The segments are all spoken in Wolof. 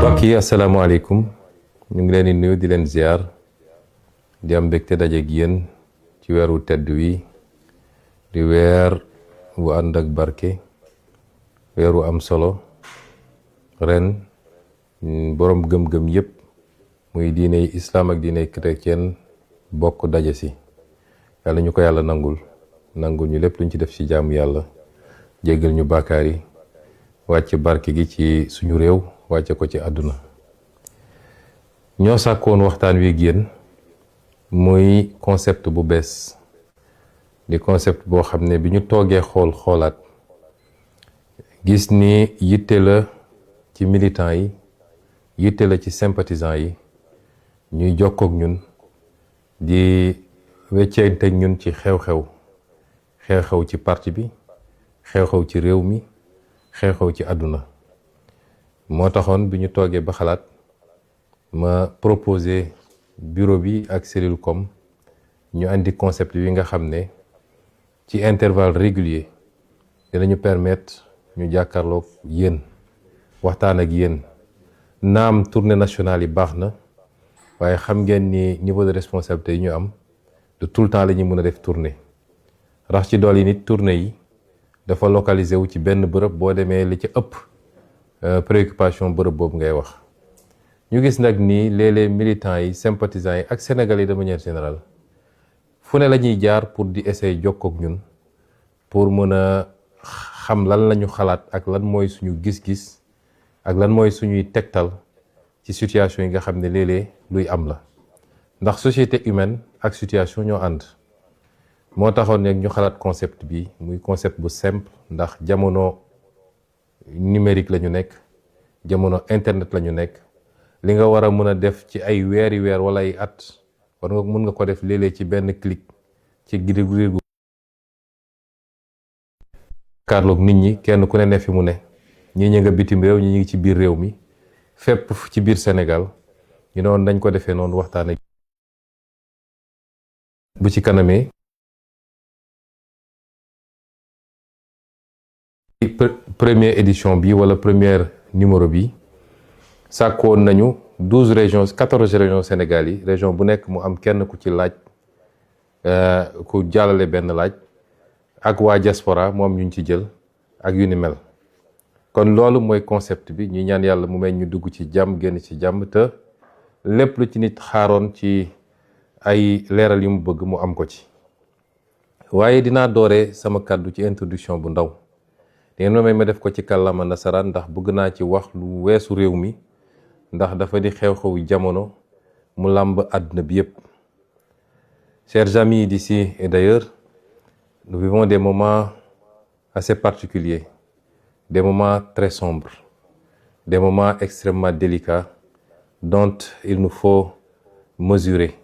mbokk yi asalaamaaleykum ñu ngi leen di nuyu di leen ziar di am mbégte daje ak yéen ci weeru tedd wi di weer bu ànd ak barke weeru am solo ren boroom gëm-gëm yépp muy diiney islam ak diiney chrétien bokk daje si yàlla ñu ko yàlla nangul ñu lépp luñ ci def ci jaamu yàlla jéggal ñu bàkkaar yi wàcc barke gi ci suñu réew wàcce ko ci àdduna ñoo sàkkoon waxtaan wi génn muy concept bu bees di concept boo xam ne bi ñu toogee xoolaat gis ni yitte la ci militants yi yitte la ci sympathisants yi ñuy jokkook ñun di wecceente ñun ci xew-xew ci parti bi xew-xew ci réew mi xew-xew ci àdduna moo taxoon bi ñu toogee ba xalaat ma proposé bureau bi ak cellule com ñu andi concept bi nga xam ne ci intervalle régulier dinañu permettre ñu jàkkaarloog yéen waxtaan ak yéen naam tournée nationale yi baax na waaye xam ngeen ni niveau de responsabilité yi ñu am de tout le temps la ñuy mën a def tournée rax ci dool yi nit tournée yi dafa localisé wu ci benn bërëb boo demee li ci ëpp préoccupation bërëb boobu ngay wax ñu gis nag ni léeg-léeg militants yi sympathisants yi ak Sénégalais yi de manière générale fu ne la ñuy jaar pour di essayer jokkook ñun pour mën a xam lan lañu xalaat ak lan mooy suñu gis-gis ak lan mooy suñuy tegtal ci situation yi nga xam ne léeg-léeg luy am la ndax société humaine ak situation ñoo ànd moo taxoon nag ñu xalaat concept bi muy concept bu simple ndax jamono numérique la ñu nekk jamono internet la ñu nekk li nga war a mën a def ci ay weeri weer wala ay at war nga mën nga ko def léeg-léeg ci benn clic ci gir gu karloog nit ñi kenn ku ne fi mu ne ñii ñi nga bitim réew ñi ngi ci biir réew mi fépp ci biir Sénégal ñu ne woon dañ ko defee noonu waxtaan ak bu ci kanamee première édition bi wala première numéro bi sàkkoon nañu 14 régions Sénégal yi région bu nekk mu am kenn ku ci laaj ku jàllale benn laaj ak waa diaspora mu am ñu ci jël ak yu ni mel kon loolu mooy concept bi ñuy ñaan yàlla mu may ñu dugg ci jàmm génn ci jàmm te lépp lu ci nit xaaroon ci ay leeral yu mu bëgg mu am ko ci waaye dinaa doore sama kàddu ci introduction bu ndaw ngeen ma def ko ci kàllaama nasaraan ndax bëgg naa ci wax lu weesu réew mi ndax dafa di xew-xewu jamono mu làmb àdduna bi yépp. Chers amis d'ici et d'ailleurs, nous vivons des moments assez particuliers, des moments très sombres, des moments extrêmement délicats dont il nous faut mesurer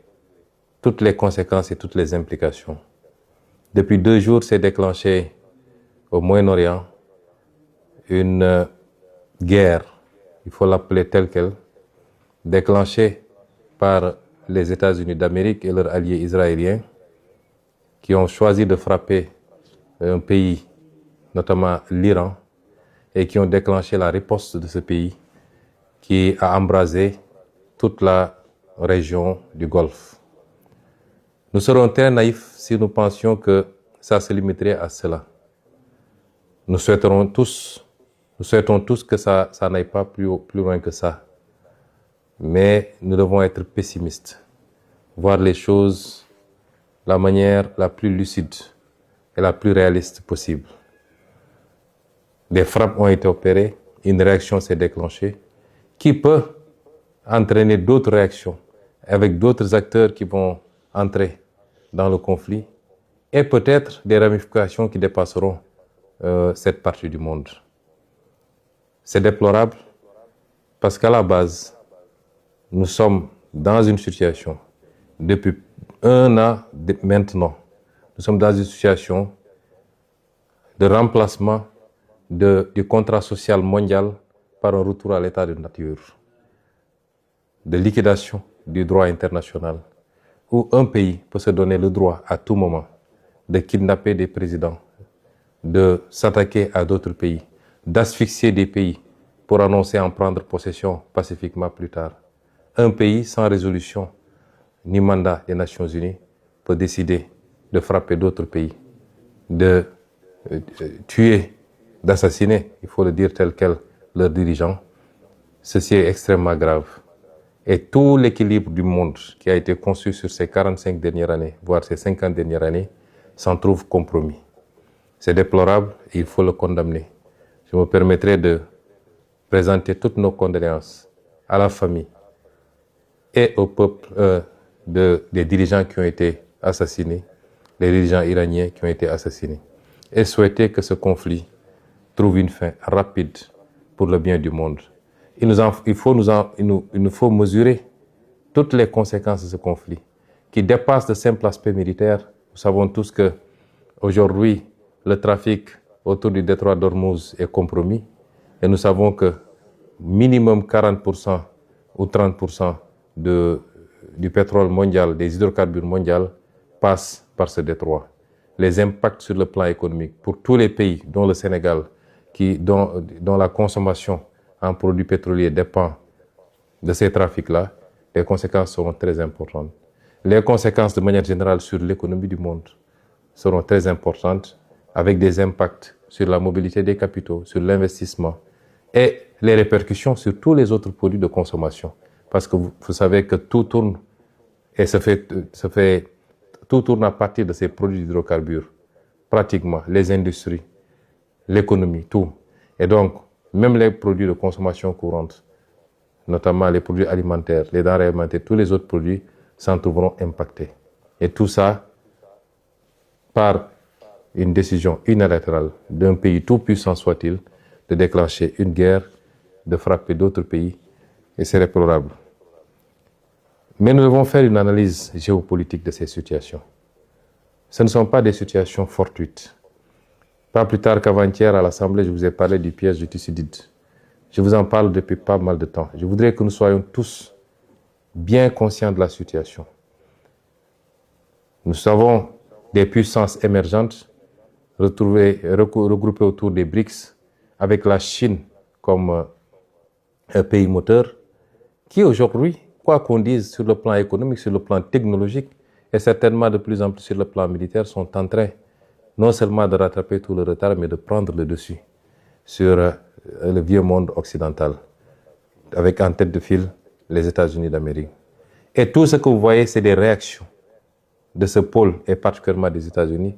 toutes les conséquences et toutes les implications. Depuis 2 jours, s'est déclenché au Moyen-Orient une guerre, il faut l'appeler telle quelle, déclenchée par les États-Unis d'Amérique et leurs alliés israéliens qui ont choisi de frapper un pays, notamment l'Iran, et qui ont déclenché la riposte de ce pays qui a embrasé toute la région du Golfe. Nous serons très naïfs si nous pensions que ça se limiterait à cela. Nous souhaitons tous que ça n'aille pas plus loin que ça. Mais nous devons être pessimistes, voir les choses de la manière la plus lucide et la plus réaliste possible. Des frappes ont été opérées, une réaction s'est déclenchée, qui peut entraîner d'autres réactions avec d'autres acteurs qui vont entrer dans le conflit et peut-être des ramifications qui dépasseront cette partie du monde. C'est déplorable parce qu'à la base, nous sommes dans une situation, depuis 1 an maintenant, nous sommes dans une situation de remplacement du contrat social mondial par un retour à l'état de nature, de liquidation du droit international, où un pays peut se donner le droit à tout moment de kidnapper des présidents, de s'attaquer à d'autres pays, d'asphyxier des pays pour annoncer en prendre possession pacifiquement plus tard. Un pays sans résolution ni mandat des Nations Unies peut décider de frapper d'autres pays, de tuer, d'assassiner, il faut le dire tel quel, leurs dirigeants. Ceci est extrêmement grave. Et tout l'équilibre du monde qui a été conçu sur ces 45 dernières années, voire ces 50 dernières années, s'en trouve compromis. C'est déplorable et il faut le condamner. Je me permettrai de présenter toutes nos condoléances à la famille et au peuple des dirigeants qui ont été assassinés, les dirigeants iraniens qui ont été assassinés, et souhaiter que ce conflit trouve une fin rapide pour le bien du monde. Il nous faut mesurer toutes les conséquences de ce conflit, qui dépasse le simple aspect militaire. Nous savons tous que aujourd'hui, le trafic autour du détroit d'Ormuz est compromis, et nous savons que minimum 40% ou 30% du pétrole mondial, des hydrocarbures mondiaux, passe par ce détroit. Les impacts sur le plan économique pour tous les pays, dont le Sénégal, dont la consommation en produits pétroliers dépend de ces trafics-là, les conséquences seront très importantes. Les conséquences de manière générale sur l'économie du monde seront très importantes, avec des impacts sur la mobilité des capitaux, sur l'investissement et les répercussions sur tous les autres produits de consommation. Parce que vous savez que tout tourne et tout tourne à partir de ces produits d'hydrocarbures, pratiquement, les industries, l'économie, tout. Et donc, même les produits de consommation courante, notamment les produits alimentaires, les denrées alimentaires, tous les autres produits s'en trouveront impactés. Et tout ça par une décision unilatérale d'un pays tout puissant soit-il, de déclencher une guerre, de frapper d'autres pays, et c'est déplorable. Mais nous devons faire une analyse géopolitique de ces situations. Ce ne sont pas des situations fortuites. Pas plus tard qu'avant-hier à l'Assemblée, je vous ai parlé du piège de Thucydide. Je vous en parle depuis pas mal de temps. Je voudrais que nous soyons tous bien conscients de la situation. Nous avons des puissances émergentes regroupées autour des BRICS, avec la Chine comme un pays moteur, qui aujourd'hui, quoi qu'on dise sur le plan économique, sur le plan technologique, et certainement de plus en plus sur le plan militaire, sont en train non seulement de rattraper tout le retard, mais de prendre le dessus sur le vieux monde occidental, avec en tête de file les États-Unis d'Amérique. Et tout ce que vous voyez, c'est des réactions de ce pôle, et particulièrement des États-Unis,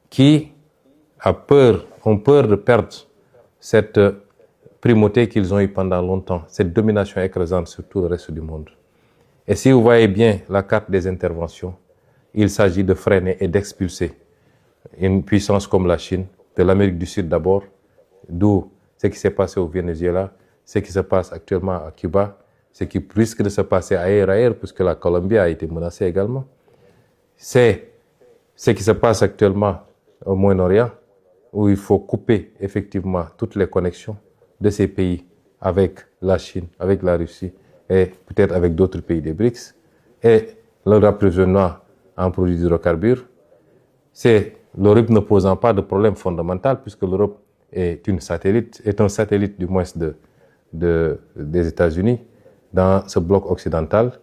qui ont peur de perdre cette primauté qu'ils ont eue pendant longtemps, cette domination écrasante sur tout le reste du monde. Et si vous voyez bien la carte des interventions, il s'agit de freiner et d'expulser une puissance comme la Chine, de l'Amérique du Sud d'abord, d'où ce qui s'est passé au Venezuela, ce qui se passe actuellement à Cuba, ce qui risque de se passer ailleurs, puisque la Colombie a été menacée également. C'est ce qui se passe actuellement au Moyen-Orient, où il faut couper effectivement toutes les connexions de ces pays avec la Chine, avec la Russie et peut-être avec d'autres pays des BRICS, et leur approvisionnement en produits d'hydrocarbures. C'est l'Europe ne posant pas de problème fondamental, puisque l'Europe est un satellite du moins des États-Unis dans ce bloc occidental.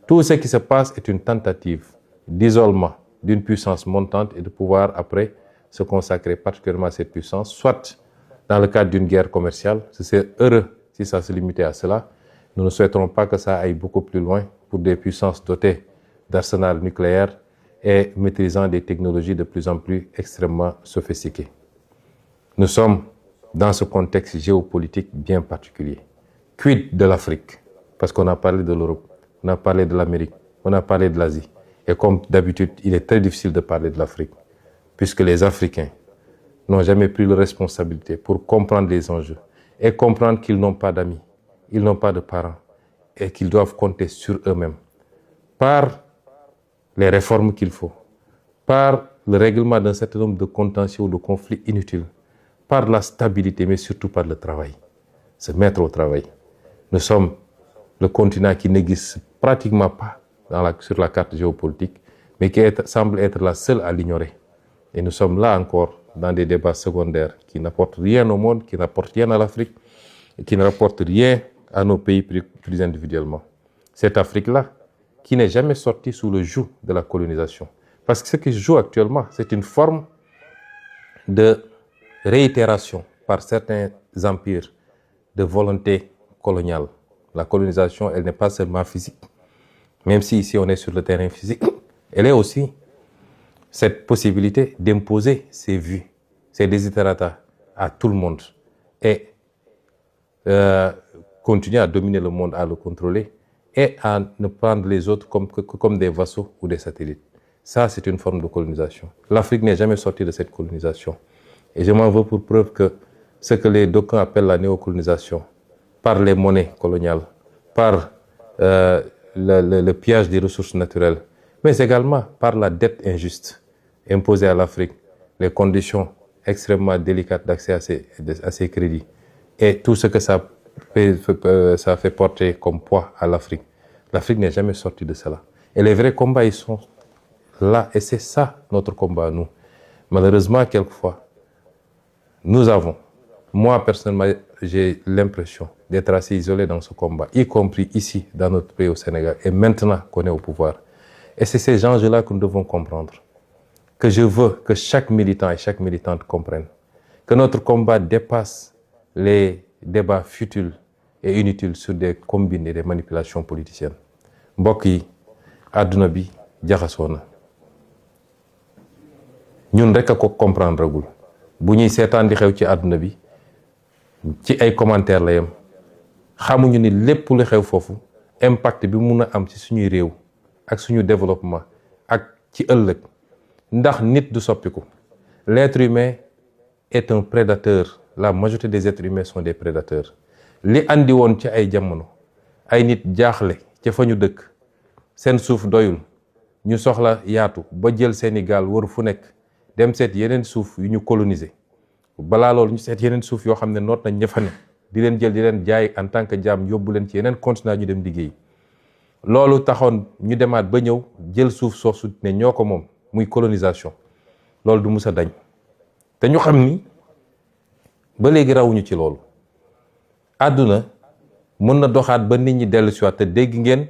Tout ce qui se passe est une tentative d'isolement d'une puissance montante et de pouvoir après se consacrer particulièrement à cette puissance, soit dans le cadre d'une guerre commerciale. C'est heureux si ça se limitait à cela. Nous ne souhaiterons pas que ça aille beaucoup plus loin pour des puissances dotées d'arsenal nucléaire et maîtrisant des technologies de plus en plus extrêmement sophistiquées. Nous sommes dans ce contexte géopolitique bien particulier. Quid de l'Afrique? Parce qu'on a parlé de l'Europe, on a parlé de l'Amérique, on a parlé de l'Asie. Et comme d'habitude, il est très difficile de parler de l'Afrique, puisque les Africains n'ont jamais pris leur responsabilité pour comprendre les enjeux et comprendre qu'ils n'ont pas d'amis, ils n'ont pas de parents et qu'ils doivent compter sur eux-mêmes par les réformes qu'il faut, par le règlement d'un certain nombre de contentieux ou de conflits inutiles, par la stabilité, mais surtout par le travail. Se mettre au travail. Nous sommes le continent qui n'existe pratiquement pas sur la carte géopolitique, mais qui semble être la seule à l'ignorer. Et nous sommes là encore dans des débats secondaires qui n'apportent rien au monde, qui n'apportent rien à l'Afrique, qui ne rapporte rien à nos pays pris individuellement. Cette Afrique-là, qui n'est jamais sortie sous le joug de la colonisation. Parce que ce qui se joue actuellement, c'est une forme de réitération par certains empires de volonté coloniale. La colonisation, elle n'est pas seulement physique, même si ici on est sur le terrain physique, elle est aussi cette possibilité d'imposer ses vues, ses desiderata à tout le monde et continuer à dominer le monde, à le contrôler et à ne prendre les autres comme des vassaux ou des satellites. Ça, c'est une forme de colonisation. L'Afrique n'est jamais sortie de cette colonisation. Et je m'en veux pour preuve que ce que les d'aucuns appellent la néocolonisation, par les monnaies coloniales, par le pillage des ressources naturelles, mais également par la dette injuste imposée à l'Afrique, les conditions extrêmement délicates d'accès à ces crédits et tout ce que ça fait porter comme poids à l'Afrique. L'Afrique n'est jamais sortie de cela. Et les vrais combats, ils sont là. Et c'est ça notre combat, nous. Malheureusement, quelquefois, moi personnellement, j'ai l'impression d'être assez isolé dans ce combat, y compris ici, dans notre pays au Sénégal, et maintenant qu'on est au pouvoir. Et c'est ces enjeux-là que nous devons comprendre. Que je veux que chaque militant et chaque militante comprennent. Que notre combat dépasse les débats futiles et inutiles sur des combines et des manipulations politiciennes. mbokk yi àdduna bi jaxasoo na ñun rek a ko comprendre gul bu ñuy seetaan di xew ci àdduna bi ci ay commentaires la yem xamuñu ni lépp lu xew foofu impact bi mun a am ci suñuy réew ak suñu développement ak ci ëllëg ndax nit du soppiku. L'être humain est un prédateur. La majorité des êtres humains sont des prédateurs. li andi woon ci ay jamono ay nit jaaxle ca fa ñu dëkk seen suuf doyul ñu soxla yaatu ba jël seeni gaal wër fu nekk dem seet yeneen suuf yu ñu coloniser balaa loolu ñu seet yeneen suuf yoo xam ne noot nañ ña fa ne di leen jël di leen jaay en tant que jaam yóbbu leen ci yeneen continent ñu dem liggéey. loolu taxoon ñu demaat ba ñëw jël suuf soosu ne ñoo ko moom muy colonisation loolu du mus a dañ te ñu xam ni ba léegi rawuñu ci loolu. àdduna mën na doxaat ba nit ñi dellu si waat te dégg ngeen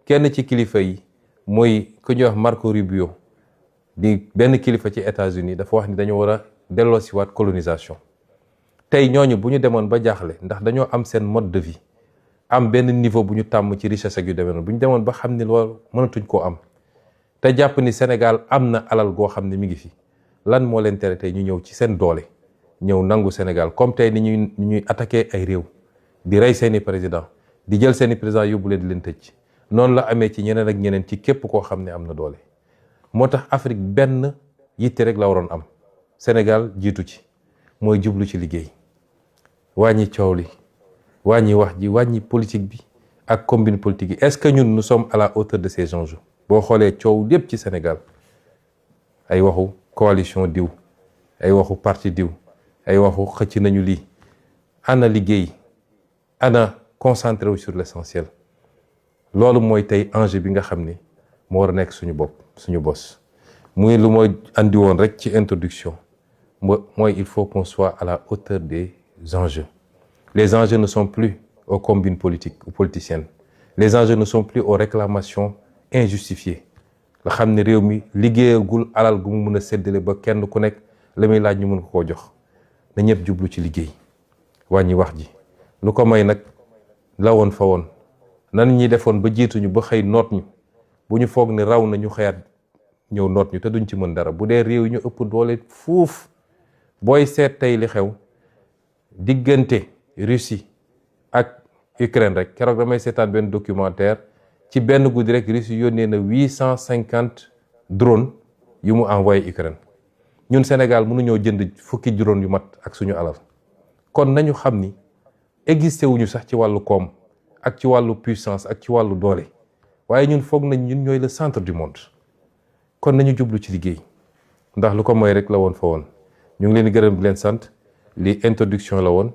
kenn ci kilifa yi mooy ku ñuy wax Marco Rubio di benn kilifa ci États-Unis dafa wax ni dañoo war a delloo si waat colonisation. tey ñooñu bu ñu demoon ba jaaxle ndax dañoo am seen mode de vie am benn niveau bu ñu tàmm ci richesse ak yu demee noonu bu ñu demoon ba xam ni loolu mënatuñ koo am te jàpp ni Sénégal am na alal goo xam ne mi ngi fi lan moo leen tere tey ñu ñëw ci seen doole ñëw nangu Sénégal comme tey ni ñuy attaqué ay réew di rey seeni président di jël seeni président yóbbu leen di leen tëj noonu la amee ci ñeneen ak ñeneen ci képp koo xam ne am na doole. moo tax Afrique benn yitte rek la waroon am Sénégal jiitu ci mooy jublu ci liggéey wàññi coow li wàññi wax ji wàññi politique bi ak combine politique yi. est-ce que ñun nous sommes à la hauteur de ces enjeux? boo xoolee coow lépp ci Sénégal ay waxu coalition diw ay waxu parti diw ay waxu xëcc nañu lii ana liggéey ana concentré wu sur l'essentiel. loolu mooy tey enjeu bi nga xam ni moo war a nekk suñu bos muy lu mooy andi woon rek ci introduction mooy il faut qu'on soit à la hauteur des enjeux. Les enjeux ne sont plus aux combines politiques ou politiciennes. Les enjeux ne sont plus aux réclamations injustifiées. la xam ne réew mi liggéeyagul alal gu mu mën a séddale ba kenn ku nekk la muy laaj ñu mën ko koo jox na ñëpp jublu ci liggéey wàññi wax ji. lu ko may nag la woon fa woon nan ñi defoon ba jiituñu ba xëy noot ñu bu ñu foog ni raw na ñu xëyaat ñëw noot ñu te duñ ci mën dara. bu dee réew ñu ëpp doole fuuf booy seet tey li xew diggante Russie ak Ukraine rek keroog damay seetaan benn documentaire ci benn guddi rek Russie yónnee na 850 drones yu mu envoyé Ukraine. ñun Sénégal mënuñoo jënd fukki drone yu mat ak suñu alal. kon nañu xam ni existé wuñu sax ci wàllu koom ak ci wàllu puissance ak ci wàllu doole waaye ñun foog nañ ñun ñooy le centre du monde. kon nañu jublu ci liggéey ndax lu ko mooy rek la woon fa woon. ñu ngi leen di gërëm di leen sant li introduction la woon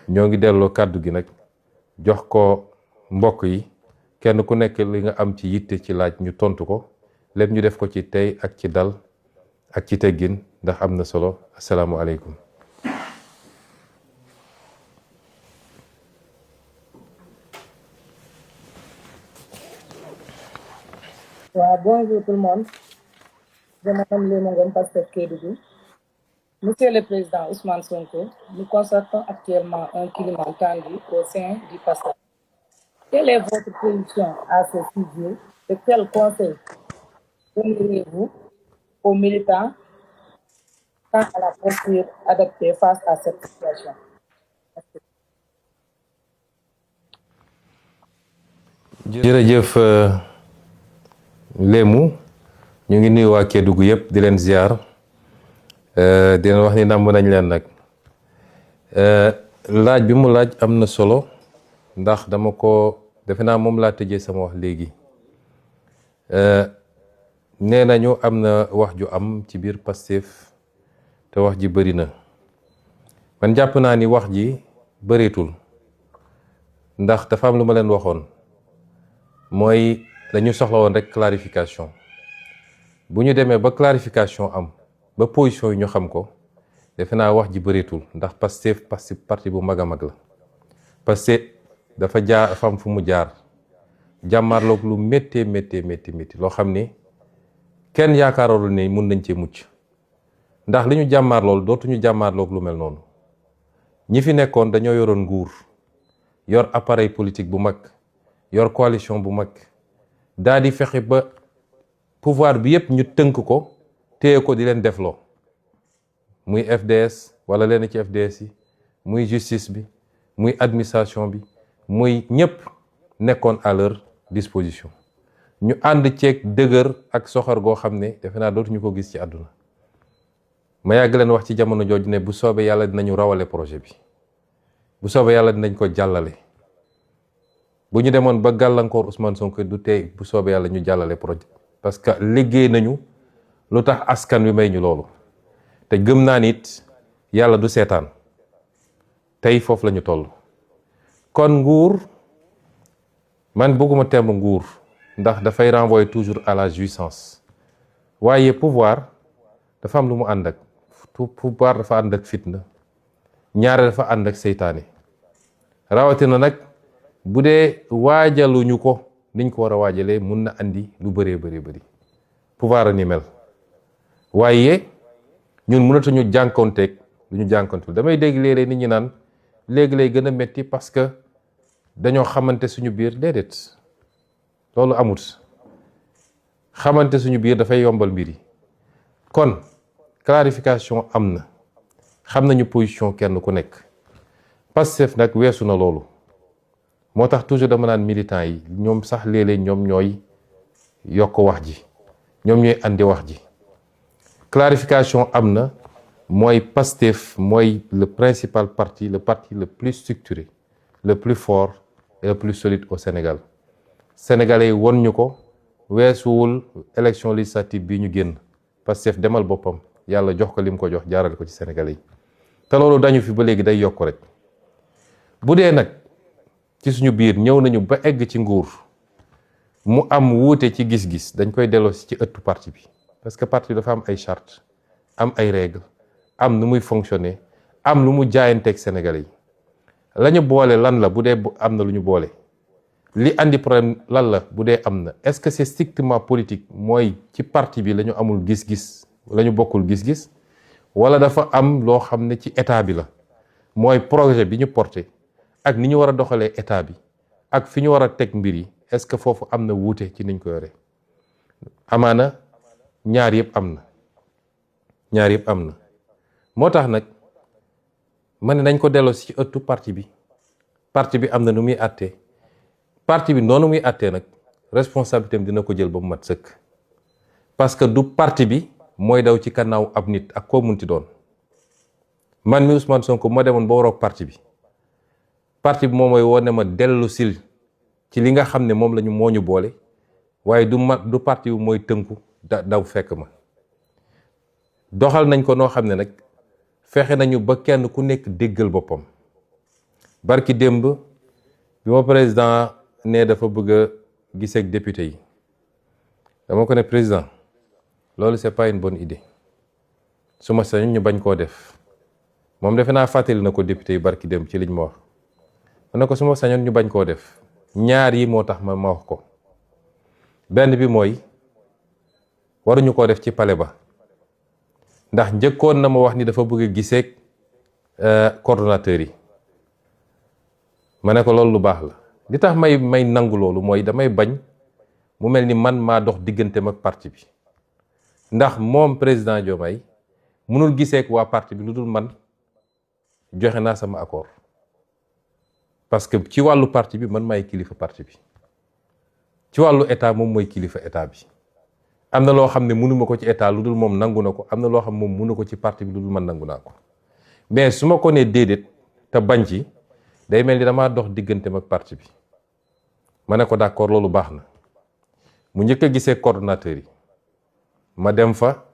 ñoo ngi delloo kàddu gi nag jox ko mbokk yi kenn ku nekk li nga am ci yitte ci laaj ñu tontu ko lépp ñu def ko ci tey ak ci dal ak ci teggin ndax am na solo. asalaamualeykum. Bonjour tout le monde. Je m'appelle Léna Ngom, Pastef Kédougou. Monsieur le Président Ousmane Sonko, nous constatons actuellement un climat tendu au sein du Pastef. Quelle est votre position à ce sujet et quel conseil donneriez-vous aux militants quant à la posture adoptée face à cette situation? jërëjëf Lému ñu ngi nuyu waa Kédougou yëpp di leen ziar di leen wax ni namm nañ leen nag laaj bi mu laaj am na solo ndax dama ko defe naa moom laa tëjee sama wax léegi nee nañu am na wax ju am ci biir Pastef te wax ji bëri na man jàpp naa ni wax ji bëreetul ndax dafa am lu ma leen waxoon mooy dañu soxla woon rek clarification bu ñu demee ba clarification am ba position yi ñu xam ko defe naa wax ji bëreetul ndax Pastef parti bu mag a mag la Pastef dafa jaar fam fu mu jaar jàmmaarloog lu méttee loo xam ni kenn yaakaaroon ne mun nañ cee mucc ndax li ñu jàmmaarlool dootuñu jàmmaarloog lu mel noonu ñi fi nekkoon dañoo yoroon nguur yor appareil politique bu mag yor coalition bu mag daal di fexe ba pouvoir bi yépp ñu tënk ko téye ko di leen defloo muy FDS wala leen ci FDS yi muy justice bi muy administration bi muy ñépp nekkoon à leur disposition ñu ànd ceeg dëgër ak soxor goo xam ne defe naa dootuñu ko gis ci àdduna ma yàgg leen wax ci jamono jooju ne bu soobee yàlla dinañu rawale projet bi bu soobee yàlla dinañ ko jàllale bu ñu demoon ba gàllankoor Ousmane Sonko du tey bu soobee yàlla ñu jàllale projet parce que liggéey nañu lu tax askan wi may ñu loolu te gëm naa nit yàlla du seetaan tey foofu la ñu toll kon nguur man bëgguma temb nguur ndax dafay renvoyer toujours à la jouissance waaye pouvoir dafa am lu mu ànd ak pouvoir dafa ànd ak fitna ñaare dafa ànd ak seytaane rawatina nag bu dee waajaluñu ko niñ ko war a waajalee mun na andi lu bëree bëri pouvoir a ni mel waaye ñun mënatuñu jànkonteeg lu ñu jànkonteel damay dégg léeg-léeg nit ñi naan léegi lay gën a metti parce que dañoo xamante suñu biir déedéet loolu amut xamante suñu biir dafay yombal mbir yi kon clarification am na xam nañu position kenn ku nekk Pastef nag weesu na loolu moo tax toujours dama naan militants yi ñoom sax léeg-léeg ñoom ñooy yokk wax ji ñoom ñooy andi wax ji clarification am na mooy Pastef mooy le principal parti le parti le plus structuré le plus fort et le plus solide au Sénégal sénégalais yi won ñu ko weesuwul élection législative bi ñu génn Pastef demal boppam yàlla jox ko lim ko jox jaarale ko ci sénégalais yi te loolu dañu fi ba léegi day yokk rek bu dee nag ci suñu biir ñëw nañu ba egg ci nguur mu am wuute ci gis-gis dañ koy delloo ci ëttu parti bi parce que parti bi dafa am ay charte am ay règles am nu muy fonctionner am lu mu jaayanteeg sénégalais yi la ñu boole lan la bu dee am na lu ñu boole li andi problème lan la bu dee am na est-ce que c'est strictement politique mooy ci parti bi la ñu amul gis-gis la ñu bokkul gis-gis wala dafa am loo xam ne ci état bi la mooy projet bi ñu porté ak ni ñu war a doxalee état bi ak fi ñu war a teg mbir yi est-ce que foofu am na wuute ci niñ ko yore amaana ñaar yëpp am na moo tax nag ma ne dañ ko delloo ci ëttu parti bi am na nu muy àttee parti bi noonu muy àttee nag responsabilité am dina ko jël ba mu mat sëkk parce que du parti bi mooy daw ci kannaaw ab nit ak koo munti doon man mi Ousmane Sonko ma demoon ba waroog parti bi moom mooy wone ma dellu sil ci li nga xam ne moom lañu moo ñu boole waaye du parti bi mooy tënku daw fekk ma doxal nañ ko noo xam ne nag fexe nañu ba kenn ku nekk déggal boppam barki démb bi ma président ne dafa bëgg a gisee ak député yi dama ko ne président loolu c'est pas une bonne idée su ma sañoon ñu bañ koo def moom defe naa fàttali na ko député yi barki démb ci liñ ma wax ma ne ko su ma sañoon ñu bañ koo def ñaar yi moo tax ma wax ko benn bi mooy waruñu ko def ci palais ba ndax njëkkoon na ma wax ni dafa bëgg a giseeg coordonnateurs yi ma ne ko loolu lu baax la li tax may nangu loolu mooy damay bañ mu mel ni man maa dox digganteem ak parti bi ndax moom président Diomaye mënul giseeg waa parti bi lu dul man joxe naa sama accord parce que ci wàllu parti bi man maay kilifa parti bi ci wàllu état moom mooy kilifa état bi am na loo xam ne mënuma ko ci état lu dul moom nangu na ko am na loo xam moom mënu ko ci parti bi lu dul man nangu naa ko mais su ma ko nee déedéet te bañ ci day mel ni damaa dox digganteem ak parti bi ma ne ko d'accord loolu baax na mu njëkk a gisee coordonnateurs yi ma dem fa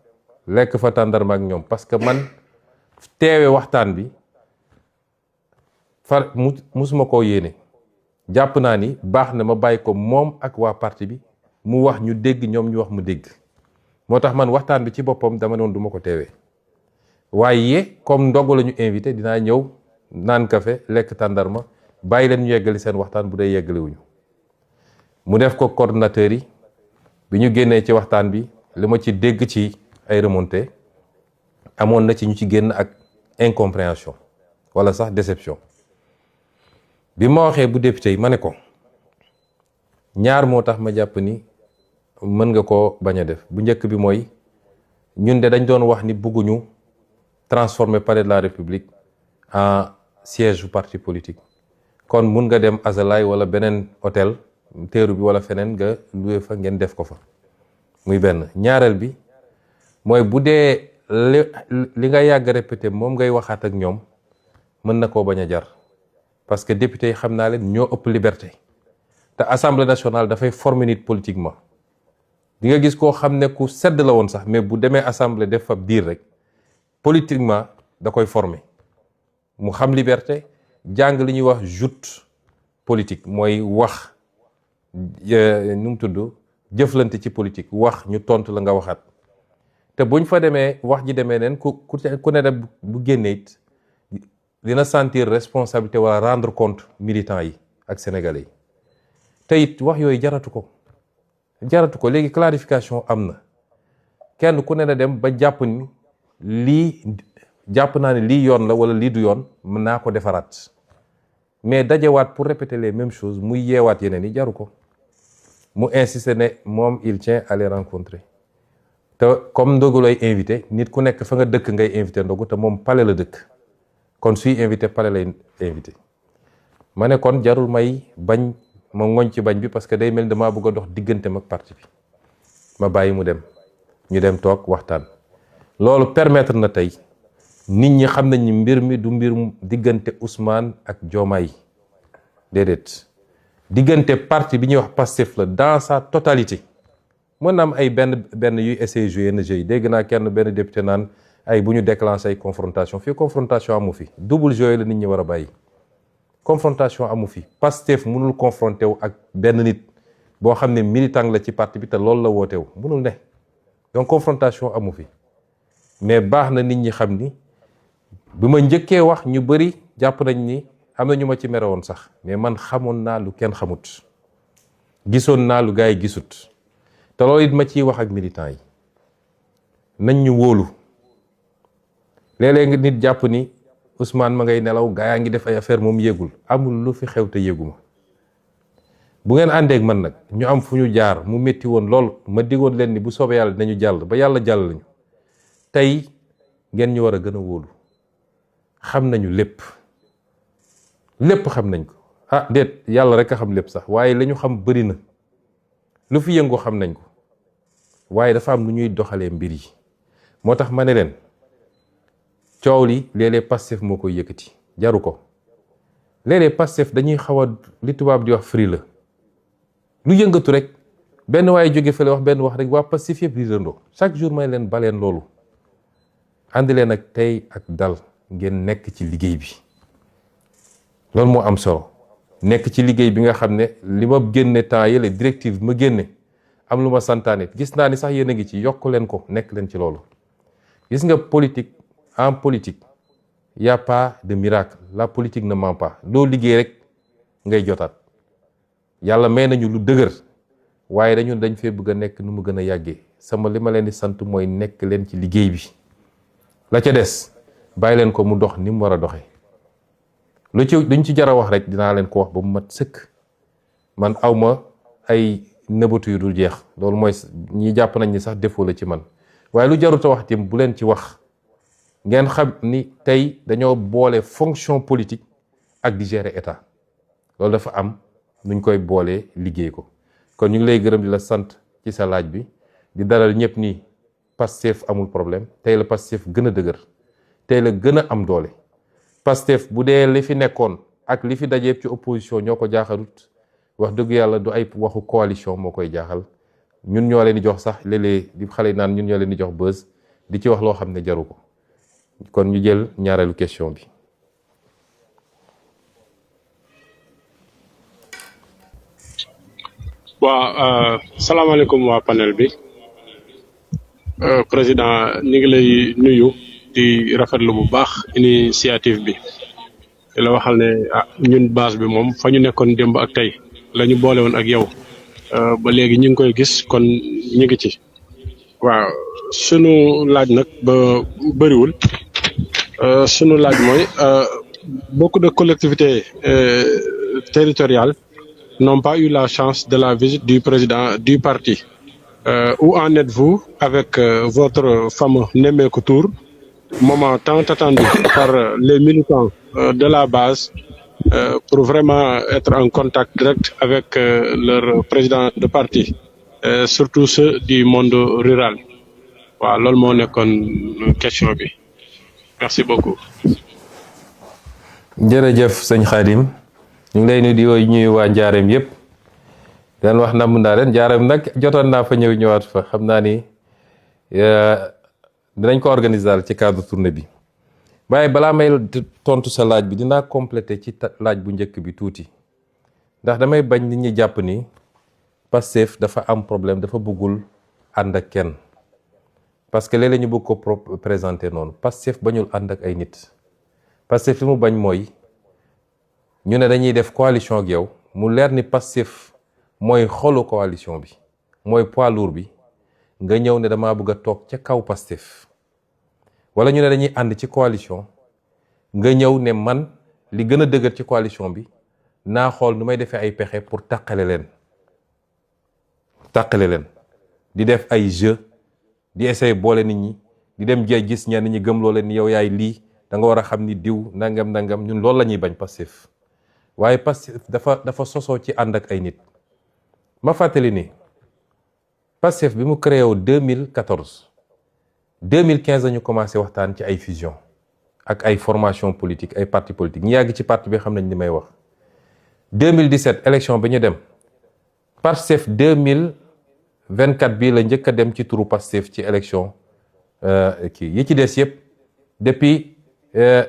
lekk fa tàndarma ak ñoom parce que man teewe waxtaan bi musuma koo yéene jàpp naa ni baax na ma bàyyi ko moom ak waa parti bi mu wax ñu dégg ñoom ñu wax mu dégg moo tax man waxtaan bi ci boppam dama noon duma ko teewee waaye comme ndogu la ñu invité dinaa ñëw naan café lekk tàndarma bàyyi leen ñu yeggali seen waxtaan bu dee yeggaliwuñu mu def ko coordonnateurs yi bi ñu génnee ci waxtaan bi li ma ci dégg ci ay remontées amoon na ci ñu ci génn ak incompréhension wala sax déception bi ma waxee bu député yi ma ne ko ñaar moo tax ma jàpp ni mën nga koo bañ a def bu njëkk bi mooy ñun de dañ doon wax ni bëgguñu transformer palais de la République en siège du parti politique kon mun nga dem Azalaï wala beneen hôtel teeru bi wala feneen nga loué fa ngeen def ko fa muy benn ñaareel bi mooy bu dee li nga yàgg répété moom ngay waxaat ak ñoom mën na koo bañ a jar parce que député yi xam naa leen ñoo ëpp liberté te assemblée nationale dafay former nit politiquement di nga gis koo xam ne ku sedd la woon sax mais bu demee assemblée def fa diir rek politiquement da koy former mu xam liberté jàng li ñuy wax joute politique mooy wax nu mu tudd jëflante ci politique wax ñu tontu la nga waxaat te buñ fa demee wax ji demee neen ku ne dem bu génnee it dina sentir responsabilité wala rendre compte militants yi ak sénégalais yi te it wax yooyu jaratu ko léegi clarification am na kenn ku ne na dem ba jàpp ni jàpp naa ne lii yoon la wala lii du yoon mën naa ko defaraat mais dajewaat pour répéter les mêmes choses muy yeewaat yeneen yi jaru ko mu insister ne moom il tient à les rencontrer te comme ndogu lay invité nit ku nekk fa nga dëkk ngay invité ndogu te moom palais la dëkk kon suy invité palais lay invité ma ne kon jarul may bañ ma ngoñ ci bañ bi parce que day mel ni damaa bëgg a dox digganteem ak parti bi ma bàyyi mu dem ñu dem toog waxtaan loolu permettre na tey nit ñi xam nañ ni mbir mi du mbir diggante Ousmane ak Diomaye déedéet diggante parti bi ñuy wax Pastef la dans sa totalité mën na am ay benn yuy essayer jouer yenn jeu yi dégg naa kenn benn député naan ay bu ñu déclenché ay confrontation fii confrontation amu fi double jeu la nit ñi war a bàyyi confrontation amu fi Pastef mënul confronté wu ak benn nit boo xam ne militant la ci parti bi te loolu la woote wu mënul ne donc confrontation amu fi mais baax na nit ñi xam ni bi ma njëkkee wax ñu bëri jàpp nañ ni am na ñu ma ci mere woon sax mais man xamoon naa lu kenn xamut gisoon naa lu gars yi gisut te loolu it ma ciy wax ak militants yi nañ ñu wóolu léeg-léeg nga nit jàpp ni Ousmane ma ngay nelaw gaa yaa ngi def ay affaire moom yéegul amul lu fi xew te yéeguma bu ngeen àndeek man nag ñu am fu ñu jaar mu métti woon lool ma digoon leen ni bu soobee yàlla dinañu jàll ba yàlla jàll lañu tey ngeen ñu war a gën a wóolu xam nañu lépp xam nañ ko déet yàlla rek a xam lépp sax waaye la ñu xam bëri na lu fi yëngu xam nañ ko waaye dafa am lu ñuy doxalee mbir yi moo tax ma ne leen coow li léeg-léeg Pastef moo koy yëkkati jaru ko léeg-léeg Pastef dañuy xaw a li tubaab di wax free la lu yëngatu rek benn waaye jóge fële wax benn wax rek waa Pastef yëpp riirandoo chaque jour may leen baleen loolu àndi leen ak tey ak dal ngeen nekk ci liggéey bi loolu moo am solo nekk ci liggéey bi nga xam ne li ma génne temps yële directive ma génne am lu ma santaane gis naa ni sax yéen a ngi ci yokk leen ko nekk leen ci loolu gis nga politique en politique y a pas de miracle la politique ne ment pas loo liggéey rek ngay jotaat yàlla may nañu lu dëgër waaye dañ fee bëgg a nekk nu mu gën a yàggee li ma leen di sant mooy nekk leen ci liggéey bi la ca des bàyyi leen ko mu dox ni mu war a doxee luñ ci jar a wax rek dinaa leen ko wax ba mu mat sëkk. man awma ay nëbatu yu dul jeex loolu mooy ñi jàpp nañ ni sax défaut la ci man waaye lu jaruta wax tim bu leen ci wax ngeen xam ni tey dañoo boole fonction politique ak di gérer état loolu dafa am nuñ koy boolee liggéey ko kon ñu ngi lay gërëm di la sant ci sa laaj bi di dalal ñëpp ni Pastef amul problème tey la Pastef gën a dëgër tey la gën a am doole Pastef bu dee li fi nekkoon ak li fi dajeeb ci opposition ñoo ko jaaxalut wax dëgg yàlla du ay waxu coalition moo koy jaaxal ñun ñoo leen di jox sax léeg-léeg di xale yi naan ñun ñoo leen di jox buzz di ci wax loo xam ne jaru ko kon ñu jël ñaareelu question bi. waaw salaamaaleykum waa panel bi président ñu ngi lay nuyu di rafetlu bu baax initiative bi di la waxal ne ñun base bi moom fa ñu nekkoon démb ak tey la ñu boole woon ak yow ba léegi ñu ngi koy gis kon ñu ngi ci. waaw sunu laaj nag ba bëriwul sunu laaj mooy beaucoup de collectivités territoriales n'ont pas eu la chance de la visite du président du parti. Où en êtes-vous avec votre fameux Nemmeeku Tour, moment tant attendu par les militants de la base pour vraiment être en contact direct avec leur président de parti, surtout ceux du monde rural. Waaw loolu moo nekkoon question bi. Merci beaucoup. jërëjëf sëñ Khadim ñu ngi lay nuyu di ñuy waa Njaareem yëpp daan wax namm naa leen Njaareem nag jotoon naa fa ñëwaat fa xam naa ni dinañ ko organiser ci cadre tournée bi waaye balaa may tontu sa laaj bi dinaa compléter ci laaj bu njëkk bi tuuti ndax damay bañ nit ñi jàpp ni Pastef dafa am problème dafa bëggul ànd ak kenn parce que léeg-léeg ñu bëgg ko présenter noonu Pastef bañul ànd ak ay nit Pastef li mu bañ mooy ñu ne dañuy def coalition ak yow mu leer ni Pastef mooy xolu coalition bi mooy poids lourd bi nga ñëw ne damaa bëgg a toog ca kaw Pastef wala ñu ne dañuy ànd ci coalition nga ñëw ne man li gën a dëgër ci coalition bi naa xool nu may defee ay pexe pour tàqale leen di def ay jeu di essayer boole nit ñi di dem jay gis ñenn ñi gëmloo leen ni yow yaay lii da nga war a xam ni diw nangam ñun loolu la ñuy bañ Pastef waaye Pastef dafa sosoo ci ànd ak ay nit ma fàttali ni Pastef bi mu créé wu 2014 2015 ñu commencé waxtaan ci ay fusion ak ay formation politique ay parti politique ñu yàgg ci parti bi xam nañ li may wax 2017 élection bi ñu dem Pastef 2024 bii la njëkk a dem ci turu Pastef ci élection yi ci des yëpp depuis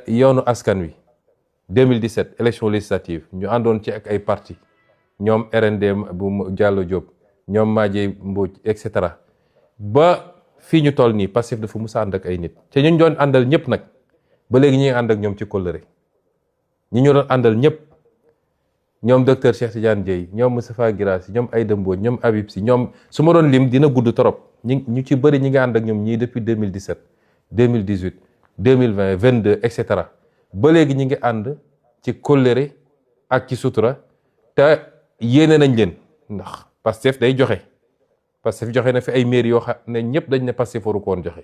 yoonu askan wi 2017 élection législative ñu àndoon ci ak ay parti ñoom RND bu Diallo Diop ñoom Madieye Mbodj et cetera ba fii ñu toll nii Pastef dafa musa ànd ak ay nit te ñu doon àndal ñëpp nag ba léegi ñi ngi ànd ak ñoom ci kóllëre ñi ñu doon àndal ñëpp ñoom docteur Cheikh Tidiane Dièye ñoom Moustapha Guirassy ñoom Aïda Mbodj ñoom Habib Sy ñoom su ma doon lim dina gudd trop ñu ci bëri ñi ngi ànd ak ñoom ñii depuis 2017 2018 2020 22 et cetera ba léegi ñi ngi ànd ci kóllëre ak ci sutura te yéene nañ leen ndax Pastef day joxe Pastef joxe na fi ay maire yoo xam ne ñëpp dañ ne Pastef waru ko woon joxe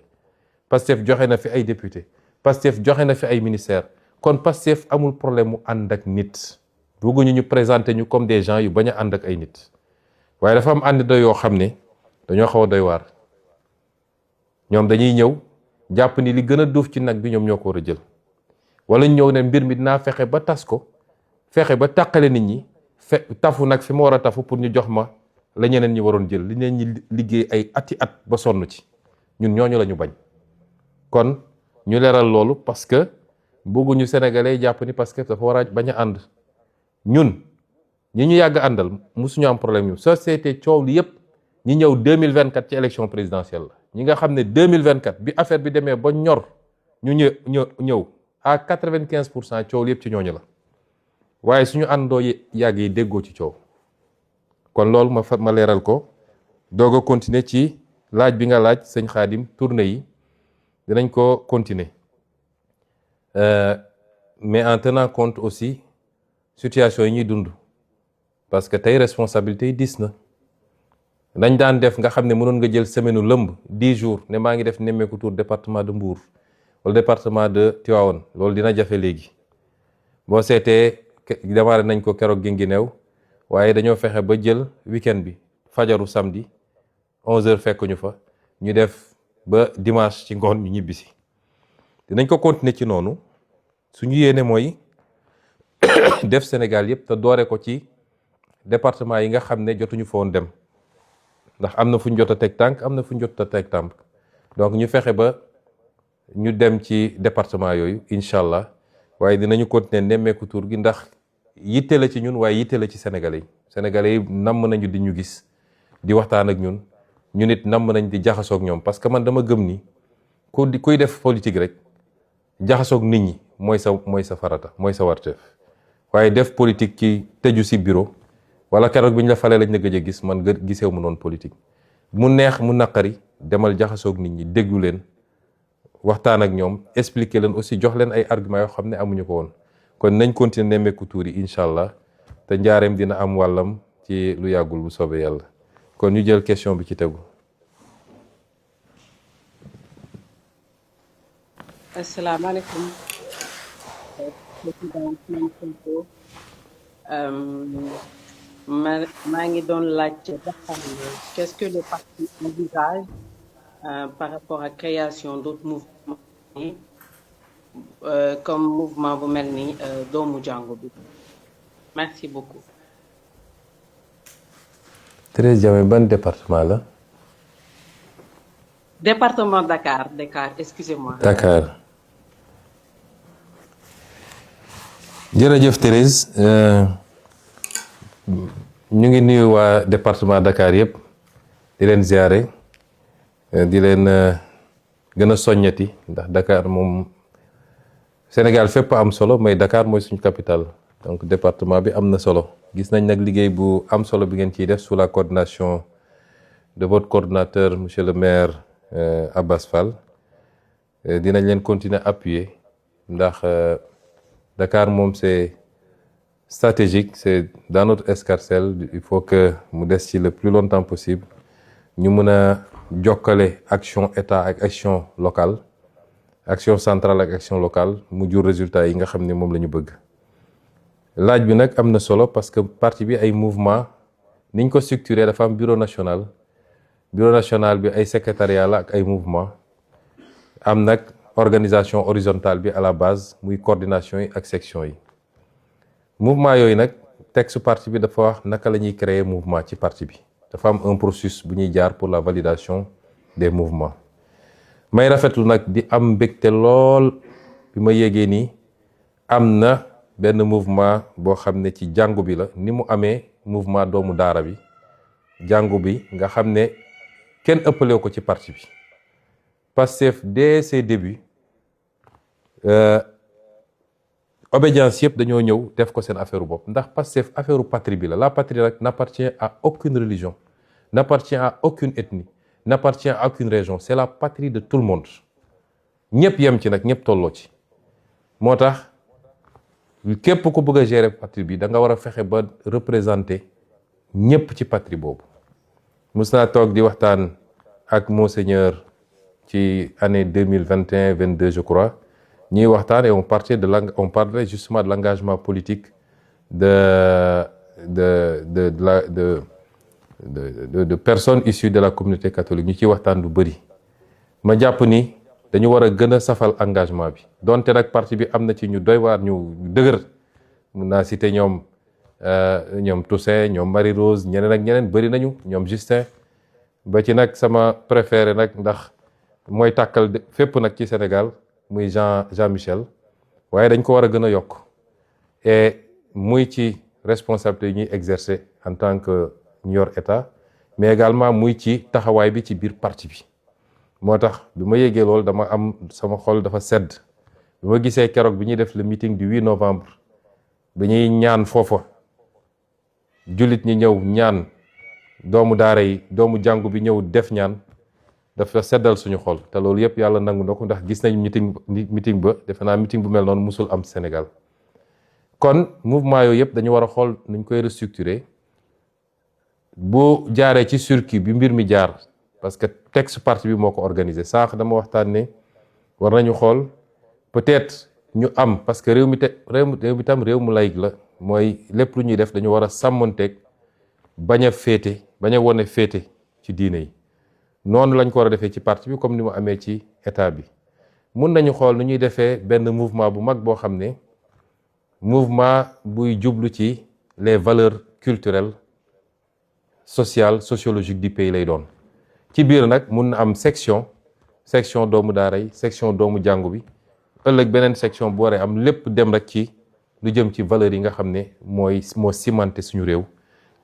Pastef joxe na fi ay député Pastef joxe na fi ay ministère kon Pastef amul problème mu ànd ak nit bëgguñu ñu présenter ñu comme des gens yu bañ a ànd ak ay nit waaye dafa am ànd yoo xam ne dañoo xaw a doy waar ñoom dañuy ñëw jàpp ni li gën a duuf ci nag bi ñoom ñoo ko war a jël wala ñëw ne mbir mi dinaa fexe ba tas ko fexe ba tàqale nit ñi tafu nag fi ma war a tafu pour ñu jox ma la ñeneen ñi waroon jël li neen ñi liggéey ay ati at ba sonn ci ñun ñooñu la ñu bañ kon ñu leeral loolu parce que bëgguñu sénégalais jàpp ni parce que dafa war a bañ a ànd ñun ñi ñu yàgg àndal musuñu am problème ñu société coow li yëpp ñi ñëw 2024 ci élection présidentielle la ñi nga xam ne 2024 bi affaire bi demee ba ñor ñu ñëw à 95% coow li yëpp ci ñooñu la waaye suñu àndoo yàgg yi déggoo ci coow kon loolu ma leeral ko doog a continuer ci laaj bi nga laaj sëñ Khadim tournée yi dinañ ko continuer mais en tenant compte aussi situation yi ñuy dund parce que tey responsabilité yi diis na nañ daan def nga xam ne mënoon nga jël semaine lëmb 10 jours ne maa ngi def nemmeeku tour département de Mbour wala département de Tivaouane loolu dina jafe léegi boo seetee démarré nañ ko keroog Guinguinéo waaye dañoo fexe ba jël week-end bi fajaru samedi 11h fekk ñu fa ñu def ba dimanche ci ngoon ñu ñibbisi dinañ ko continuer ci noonu suñu yéene mooy def Sénégal yëpp te doore ko ci département yi nga xam ne jotuñu fa woon dem ndax am na fu ñu jot a teg tànk am na fu ñu jot a teg tànk donc ñu fexe ba ñu dem ci département yooyu incha allah waaye dinañu continuer nemmeeku tur gi ndax yitte la ci ñun waaye yitte la ci sénégalais yi namm nañu di ñu gis di waxtaan ak ñun nit namm nañ di jaxasoog ñoom parce que man dama gëm ni kuy def politique rek jaxasoog nit ñi mooy sa farata mooy sa warteef waaye def politique ci tëju si bureau wala keroog bi ñu la falee lañ la gëj a gis man giseewu mu noonu politique mu neex mu naqari demal jaxasoog nit ñi déglu leen waxtaan ak ñoom expliquer leen aussi jox leen ay arguments yoo xam ne amuñu ko woon kon nañ continuer nemmeeku tuur yi incha allah te njaareem dina am wàllam ci lu yàggul bu soobee yàlla kon ñu jël question bi ci tegu. asalaamaaleykum président Ousmane Sonko maa ngi doon laajte ba xam qu'est-ce que le parti envisage par rapport à création d'autres mouvements comme mouvement bu mel ni doomu jàngu bi merci beaucoup. Thérèse Diamé ban département la. département Dakar excusez-moi. Dakar jërëjëf Thérèse ñu ngi nuyu waa département Dakar yëpp di leen ziare di leen gën a soññati ndax Dakar moom Sénégal fépp am solo mais Dakar mooy suñu capitale donc département bi am na solo gis nañ nag liggéey bu am solo bi ngeen ciy def sous la coordination de votre coordinateur monsieur le maire Abbas Fall dinañ leen continuer appuyer ndax Dakar moom c'est stratégique, c'est dans notre escarcelle, il faut que mu des ci le plus longtemps possible ñu mën a jokkale action état ak action locale action centrale ak action locale mu jur résultat yi nga xam ne moom la ñu bëgg. laaj bi nag am na solo parce que parti bi ay mouvement niñ ko structuré dafa am bureau national bi ay secrétariat la ak ay mouvement am nag organisation horizontale bi à la base muy coordination yi ak section yi mouvement yooyu nag texte parti bi dafa wax naka la ñuy créer mouvement ci parti bi dafa am un processus bu ñuy jaar pour la validation des mouvements may rafetlu nag di am mbégte lool bi ma yégee nii am na benn mouvement boo xam ne ci jàngu bi la ni mu amee mouvement doomu daara bi jàngu bi nga xam ne kenn ëppalew ko ci parti bi Pastef dès ses débuts obédience yëpp dañoo ñëw def ko seen affaire bopp ndax Pastef affaire patrie bi la patrie nag n'appartient à aucune religion n'appartient à aucune ethnie n'appartient à aucune région c'est la patrie de tout le monde ñëpp yem ci nag ñëpp tolloo ci moo tax képp ku bëgg a gérer patrie bi da nga war a fexe ba représenter ñëpp ci patrie boobu mus naa toog di waxtaan ak monseigneur ci année 2021-22 je crois ñuy waxtaan et on parlait justement de l'engagement politique de personnes issues de la communauté catholique ñu ciy waxtaan lu bëri ma jàpp ni dañu war a gën a safal engagement bi donte nag parti bi am na ci ñu doy waar ñu dëgër mun naa citer ñoom Toussaint ñoom Marie Rose ñeneen ak ñeneen bëri nañu ñoom Justin ba ci nag sama préféré nag ndax mooy tàkkal fépp nag ci Sénégal muy Jean Michel waaye dañ ko war a gën a yokk et muy ci responsabilité yi ñuy exercer en tant que ñu yor état mais également muy ci taxawaay bi ci biir parti bi moo tax bi ma yégee loolu dama am sama xol dafa sedd bi ma gisee keroog bi ñuy def le meeting du 8 novembre bi ñuy ñaan foofa jullit ñi ñëw ñaan doomu daara yi doomu jàngu bi ñëw def ñaan dafa seddal suñu xol te loolu yëpp yàlla nangu na ko ndax gis nañ meeting ba defe naa meeting bu mel noonu musul am Sénégal kon mouvement yooyu yëpp dañu war a xool nuñ koy restructurer bu jaaree ci circuit bi mbir mi jaar parce que texte parti bi moo ko organisé sànq dama waxtaan ne war nañu xool peut-être ñu am parce que réew mi tam réew mu laïc la mooy lépp lu ñuy def dañu war a sàmmonteeg bañ a wone féete ci diine yi noonu lañ ko war a defee ci parti bi comme ni mu amee ci état bi mun nañu xool nu ñuy defee benn mouvement bu mag boo xam ne mouvement buy jublu ci les valeurs culturelles sociales sociologiques du pays lay doon ci biir nag mun na am section doomu daara yi section doomu jàngu bi ëllëg beneen section bu waree am lépp dem rek ci lu jëm ci valeurs yi nga xam ne moo cimenté suñu réew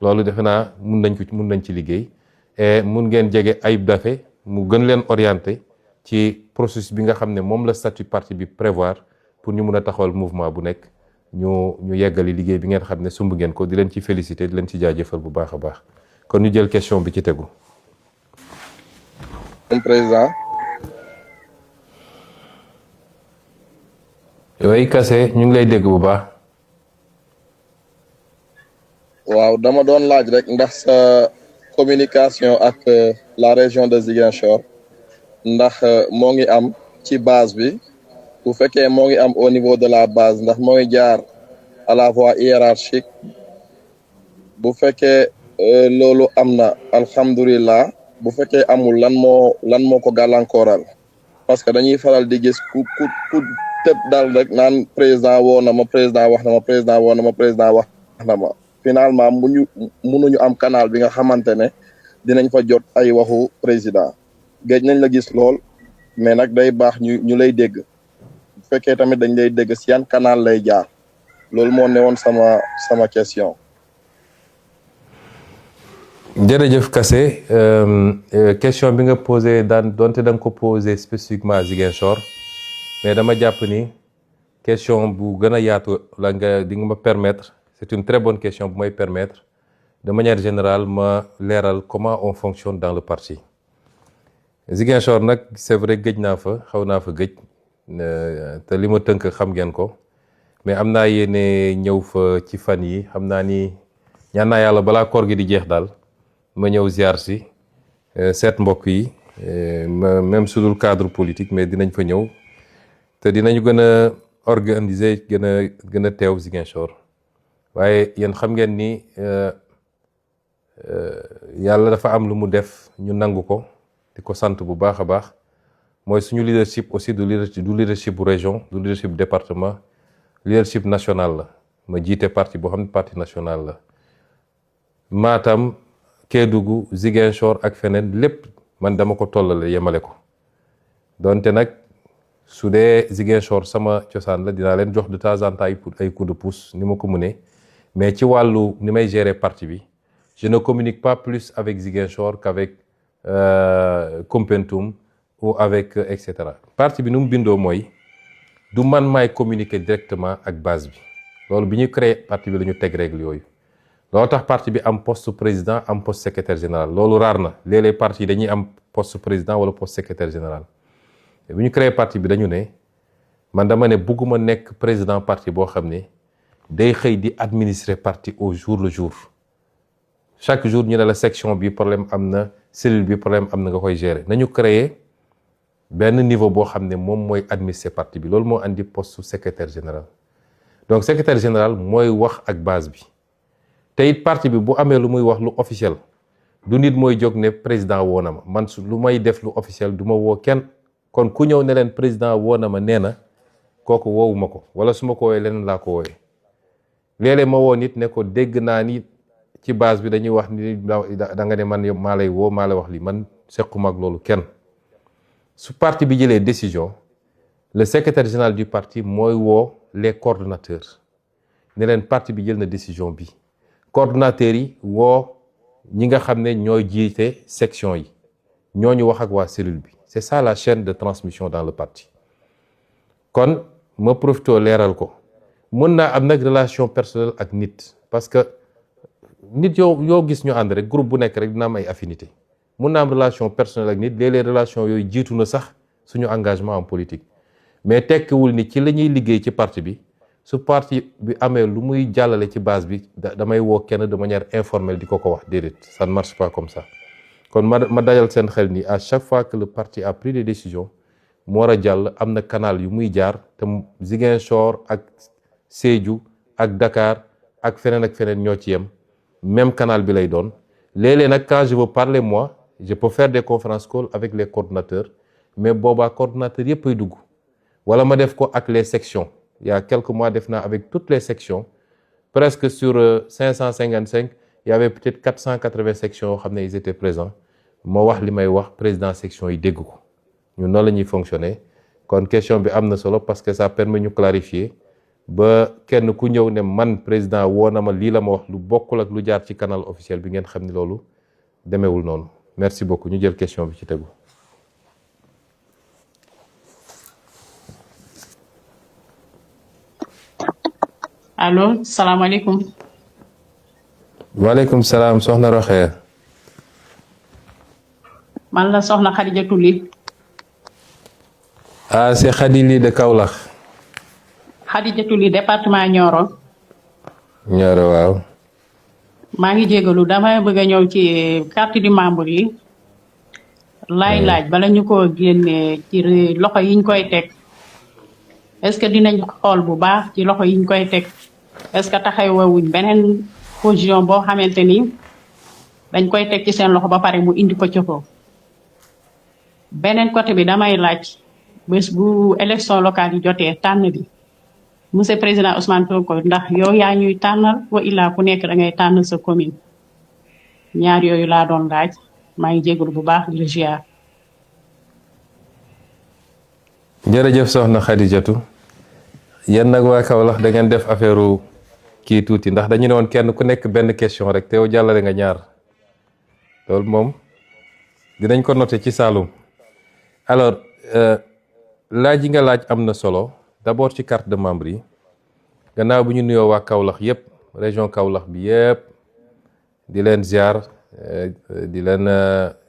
loolu defe naa mun nañ ci liggéey et mun ngeen jege Ayib Daffé mu gën leen orienté ci processus bi nga xam ne moom la statut parti bi prévoir pour ñu mun a taxawal mouvement bu nekk ñu yeggali liggéey bi ngeen xam ne sumb ngeen ko di leen ci félicité di leen ci jaajëfal bu baax a baax kon ñu jël question bi ci tegu. Président. yooyu Kassé ñu ngi lay dégg bu baax. waaw dama doon laaj rek ndax sa communication ak la région de Ziguinchor ndax moo ngi am ci base bi bu fekkee moo ngi am au niveau de la base ndax moo ngi jaar à la voie hiérarchique bu fekkee loolu am na alhamdulilah bu fekkee amul lan moo ko gàllankooral parce que dañuy faral di gis ku tëb dal rek naan président woo na ma président wax na ma président woo na ma président wax na ma finalement munuñu am canal bi nga xamante ne dinañ fa jot ay waxu président géej nañ la gis lool mais nag day baax ñu lay dégg bu fekkee tamit dañ lay dégg si yan canal lay jaar loolu moo newoon sama question. jërëjëf Kassé question bi nga posé donte da nga ko posé spécifiquement à Ziguinchor mais dama jàpp ni question bu gën a yaatu la di nga ma permettre c'est une très bonne question bu may permettre de manière générale ma leeral comment on fonctionne dans le parti. Ziguinchor nag c'est vrai gëj naa fa xaw naa fa gëj te li ma tënk xam ngeen ko mais am naa yéene ñëw fa ci fan yi xam naa ni ñaan naa yàlla balaa koor gi di jeex daal ma ñëw ziar si seet mbokk yi même su dul cadre politique mais dinañ fa ñëw te dinañu gën a organiser gën a teew Ziguinchor waaye yéen xam ngeen ni yàlla dafa am lu mu def ñu nangu ko di ko sant bu baax a baax mooy suñu leadership aussi du leadership bu région du leadership bu département leadership national la ma jiite parti boo xam ne parti national la Matam Kédougou Ziguinchor ak feneen lépp man dama ko tollale yemale ko donte nag su dee Ziguinchor sama cosaan la dinaa leen jox de temps en temps ay coup de pouce ni ma ko mënee mais ci wàllu ni may gérer parti bi je ne communique pas plus avec Ziguinchor qu'avec Koumpentoum ou avec et cetera parti bi nu mu bindoo mooy du man maay communiquer directement ak base bi loolu bi ñu créé parti bi la ñu teg règle yooyu loolu tax parti bi am poste président am poste secrétaire général loolu raar na léeg-léeg parti yi dañuy am poste président wala poste secrétaire général bi ñu créé parti bi dañu ne man dama ne bugguma nekk président parti boo xam ne day xëy di administrer parti au jour le jour chaque jour ñu ne la section bi problème am na cellule bi problème am na nga koy gérer nañu créer benn niveau boo xam ne moom mooy administrer parti bi loolu moo andi poste secrétaire général donc secrétaire général mooy wax ak base bi te it parti bi bu amee lu muy wax lu officiel du nit mooy jóg ne président woo na ma man su lu may def lu officiel du ma woo kenn kon ku ñëw ne leen président woo na ma nee na kooku woowuma ko wala su ma ko woowee leneen laa ko woowee léeg-léeg ma woo nit ne ko dégg naa ni ci base bi dañuy wax ni da nga ne man maa lay woo maa lay wax li man sequma ak loolu kenn su parti bi jëlee décision le secrétaire général du parti mooy woo les coordonnateurs ne leen parti bi jël na décision bi coordonnateurs yi woo ñi nga xam ne ñooy jiite section yi ñooñu wax ak waa cellule bi c'est ça la chaîne de transmission dans le parti kon ma profité leeral ko mën naa am nag relation personnelle ak nit parce que nit yoo gis ñu ànd rek groupe bu nekk rek dina am ay affinité mun na am relation personnelle ak nit léeg-léeg relation yooyu jiitu na sax suñu engagement en politique mais tekkiwul ni ci la ñuy liggéey ci parti bi su parti bi amee lu muy jàllale ci base bi damay woo kenn de manière informelle di ko wax déedéet ça ne marche pas comme ça kon ma dajal seen xel ni à chaque fois que le parti a pris des décisions mu war a jàll am na canal yu muy jaar te Ziguinchor ak Sédhiou ak Dakar ak feneen ñoo ci yem même canal bi lay doon léeg-léeg nag quand je veux parler moi je peux faire des conférences call avec les coordonnateurs mais boobaa coordonnateurs yëpp ay dugg wala ma def ko ak les sections il y a quelques mois def naa avec toutes les sections presque sur 555 il y avait peut-être 480 sections yoo xam ne ils étaient présents ma wax li may wax président section yi dégg ko ñun noonu la ñuy fonctionner kon question bi am na solo parce que ça permet ñu clarifier ba kenn ku ñëw ne man président woo na ma lii la ma wax lu bokkul ak lu jaar ci canal officiel bi ngeen xam ni loolu demeewul noonu merci beaucoup ñu jël question bi ci tegu. allo salaamaaleykum. waaleykum salaam soxna Roxaya. man la soxna Khadijatou Ly. ah c'est Khady Ly de Kaolack. Khadijatou Ly département Nioro. Nioro waaw. maa ngi jégalu dama bëgg a ñëw ci carte du membre yi. laay laaj bala ñu ko génnee ci loxo yiñ koy teg. est-ce que dinañ xool bu baax ci loxo yiñ koy teg est-ce que taxawuñ beneen position boo xamante ni dañ koy teg ci seen loxo ba pare mu indi ko ci ko beneen côté bi damay laaj bés bu élection locale yi jotee tànn bi monsieur président Ousmane Sonko ndax yow yaa ñuy tànnal wa illaa ku nekk da ngay tànn sa commune ñaar yooyu laa doon laaj maa ngi jégalu bu baax di la ziar. jërëjëf soxna Khadijatou yéen nag waa Kaolack da ngeen def affaire kii tuuti ndax dañu ne woon kenn ku nekk benn question rek te yow jàllale nga ñaar loolu moom dinañ ko noter ci Saloum alors laaj yi nga laaj am na solo d'abord ci carte de membre yi gannaaw bu ñu nuyoo waa Kaolack yëpp région Kaolack bi yëpp di leen ziar di leen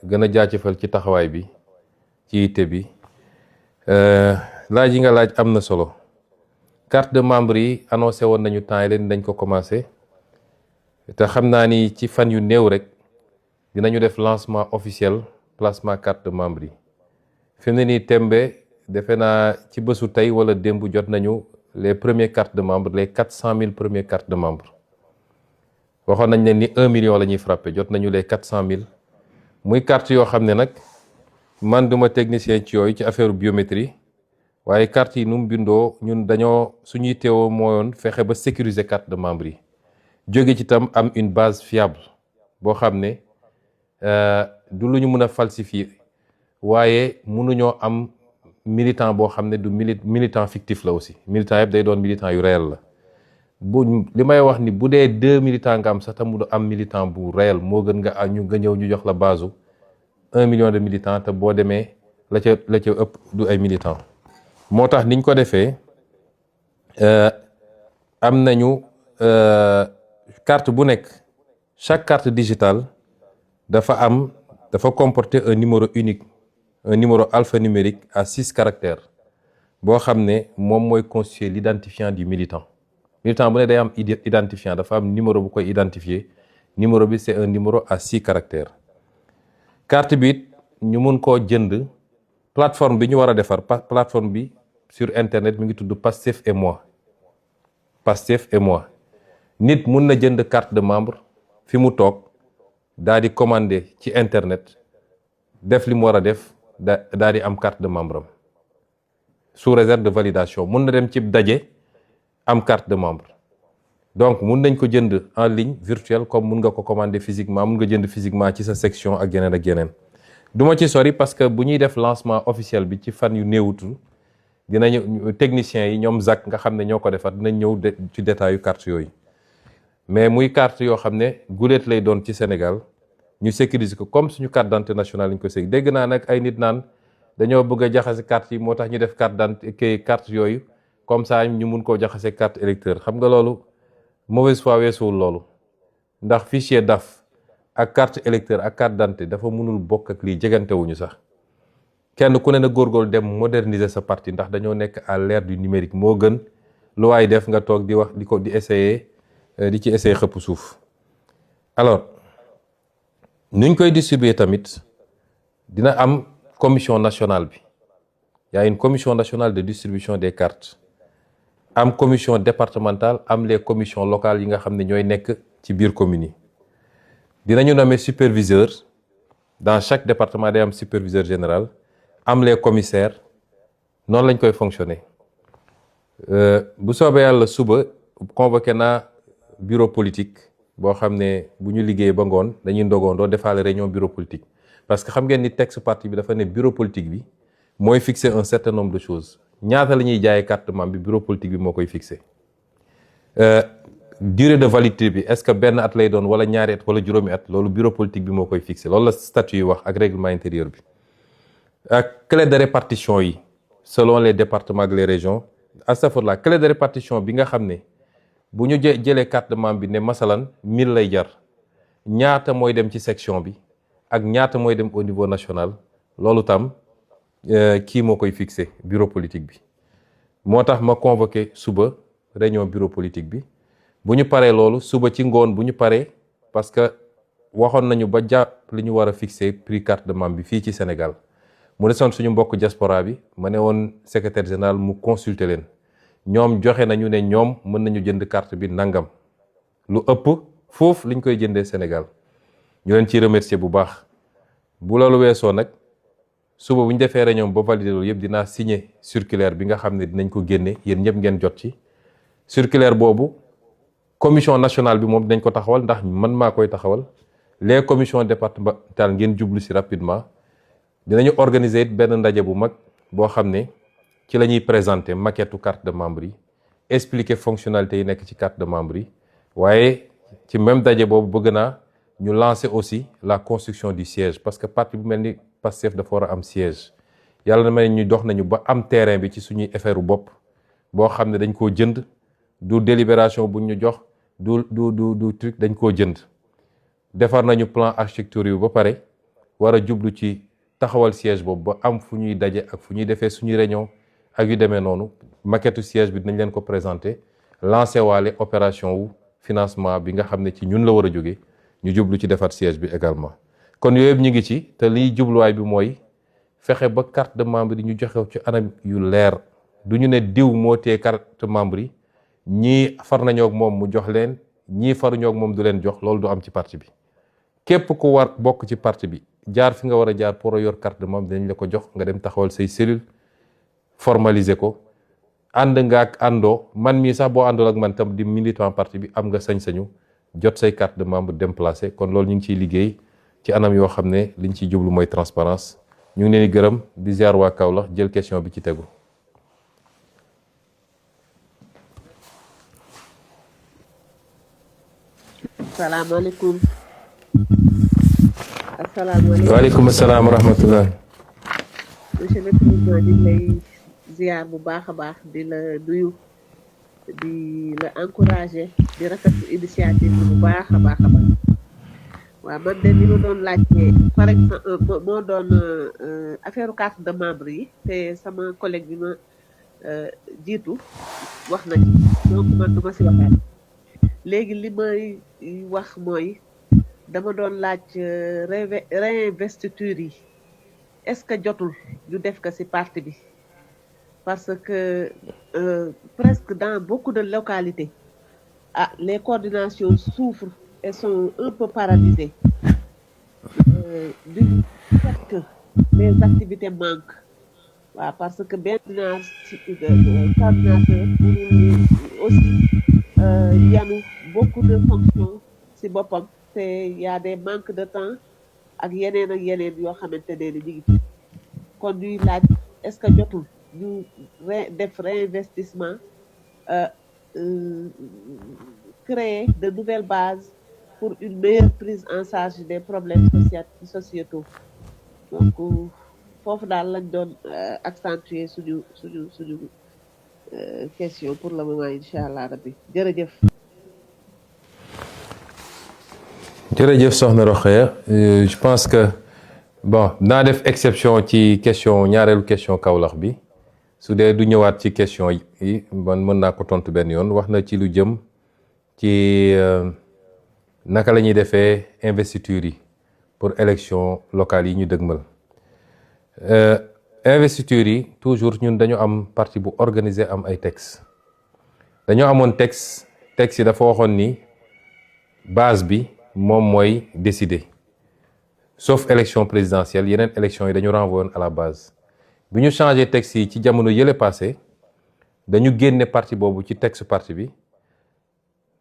gën a jaajëfal ci taxawaay bi ci yitte bi laaj yi nga laaj am na solo carte de membre yi annoncé woon nañu temps yi leen dañ ko commencé te xam naa ni ci fan yu néew rek dinañu def lancement officiel placement carte de membre yi fi mu ne nii tembe defe naa ci bésu tey wala démb jot nañu les premières cartes de membre les 400 000 premières cartes de membre waxoon nañ leen ni 1 million la ñuy frappé jot nañu les 400 000 muy carte yoo xam ne nag man duma technicien ci yooyu ci affaire biométrie waaye carte yi nu mu bindoo ñun dañoo suñuy teewoo mooyoon fexe ba sécuriser carte de membre yi jóge ci tam am une base fiable boo xam ne du lu ñu mën a falsifier waaye mënuñoo am militant boo xam ne du militant fictif la aussi militant yëpp day doon militant yu réel la bu li may wax ni bu dee 2 militants nga am sax tam mu am militant bu réel moo gën nga ñëw ñu jox la base 1 million de militants te boo demee la ca ëpp du ay militants moo tax niñ ko defee am nañu carte bu nekk chaque carte digitale dafa comporter un numéro unique un numéro alphanumérique à 6 caractères boo xam ne moom mooy constituer l'identifiant du militant bu ne day am identifiant dafa am numéro bu koy identifier numéro bi c'est un numéro à 6 caractères carte bi ñu mun koo jënd plateforme bi ñu war a defar plateforme bi sur internet mi ngi tudd Pastef et moi nit mun na jënd carte de membre fi mu toog daal di commander ci internet def li mu war a def daal di am carte de membre am sous réserve de validation mun na dem ci daje am carte de membre donc mun nañ ko jënd en ligne virtuelle comme mun nga ko commander physiquement mun nga jënd physiquement ci sa section ak yeneen du ma ci sori parce que bu ñuy def lancement officiel bi ci fan yu néewutul dinañu techniciens yi ñoom ZAC nga xam ne ñoo ko defar dinañ ñëw ci détail yu carte yooyu mais muy carte yoo xam ne guléet lay doon ci Sénégal ñu sécuriser ko comme suñu carte d'identité nationale ñu ko sécuriser dégg naa nag ay nit naan dañoo bëgg a jaxase carte yi moo tax ñu def carte d'identité carte yooyu comme ça ñu mun koo jaxase carte électeur xam nga loolu mauvaise foi weesuwul loolu ndax fichier DAF ak carte électeur ak carte d'identité dafa mënul bokk ak lii jegantewuñu sax kenn ku ne na góorgóorlu dem moderniser sa parti ndax dañoo nekk à l'ère du numérique moo gën lu waay def nga toog di wax di essayer di ci essayer xëpp suuf. alors nuñ koy distribuer tamit dina am commission nationale bi y a une commission nationale de distribution des cartes am commission départementale am les commissions locales yi nga xam ne ñooy nekk ci biir communes yi dinañu nommer superviseur dans chaque département day am superviseur général am les commissaires noonu lañ koy fonctionner bu soobee yàlla suba convoqué naa bureau politique boo xam ne bu ñu liggéey ba ngoon dañuy ndogoondoo defaale réunion bureau politique parce que xam ngeen ni texte parti bi dafa ne bureau politique bi mooy fixer un certain nombre de choses ñaata la ñuy jaayee carte membre bi bureau politique bi moo koy fixer durée de validité bi est-ce que benn at lay doon wala ñaari at wala juróomi at loolu bureau politique bi moo koy fixer loolu la statut yi wax ak règlement intérieur bi ak clé de répartition yi selon les départements ak les régions astafurlah clé de répartition bi nga xam ne bu ñu jëlee carte de membre bi ne masalan 1000 lay jar ñaata mooy dem ci section bi ak ñaata mooy dem au niveau national loolu tam kii moo koy fixé bureau politique bi moo tax ma convoqué suba réunion bureau politique bi bu ñu paree loolu suba ci ngoon bu ñu paree parce que waxoon nañu ba jàpp li ñu war a fixé prix carte de membre bi fii ci Sénégal mu desoon suñu mbokk diaspora bi ma ne woon secrétaire général mu consulter leen ñoom joxe nañu ne ñoom mën nañu jënd carte bi nangam lu ëpp foofu liñ koy jëndee Sénégal ñu leen ciy remercier bu baax bu loolu weesoo nag suba bu ñu defee réunion ba valider loolu yëpp dinaa signer circulaire bi nga xam ne dinañ ko génne yéen ñëpp ngeen jot ci circulaire boobu commission nationale bi moom dinañ ko taxawal ndax man maa koy taxawal les commissions départementales ngeen jublu si rapidement dinañu organiser it benn ndaje bu mag boo xam ne ci la ñuy présenter maquette carte de membre yi expliquer fonctionnalité yi nekk ci carte de membre yi waaye ci même daje boobu bëgg naa ñu lancer aussi la construction du siège parce que parti bu mel ni Pastef dafa war a am siège yàlla na may ñu dox nañu ba am terrain bi ci suñuy affaire bopp boo xam ne dañ koo jënd du délibération buñ ñu jox du truc dañ koo jënd defar nañu plan architecture yu ba pare war a jublu ci taxawal siège boobu ba am fu ñuy daje ak fu ñuy defee suñuy réunion ak yu demee noonu maquette siège bi dinañ leen ko présenter lancer waale opération wu financement bi nga xam ne ci ñun la war a jóge ñu jublu ci defar siège bi également kon yooyu yëpp ñu ngi ci te liy jubluwaay bi mooy fexe ba carte de membre yi ñu joxe ci anam yu leer du ñu ne diw moo tee carte membre yi ñii far nañoo ak moom mu jox leen ñii faruñoo ak moom du leen jox loolu du am ci parti bi képp ku war bokk ci parti bi jaar fi nga war a jaar pour yor carte de membre dinañ la ko jox nga dem taxawal say cellule formaliser ko ànd nga ak àndoo man mii sax boo àndul ak man tam di militant parti bi am nga sañ-sañu jot say carte de membre dem placer kon loolu ñu ngi ciy liggéey ci anam yoo xam ne liñ ciy jublu mooy transparence ñu ngi leen di gërëm di ziar waa Kaolack jël question bi ci tegu. asalaamaaleykum. asalaamaaleykum. waaleykum salaam wa rahmatullah. monsieur le président di lay ziar bu baax a baax di la nuyu di la encourager di rafetlu initiative bi bu baax a baax a baax waaw man de li ma doon laajte par exemple moo doon affaire carte de membre yi te sama collègue bi ma jiitu wax na ci donc man du ma si waxaat léegi li may wax mooy dama doon laaj réinvestiture yi est-ce que jotul ñu def ko ci parti bi parce que presque dans beaucoup de localités les coordinations souffrent et sont un peu paralysées du fait que les activités manquent parce que benn coordinateur aussi yanu beaucoup de fonctions ci boppam te y a des manques de temps ak yeneen yoo xamante ne ni ñu ngi fi kon ñuy laaj est-ce que jotul ñu def réinvestissement créer de nouvelles bases pour une meilleure prise en charge des problèmes sociétaux donc foofu daal lañ doon accentuer suñu question pour le moment incha allah rabbi jërëjëf. jërëjëf soxna Rokhaya je pense que bon naa def exception ci question ñaareelu question Kaolack bi su dee du ñëwaat ci question yi man mën naa ko tontu benn yoon wax na ci lu jëm ci naka la ñuy defee investiture yi pour élection locale yi ñu dëgmal investiture yi toujours ñun dañu am parti bu organisé am ay texte dañoo amoon texte yi dafa waxoon ni base bi moom mooy décider sauf élection présidentielle yeneen élection yi dañu renvoyer à la base bi ñu changé texte yi ci jamono yële passé dañu génne parti boobu ci texte parti bi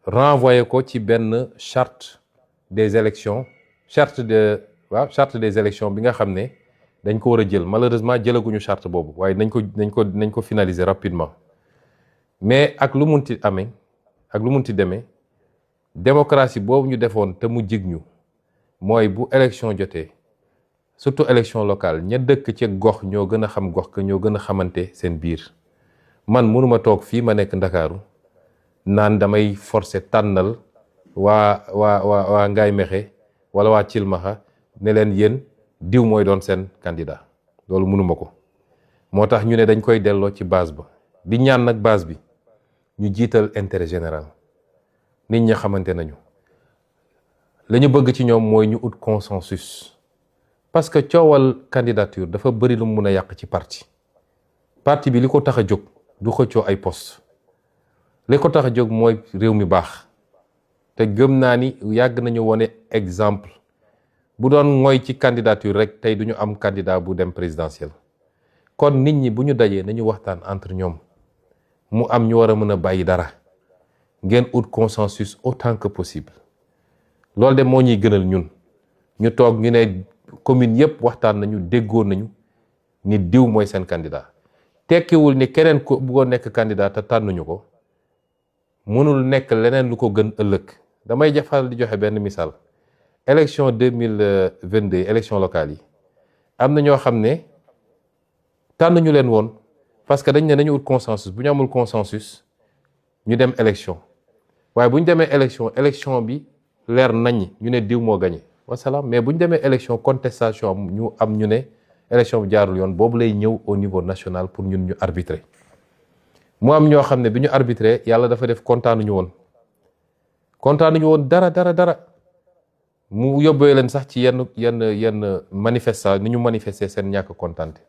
renvoyer ko ci benn charte des élections charte des élections bi nga xam ne dañ ko war a jël malheureusement jëlaguñu charte boobu waaye nañ ko finaliser rapidement mais ak lu munti amee ak lu munti demee démocratie boobu ñu defoon te mu jig ñu mooy bu élection jotee surtout élection locale ña dëkk ci gox ñoo gën a xam gox ka ñoo gën a xamante seen biir man mënuma toog fii ma nekk Ndakaaru naan damay forcer tànnal waa Ngaye Mékhé wala waa Thilmakha ne leen yéen diw mooy doon seen candidat loolu mënuma ko moo tax ñu ne dañ koy delloo ci base ba di ñaan nag base bi ñu jiital intérêt général nit ñi xamante nañu la ñu bëgg ci ñoom mooy ñu ut consensus parce que coowal candidature dafa bëri lu mu mun a yàq ci parti bi li ko tax a jóg du xëccoo ay poste li ko tax a jóg mooy réew mi baax te gëm naa ni yàgg nañu wone exemple bu doon mooy ci candidature rek tey duñu am candidat bu dem présidentiel kon nit ñi bu ñu dajee nañu waxtaan entre ñoom mu am ñu war a mën a bàyyi dara ngeen ut consensus autant que possible loolu de moo ñuy gënal ñun ñu toog ñu ne commune yépp waxtaan nañu déggoo nañu ni diw mooy seen candidat tekkiwul ni keneen ko bëggoon nekk candidat te tànnuñu ko mënul nekk leneen lu ko gën ëllëg damay jafal di joxe benn misaal élection 2022 élection locale yi am na ñoo xam ne tànnuñu leen woon parce que dañ ne nañu ut consensus bu ñu amul consensus ñu dem élection waaye bu ñu demee élection bi leer nañ ñu ne diw moo gagné wasalaam mais bu ñu demee élection contestation ñu ne élection bi jaarul yoon boobu lay ñëw au niveau national pour ñun ñu arbitrer mu am ñoo xam ne bi ñu arbitrer yàlla dafa def kontaanuñu woon dara mu yóbbee leen sax ci yenn manifestation ni ñu manifester seen ñàkk kontaante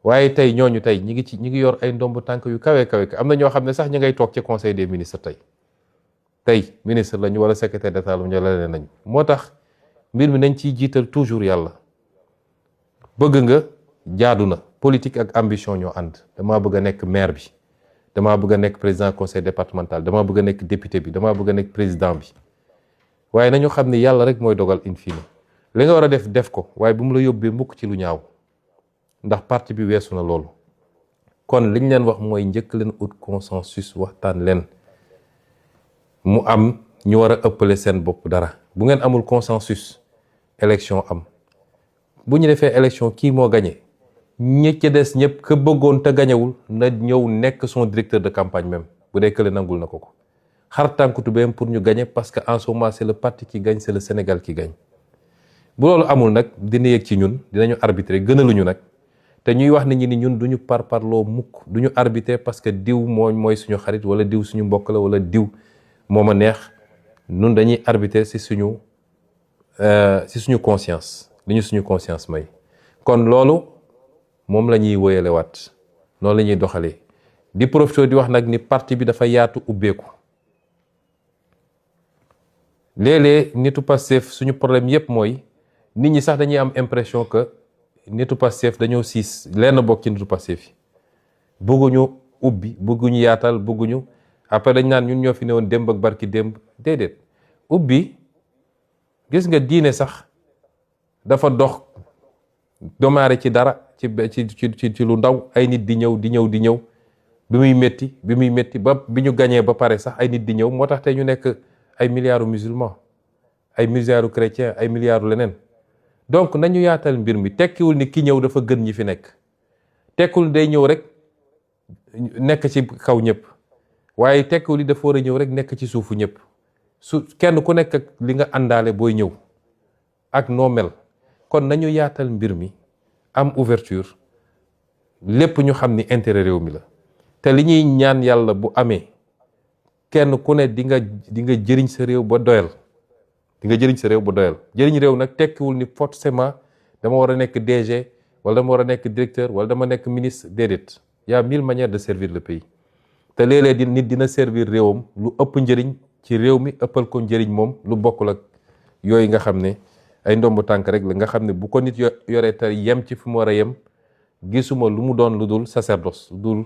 waaye tey ñooñu tey ñi ngi yor ay ndomb tànk yu kawe am na ñoo xam ne sax ñi ngay toog ci conseil des ministres tey ministre lañu wala secrétaire d'état lañu wala leneen nañu moo tax mbir mi nañ ciy jiital toujours yàlla bëgg nga jaadu na politique ak ambition ñoo ànd damaa bëgg a nekk maire bi damaa bëgg a nekk président conseil départemental damaa bëgg a nekk député bi damaa bëgg a nekk président bi waaye nañu xam ne yàlla rek mooy dogal in fine li nga war a def ko waaye bu mu la yóbbee mukk ci lu ñaaw ndax parti bi weesu na loolu kon liñ leen wax mooy njëkk leen ut consensus waxtaan leen mu am ñu war a ëppale seen bopp dara bu ngeen amul consensus élection am bu ñu defee élection kii moo gagné ñi ci des ñëpp ka bëggoon te gañewul na ñëw nekk son directeur de campagne même bu dee kële nangul na ko xar tànku tubéyam pour ñu gagner parce que en ce moment c'est le parti qui gagne c'est le Sénégal qui gagne bu loolu amul nag dina yëg ci ñun dinañu arbitrer gënaluñu nag te ñuy wax nit ñi ni ñun duñu parparloo mukk duñu arbitrer parce que diw mooy suñu xarit wala diw suñu mbokk la wala diw moo ma neex ñun dañuy arbitrer ci suñu conscience li ñu suñu conscience may kon loolu moom la ñuy wóyale waat noonu la ñuy doxalee di profité di wax nag ni parti bi dafa yaatu ubbeeku léeg-léeg nitu Pastef suñu problème yépp mooy nit ñi sax dañuy am impression que nitu Pastef dañoo siis lenn bokk ci nitu Pastef yi bëgguñu ubbi bëgguñu yaatal bëgguñu après dañ naan ñun ñoo fi newoon démb ak barki démb déedéet ubbi gis nga diine sax dafa dox domaare ci dara ci lu ndaw ay nit di ñëw bi muy métti ba bi ñu gañee ba pare sax ay nit di ñëw moo tax tey ñu nekk ay milliards musulmans ay milliards chrétiens ay milliards leneen donc nañu yaatal mbir mi tekkiwul ni ki ñëw dafa gën ñi fi nekk tekkiwul day ñëw rek nekk ci kaw ñëpp waaye tekkiwul ni dafa war a ñëw rek nekk ci suufu ñëpp su kenn ku nekk ak li nga àndaale booy ñëw ak noo mel kon nañu yaatal mbir mi am ouverture lépp ñu xam ni intérêt réew mi la te li ñuy ñaan yàlla bu amee kenn ku ne di nga jëriñ sa réew ba doyal jëriñ réew nag tekkiwul ni forcément dama war a nekk DG wala dama war a nekk directeur wala dama nekk ministre déedéet y a 1000 manières de servir le pays te léeg-léeg nit dina servir réewam lu ëpp njëriñ ci réew mi ëppal ko njëriñ moom lu bokkul ak yooyu nga xam ne ay ndomb tànk rek la nga xam ne bu ko nit yoree te yem ci fi mu war a yem gisuma lu mu doon lu dul sacerdoce lu dul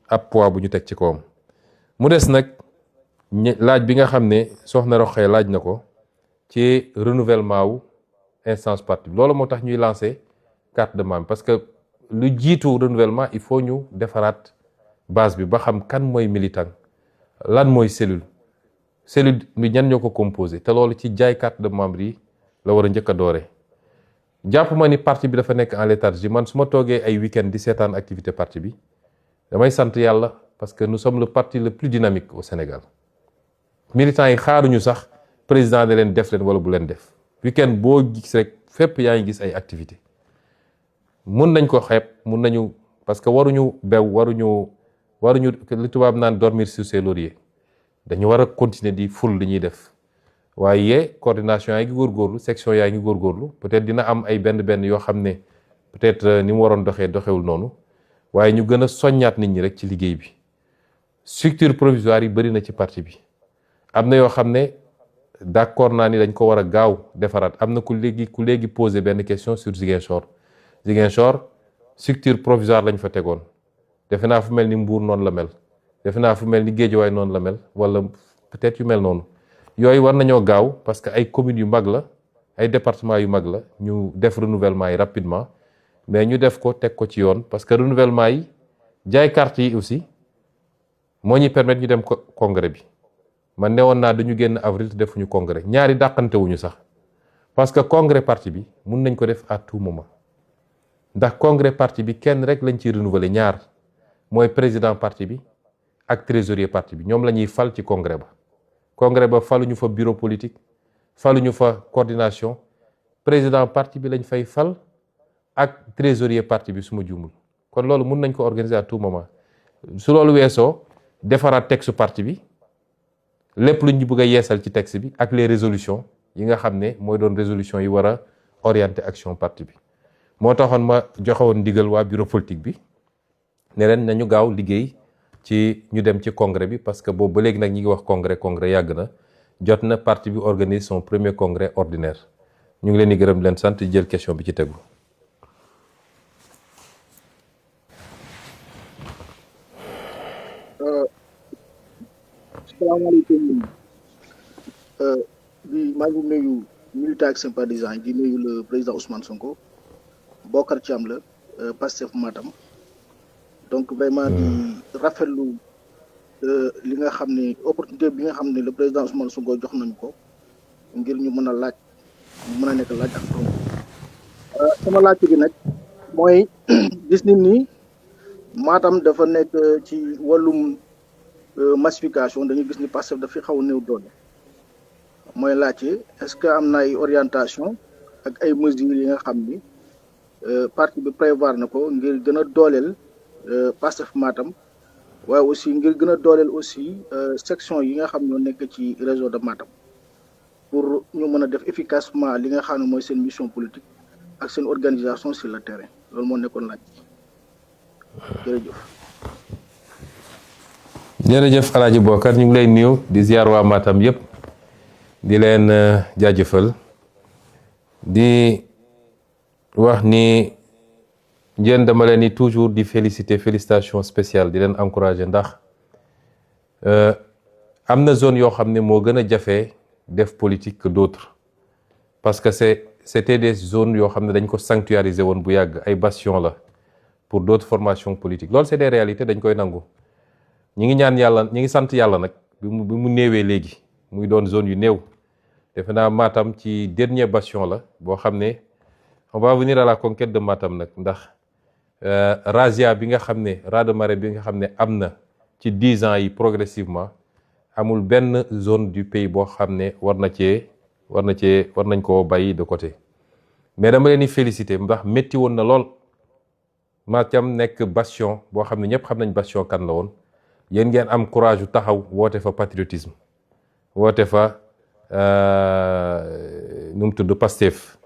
ab poids bu ñu teg ci kawam. mu des nag laaj bi nga xam ne soxna Roxaya laaj na ko ci renouvellement wu instance parti bi loolu moo tax ñuy lancer carte de membre parce que lu jiitu renouvellement il faut ñu defaraat base bi ba xam kan mooy militant lan mooy cellule bi ñan ñoo ko composé te loolu ci jaay carte de membre yi la war a njëkk a doore jàpp ma ni parti bi dafa nekk en léthargie man su ma toogee ay week-end di seetaan activité parti bi damay sant yàlla parce que nous sommes le parti le plus dynamique au Sénégal militants yi xaaruñu sax président da leen def leen wala bu leen def week-end boo gis rek fépp yaa ngi gis ay activité mun nañ ko xeeb mun nañu parce que waruñu bew waruñu li tubaab naan dormir sur ses lauriers dañu war a continuer di ful li ñuy def waaye coordination yaa ngi góorgóorlu section yaa ngi góorgóorlu peut-être dina am ay benn yoo xam ne peut-être ni mu waroon doxewul noonu waaye ñu gën a soññaat nit ñi rek ci liggéey bi structure provisoire yi bëri na ci parti bi am na yoo xam ne d'accord naa ni dañ ko war a gaaw defaraat am na ku léegi poser benn question sur Ziguinchor structure provisoire lañ fa tegoon defe naa fu mel ni Mbour noonu la mel defe naa fu mel ni Guédiawaye noonu la mel wala peut-être yu mel noonu yooyu war nañoo gaaw parce que ay communes yu mag la ay départements yu mag la ñu def renouvellement yi rapidement mais ñu def ko teg ko ci yoon parce que renouvellement yi jaay carte yi aussi moo ñuy permettre ñu dem congrès bi man newoon naa dañu génn avril te defuñu congrès ñaari dàqante wuñu sax parce que congrès parti bi mun nañ ko def à tout moment ndax congrès parti bi kenn rek lañ ciy renouveler ñaar mooy président parti bi ak trésorier parti bi ñoom la ñuy fal ci congrès ba faluñu fa bureau politique faluñu fa coordination président parti bi lañ fay fal ak trésorier parti bi su ma juumul kon loolu mun nañ ko organiser à tout moment su loolu weesoo defaraat texte parti bi lépp lu ñu bëgg a yeesal ci texte bi ak les résolutions yi nga xam ne mooy doon résolution yi war a orienter action parti bi moo taxoon ma joxewoon ndigal waa bureau politique bi ne leen nañu gaaw liggéey ci ñu dem ci congrès bi parce que boobu ba léegi nag ñi ngi wax congrès yàgg na jot na parti bi organise son premier congrès ordinaire ñu ngi leen di gërëm leen sant jël question bi ci tegu. salaamaaleykum maa ngi nuyu militants ak sympathisants di nuyu le président Ousmane Sonko Bokar Thiam la Pastef Matam donc vraiment di rafetlu li nga xam ne opportunité bi nga xam ne le président Ousmane Sonko jox nañu ko ngir ñu mën a laaj mën a nekk laaj ak tontu sama laaj bi nag mooy gis nit ni Matam dafa nekk ci wàllum massification dañu gis ni Pastef dafay xaw a néew doole mooy laajte est-ce que am na ay orientation ak ay mesures yi nga xam ni parti bi prévoir na ko ngir gën a dooleel Pastef Matam waaye aussi ngir gën a dooleel aussi section yi nga xam ñoo nekk ci réseau de Matam pour ñu mën a def efficacement li nga xam ne mooy seen mission politique ak seen organisation sur le terrain loolu moo nekkoon laaj jërëjëf. jërëjëf Alaaji Bokar ñu ngi lay nuyu di ziar waa Matam yëpp di leen jaajëfal di wax ni njeen dama leen ni toujours di félicitation spéciale di leen encourager ndax am na zone yoo xam ne moo gën a jafe def politique que d'autres parce que c'était des zones yoo xam ne dañ ko sanctuariser woon bu yàgg ay bastion la pour d'autres formations politiques loolu c'est des réalités dañ koy nangu ñi ngi ñaan yàlla ñi ngi sant yàlla nag bi mu néewee léegi muy doon zone yu néew defe naa Matam ci dernier bastion la boo xam ne on va venir à la conquête de Matam nag ndax razzia bi nga xam ne raz-de-marée bi nga xam ne am na ci 10 ans yi progressivement amul benn zone du pays boo xam ne war nañ koo bàyyi de côté. mais dama leen di féliciter ndax métti woon na lool Matam nekk bastion boo xam ne ñëpp xam nañ bastion kan la woon yéen ngeen am courage yu taxaw woote fa patriotisme woote fa nu mu tudd Pastef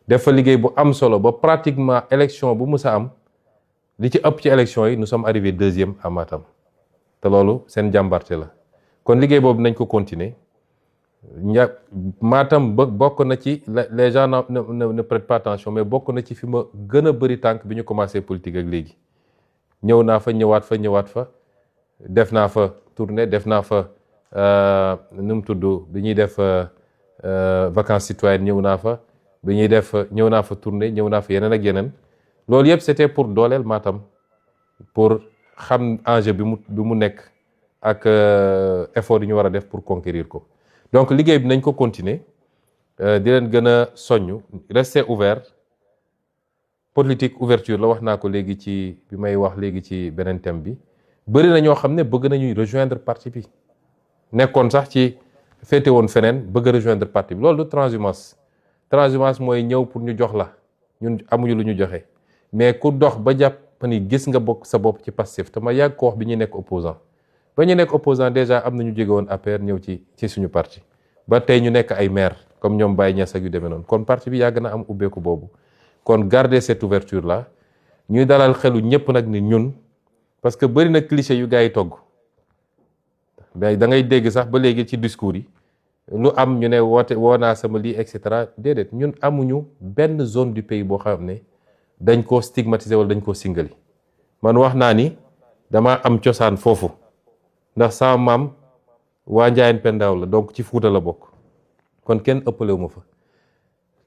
def fa liggéey bu am solo ba pratiquement élection bu mus a am li ci ëpp ci élection yi nous sommes arrivés 2e à Matam te loolu seen jàmbarte la kon liggéey boobu nañ ko continuer Matam bokk na ci les gens ne prêtent pas attention mais bokk na ci fi ma gën a bëri tànk bi ñu commencé politique ak léegi ñëw naa fa ñëwaat fa def naa fa tournée def naa fa nu mu tudd bi ñuy def vacances citoyennes ñëw naa fa bi ñuy def ñëw naa fa tournée ñëw naa fa yeneen ak yeneen loolu yëpp c'était pour dooleel Matam pour xam enjeu bi mu nekk ak effort yi ñu war a def pour conquérir ko donc liggéey bi nañ ko continuer di leen gën a soññ rester ouvert politique ouverture la wax naa ko léegi ci bi may wax léegi ci beneen thème bi bëri na ñoo xam ne bëgg nañuy rejoindre parti bi nekkoon sax ci féete woon feneen bëgg a rejoindre parti bi loolu du transhumance mooy ñëw pour ñu jox la ñun amuñu lu ñu joxe mais ku dox ba jàpp ni gis nga bokk sa bopp ci Pastef te ma yàgg ko wax bi ñuy nekk opposant ba ñu nekk opposant déjà am na ñu jóge woon APR ñëw ci suñu parti ba tey ñu nekk ay maire comme ñoom Baye Niass ak yu demee noonu kon parti bi yàgg na am ubbeeku boobu kon garder cette ouverture là ñuy dalal xelu ñëpp nag ni ñun parce que bëri na cliché yu gars yi togg mais da ngay dégg sax ba léegi ci discours yi lu am ñu ne woo naa sama lii et cetera déedéet ñun amuñu benn zone du pays boo xam ne dañ koo stigmatiser wala dañ koo singali man wax naa ni dama am cosaan foofu ndax sama maam waa Njaayeen Pendaaw la donc ci Fuuta la bokk kon kenn ëppalewu ma fa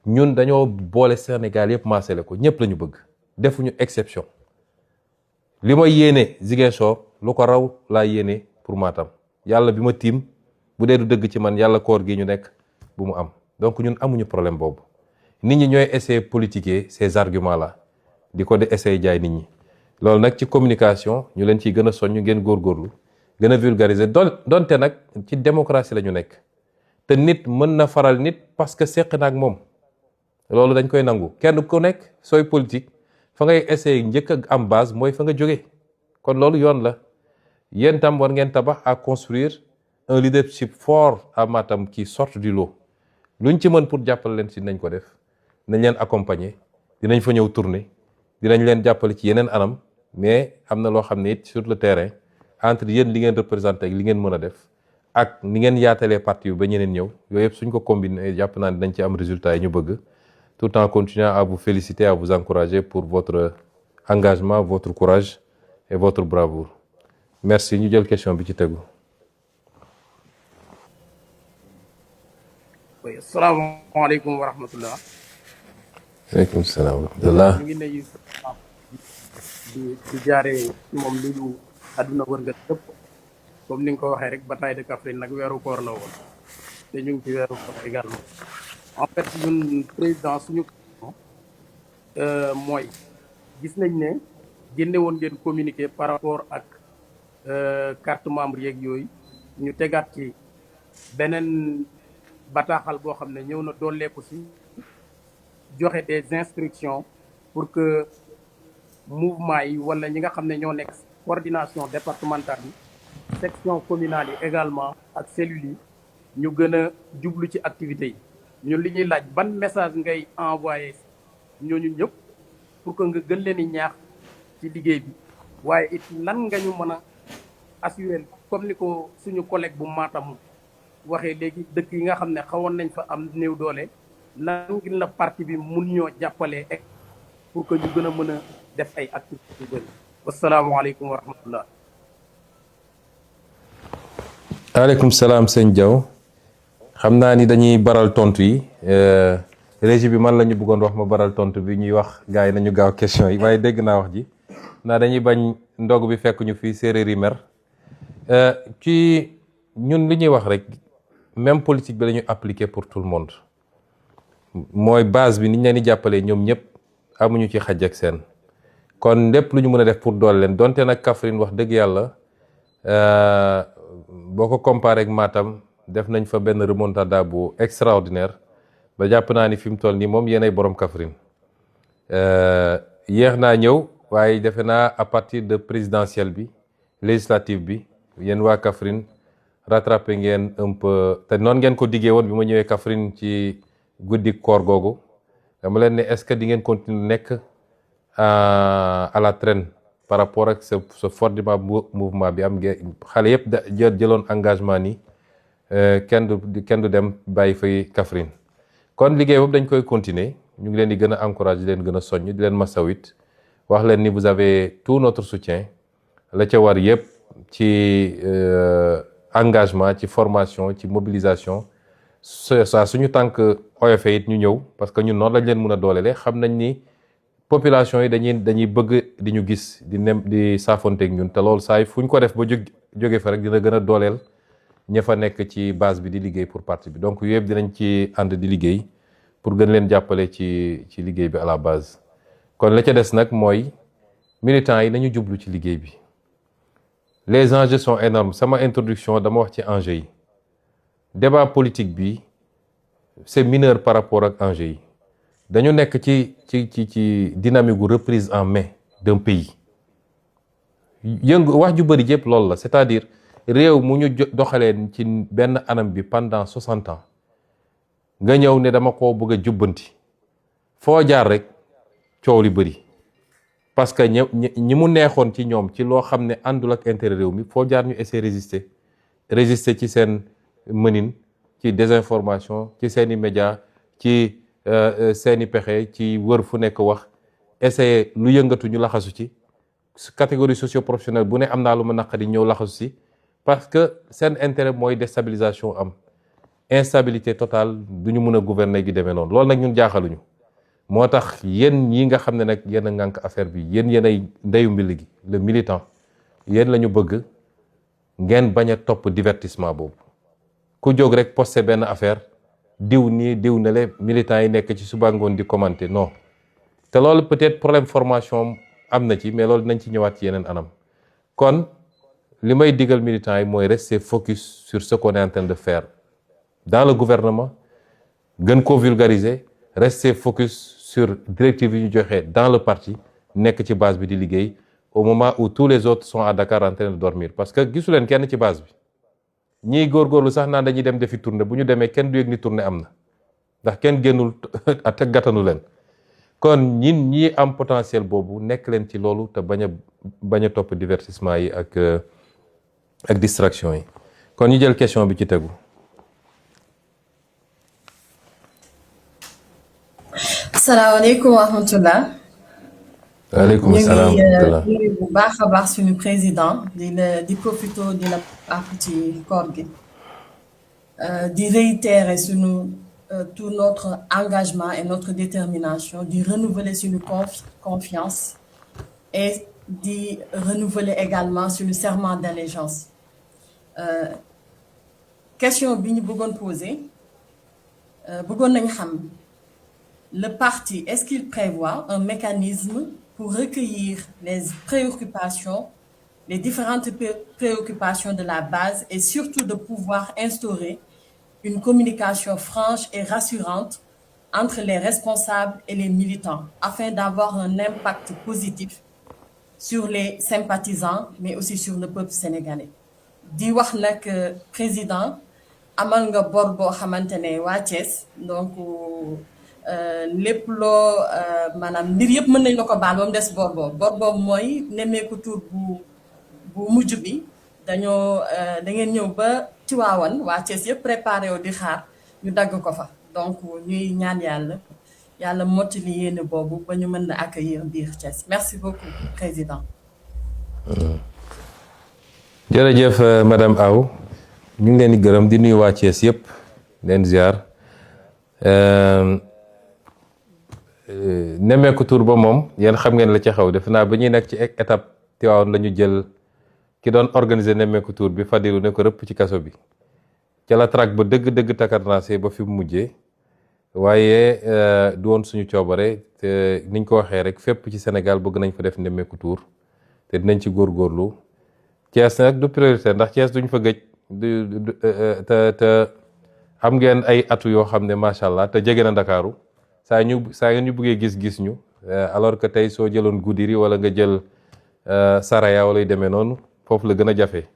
ñun dañoo boole Sénégal yëpp maasale ko ñëpp la ñu bëgg defuñu exception li ma yéene Ziguinchor lu ko raw laa yéene pour Matam yàlla bi ma tiim bu dee du dëgg ci man yàlla koor gi ñu nekk bu mu am donc ñun amuñu problème boobu nit ñi ñooy essayer politiquer ces arguments là di ko de essayer jaay nit ñi loolu nag ci communication ñu leen ciy gën a soññ ngeen góorgóorlu gën a vulgariser donte nag ci démocratie la ñu nekk te nit mën na faral nit parce que seq na ak moom loolu dañ koy nangu kenn ku nekk sooy politique fa ngay essayer njëkk a am base mooy fa nga jóge kon loolu yoon la yéen tam war ngeen tabax à construire un leadership fort à Matam qui sorte du lot luñ ci mën pour jàppale leen si nañ ko def nañ leen accompagner dinañ fa ñëw tourner dinañ leen jàppale ci yeneen anam mais am na loo xam ne it sur le terrain entre yéen li ngeen représenté ak li ngeen mën a def ak ni ngeen yaatalee parti bi ba ñeneen ñëw yooyu yëpp suñ ko combiner jàpp naa ne dañ ci am résultat yi ñu bëgg tout en continuant à vous féliciter à vous encourager pour votre engagement votre courage et votre bravoure merci ñu jël question bi ci tegu. oui asalaamaaleykum wa rahmatullah. waaleykum salaam wa rahmatullah. ñu ngi nuyu di jaaree moom nuyu àdduna wërngal yëpp comme ni nga ko waxee rek bataille de Kaffrine nag weeru koor la woon te ñu ngi ci weeru koor également en fait ñun président suñu mooy gis nañ ne génne woon ngeen communiqué par rapport ak carte membre yeeg yooyu ñu tegaat ci beneen bataaxal boo xam ne ñëw na dooleeku si joxe des instructions pour que mouvement yi wala ñi nga xam ne ñoo nekk coordination départementale yi section communale yi également ak cellules yi ñu gën a jublu ci activités yi ñun li ñuy laaj ban message ngay envoyé ñooñu ñëpp pour que nga gën leen di ñaax ci liggéey bi waaye it lan nga ñu mën a assurer comme ni ko suñu collègue bu Matam waxee léegi dëkk yi nga xam ne xawoon nañ fa am néew doole lan ngir la parti bi mun ñoo jàppalee ek pour que ñu gën a mën a def ay activités yu bëri wasalaamaaleykum wa rahmatullah. waaleykum salaam sëñ Diaw xam naa ni dañuy baral tontu yi régie bi man la ñu bëggoon wax ma baral tontu bi ñuy wax gars yi nañu gaaw question yi waaye dégg naa wax ji naa dañuy bañ ndog bi fekk ñu fii séeréer yi mer ci ñun li ñuy wax rek même politique bi la ñu appliquer pour tout le monde mooy base bi ni ñu leen di jàppalee ñoom ñëpp amuñu ci xaj ak seen kon lépp lu ñu mën a def pour doole leen donte nag Kaffrine wax dëgg yàlla boo ko comparé ak Matam def nañ fa benn remontada bu extraordinaire ba jàpp naa ni fi mu toll nii moom yéenay borom Kaffrine yéex naa ñëw waaye defe naa à partir de présidentielle bi législative bi yéen waa Kaffrine rattrapé ngeen un peu te noonu ngeen ko diggee woon bi ma ñëwee Kaffrine ci guddi koor googu dama leen ne est-ce que di ngeen continuer nekk à la traîne par rapport ak ce fortement mouvement bi am ngeen xale yëpp jëloon engagement ni kenn du dem bàyyi fay Kaffrine kon liggéey boobu dañ koy continuer ñu ngi leen di gën a encourager di leen gën a soññ di leen masawit wax leen ni vous avez tout notre soutien la ca war yëpp ci engagement ci formation ci mobilisation saa suñu tànk oyofee it ñu ñëw parce que ñun noonu lañ leen mën a dooleele xam nañ ni population yi dañuy bëgg di ñu gis di saafonteeg ñun te loolu saa yi fu ñu ko def ba jóge fa rek dina gën a dooleel ña fa nekk ci base bi di liggéey pour parti bi donc yëpp dinañ ci ànd di liggéey pour gën leen jàppale ci liggéey bi à la base kon la ca des nag mooy militants yi nañu jublu ci liggéey bi les enjeux sont énormes sama introduction dama wax ci enjeux yi débat politique bi c'est mineur par rapport ak enjeux yi dañu nekk ci dynamique gu reprise en main d'un pays wax ju bëri yëpp loolu la c'est-à-dire réew mu ñu doxalee ci benn anam bi pendant 60 ans nga ñëw ne dama koo bëgg a jubbanti foo jaar rek coow li bëri parce que ñi mu neexoon ci ñoom ci loo xam ne àndul ak intérêt réew mi foo jaar ñu essayer résister ci seen mënin ci désinformation ci seeni médias ci seeni pexe ci wër fu nekk wax essayer lu yëngatu ñu laxasu ci catégorie socio-professionnelle bu ne am naa lu ma naqari ñëw laxasu ci parce que seen intérêt mooy déstabilisation am instabilité totale du ñu mën a gouverner gi demee noonu loolu nag ñun jaaxaluñu moo tax yéen ñi nga xam ne nag yéen a ngànk affaire bi yéen ay ndeyu mbil gi le militant yéen la ñu bëgg ngeen bañ a topp divertissement boobu ku jóg rek posté benn affaire diw nii diw na le militants yi nekk ci suba ngoon di commenter non te loolu peut-être problème formation am na ci mais loolu dinañ ci ñëwaat ci yeneen anam kon li may digal militants yi mooy rester focus sur ce qu'on est en train de faire dans le gouvernement gën ko vulgariser rester focus sur directive yi ñu joxe dans le parti nekk ci base bi di liggéey au moment où tous les autres sont à Dakar en train de dormir parce que gisu leen kenn ci base bi ñiy góorgóorlu sax naan dañuy dem defi tournée bu ñu demee kenn du yëg ni tournée am na ndax kenn génnul te gàttanu leen kon ñi am potentiel boobu nekk leen ci loolu te bañ a topp divertissement yi ak distraction yi kon ñu jël question bi ci tegu. salaamaaleykum wa rahmatulah. waaleykum salaam wa rahmatulah. ñu ngi bu baax a baax suñu président di profito di la àpp ci koor gi di réitérer suñu tout notre engagement et notre détermination di renouveler suñu confiance et di renouveler également suñu serment d'allégeance question bi ñu bëggoon poser bëggoon nañ xam le parti est-ce qu'il prévoit un mécanisme pour recueillir les préoccupations, les différentes préoccupations de la base et surtout de pouvoir instaurer une communication franche et rassurante entre les responsables et les militants afin d'avoir un impact positif sur les sympathisants mais aussi sur le peuple sénégalais. di wax nag président amal nga bor boo xamante ne waa Thiès donc lépp loo maanaam mbir yëpp mën nañ la ko baal ba mu des bor boobu mooy nemmeeku tur bu mujj bi da ngeen ñëw ba Tiwaawan waa Thiès yëpp préparé wu di xaar ñu dagg ko fa donc ñuy ñaan yàlla mottali yéene boobu ba ñu mën na accueillir biir Thiès merci beaucoup président. jërëjëf madame Aw ñu ngi leen di gërëm di nuyu waa Thiès yëpp leen ziar. nemmeeku tur ba moom yéen xam ngeen la ci xew defe naa ba ñuy nekk ci étape Tivaouane la ñu jël ki doon organiser nemmeeku tur bi Fadilu ne ko rëpp ci kaso bi ca la traque ba dëgg takarnaase ba fi mu mujjee waaye du woon suñu coobare te niñ ko waxee rek fépp ci Sénégal bëgg nañ fa def nemmeeku tur te dinañ ci góorgóorlu Thiès nag du priorité ndax Thiès duñ fa gëj te am ngeen ay atu yoo xam ne macha allah te jege na Ndakaaru saa ngeen ñu bëggee gis ñu alors que tey soo jëloon Goudiri wala nga jël Saraya wala yu demee noonu foofu la gën a jafe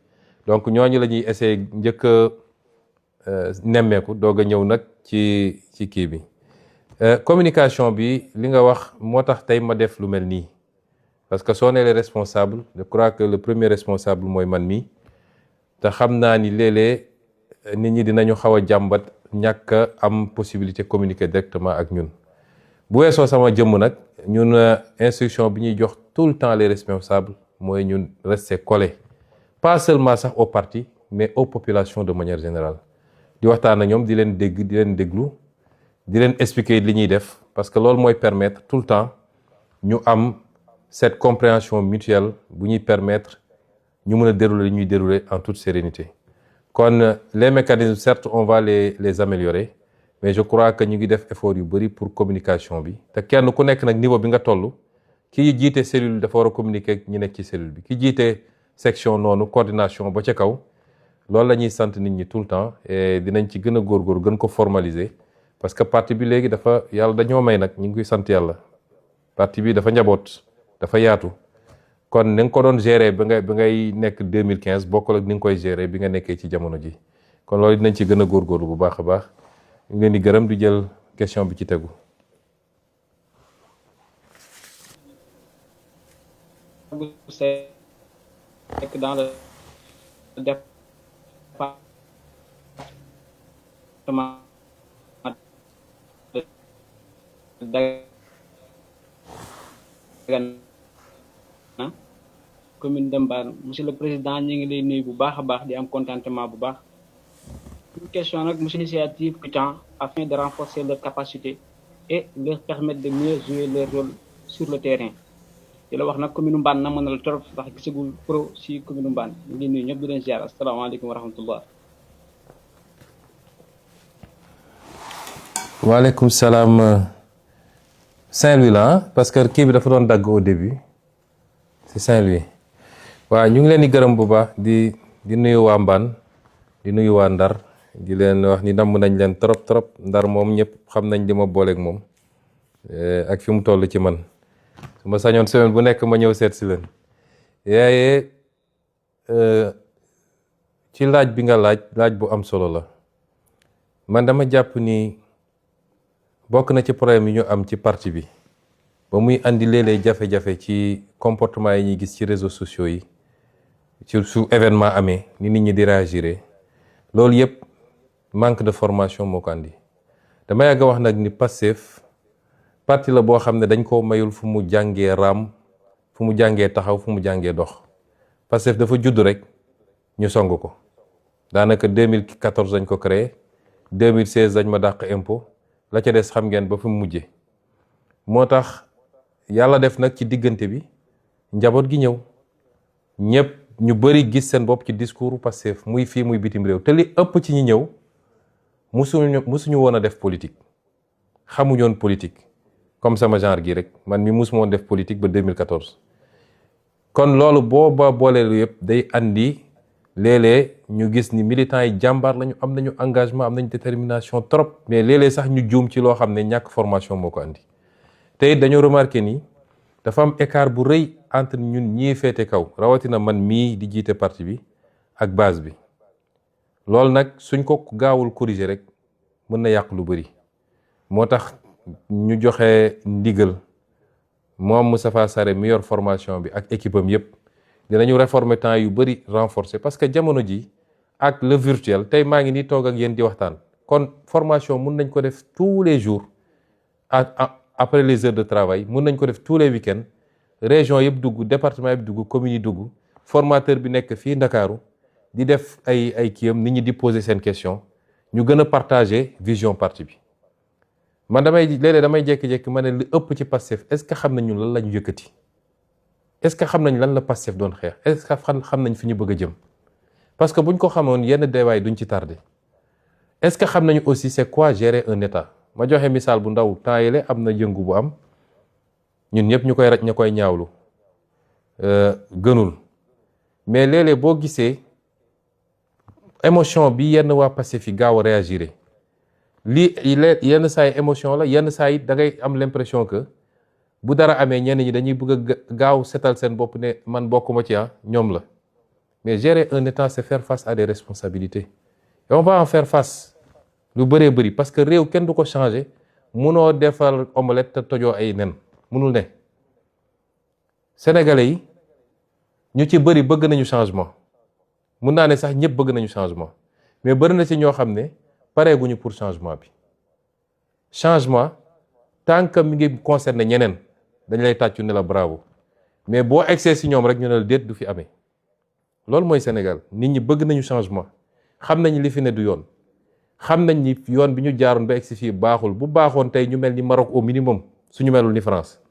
donc ñooñu la ñuy essayer njëkk a nemmeeku doog a ñëw nag ci kii bi communication bi li nga wax moo tax tey ma def lu mel nii parce que soo nee les responsables je crois que le premier responsable mooy man mii te xam naa ni léeg-léeg nit ñi dinañu xaw a jàmbat ñàkk a am possibilité communiquer directement ak ñun bu weesoo sama jëmm nag ñun instruction bi ñuy jox tout le temps les responsables mooy ñun rester collés pas seulement sax au parti mais aux populations de manière générale di waxtaan ak ñoom di leen dégg di leen déglu di leen expliquer li ñuy def parce que loolu mooy permettre tout le temps ñu am cette compréhension mutuelle bu ñuy permettre ñu mën a dérouler li ñuy dérouler en toute sérénité kon les mécanismes certes on va les améliorer mais je crois que ñu ngi def effort yu bëri pour communication bi te kenn ku nekk nag niveau bi nga toll ki jiite cellule dafa war a communiquer ak ñi nekk ci cellule bi ki jiite section noonu coordination ba ca kaw loolu la ñuy sant nit ñi tout le temps et dinañ ci gën a góorgóor gën ko formaliser parce que parti bi léegi dafa yàlla dañoo may nag ñu ngi koy sant yàlla parti bi dafa njaboot dafa yaatu kon ni nga ko doon gérer ba ngay nekk 2015 bokkul ak ni nga koy gérer bi nga nekkee ci jamono ji kon loolu dinañ ci gën a góorgóorlu bu baax a baax ñu leen di gërëm di jël question bi ci tegu. dans le département de Dagana commune de Mbane monsieur le président ñu ngi lay nuyu bu baax a baax di am contentement bu baax une question nag monsieur l'initiative afin de renforcer leur capacité et leur permettre de mieux jouer leur rôle sur le terrain di la wax nag commune Mbane na mën na la trop ndax gisagul pro si commune Mbane ñu ngi nuyu ñëpp di leen ziar asalaamaaleykum wa rahmatullah. waaleykum salaam. Saint-Louis la parce que kii bi dafa doon dagg au début c'est Saint-Louis waaw ñu ngi leen di gërëm bu baax di nuyu waa Mbane di nuyu waa Ndar di leen wax ni namm nañ leen trop Ndar moom ñëpp xam nañ li ma booleeg moom ak fi mu toll ci man su ma sañoon semaine bu nekk ma ñëw seet si leen yaaye ci laaj bi nga laaj bu am solo la man dama jàpp ni bokk na ci problème yi ñu am ci parti bi ba muy andi léeg-léeg jafe-jafe ci comportement yi ñuy gis ci réseaux sociaux yi ci su événement amee ni nit ñi di réagir loolu yëpp manque de formation moo ko andi dama yàgg wax nag ni Pastef parti la boo xam ne dañ koo mayul fu mu jàngee raam fu mu jàngee taxaw fu mu jàngee dox Pastef dafa judd rek ñu song ko daanaka 2014 dañ ko créé 2016 dañ ma dàq impôt la ca des xam ngeen ba fi mu mujjee moo tax yàlla def nag ci diggante bi njaboot gi ñëw ñëpp ñu bëri gis seen bopp ci discours Pastef muy fii muy bitim réew te li ëpp ci ñi ñëw musuñu woon a def politique xamuñoon politique comme sama genre gi rek man mi musuma woon def politique ba 2014 kon loolu boo booleelu yëpp day andi léeg-léeg ñu gis ni militants yi jàmbaar lañu am nañu engagement am nañu détermination trop mais léeg-léeg sax ñu juum ci loo xam ne ñàkk formation moo ko andi te it dañoo remarqué ni dafa am écart bu rëy entre ñun ñii féete kaw rawatina man mii di jiite parti bi ak base bi loolu nag suñ ko gaawul corriger rek mën na yàq lu bëri moo tax ñu joxe ndigal moom Moustapha Sarré mi yor formation bi ak équipe am yëpp dinañu réformer temps yu bëri renforcer parce que jamono ji ak le virtuel tey maa ngi nii toog ak yéen di waxtaan kon formation mun nañ ko def tous les jours après les heures de travail mun nañ ko def tous les week-ends région yëpp dugg département yëpp dugg commune yi dugg formateur bi nekk fii Ndakaaru di def ay kiyam nit ñi di poser seen question ñu gën a partager vision parti bi man léeg-léeg damay jékki-jékki ma ne li ëpp ci Pastef est-ce que xam nañu lan la ñu yëkkati est-ce que xam nañ lan la Pastef doon xeex est-ce que xam nañ fi ñu bëgg a jëm parce que buñ ko xamoon yenn déwaay duñ ci tardé est-ce que xam nañu aussi c'est quoi gérer un état ma joxe misaal bu ndaw temps yële am na yëngu bu am ñun ñëpp ñu koy raj ña koy ñaawlu gënul mais léeg-léeg boo gisee émotion bi yenn waa Pastef fi gaaw a réagir lii yenn saa yi émotion la yenn saa yi da ngay am l'impression que bu dara amee ñenn ñi dañuy bëgg a gaaw setal seen bopp ne man bokkuma ci ñoom la mais gérer un état c'est faire face à des responsabilités et on va en faire face lu bëree bëri parce que réew kenn du ko changer munoo defal omelette te tojoo ay nen munul ne sénégalais yi ñu ci bëri bëgg nañu changement mun naa ne sax ñëpp bëgg nañu changement mais bëri na ci ñoo xam ne pareeguñu pour changement bi changement tant que mi ngi concerné ñeneen dañ lay tàccu ne la bravo mais boo egsee si ñoom rek ñu ne la déet du fi amee loolu mooy Sénégal nit ñi bëgg nañu changement xam nañ li fi ne du yoon xam nañ ni yoon bi ñu jaaroon ba egsi fii baaxul bu baaxoon tey ñu mel ni Maroc au minimum suñu melul ni France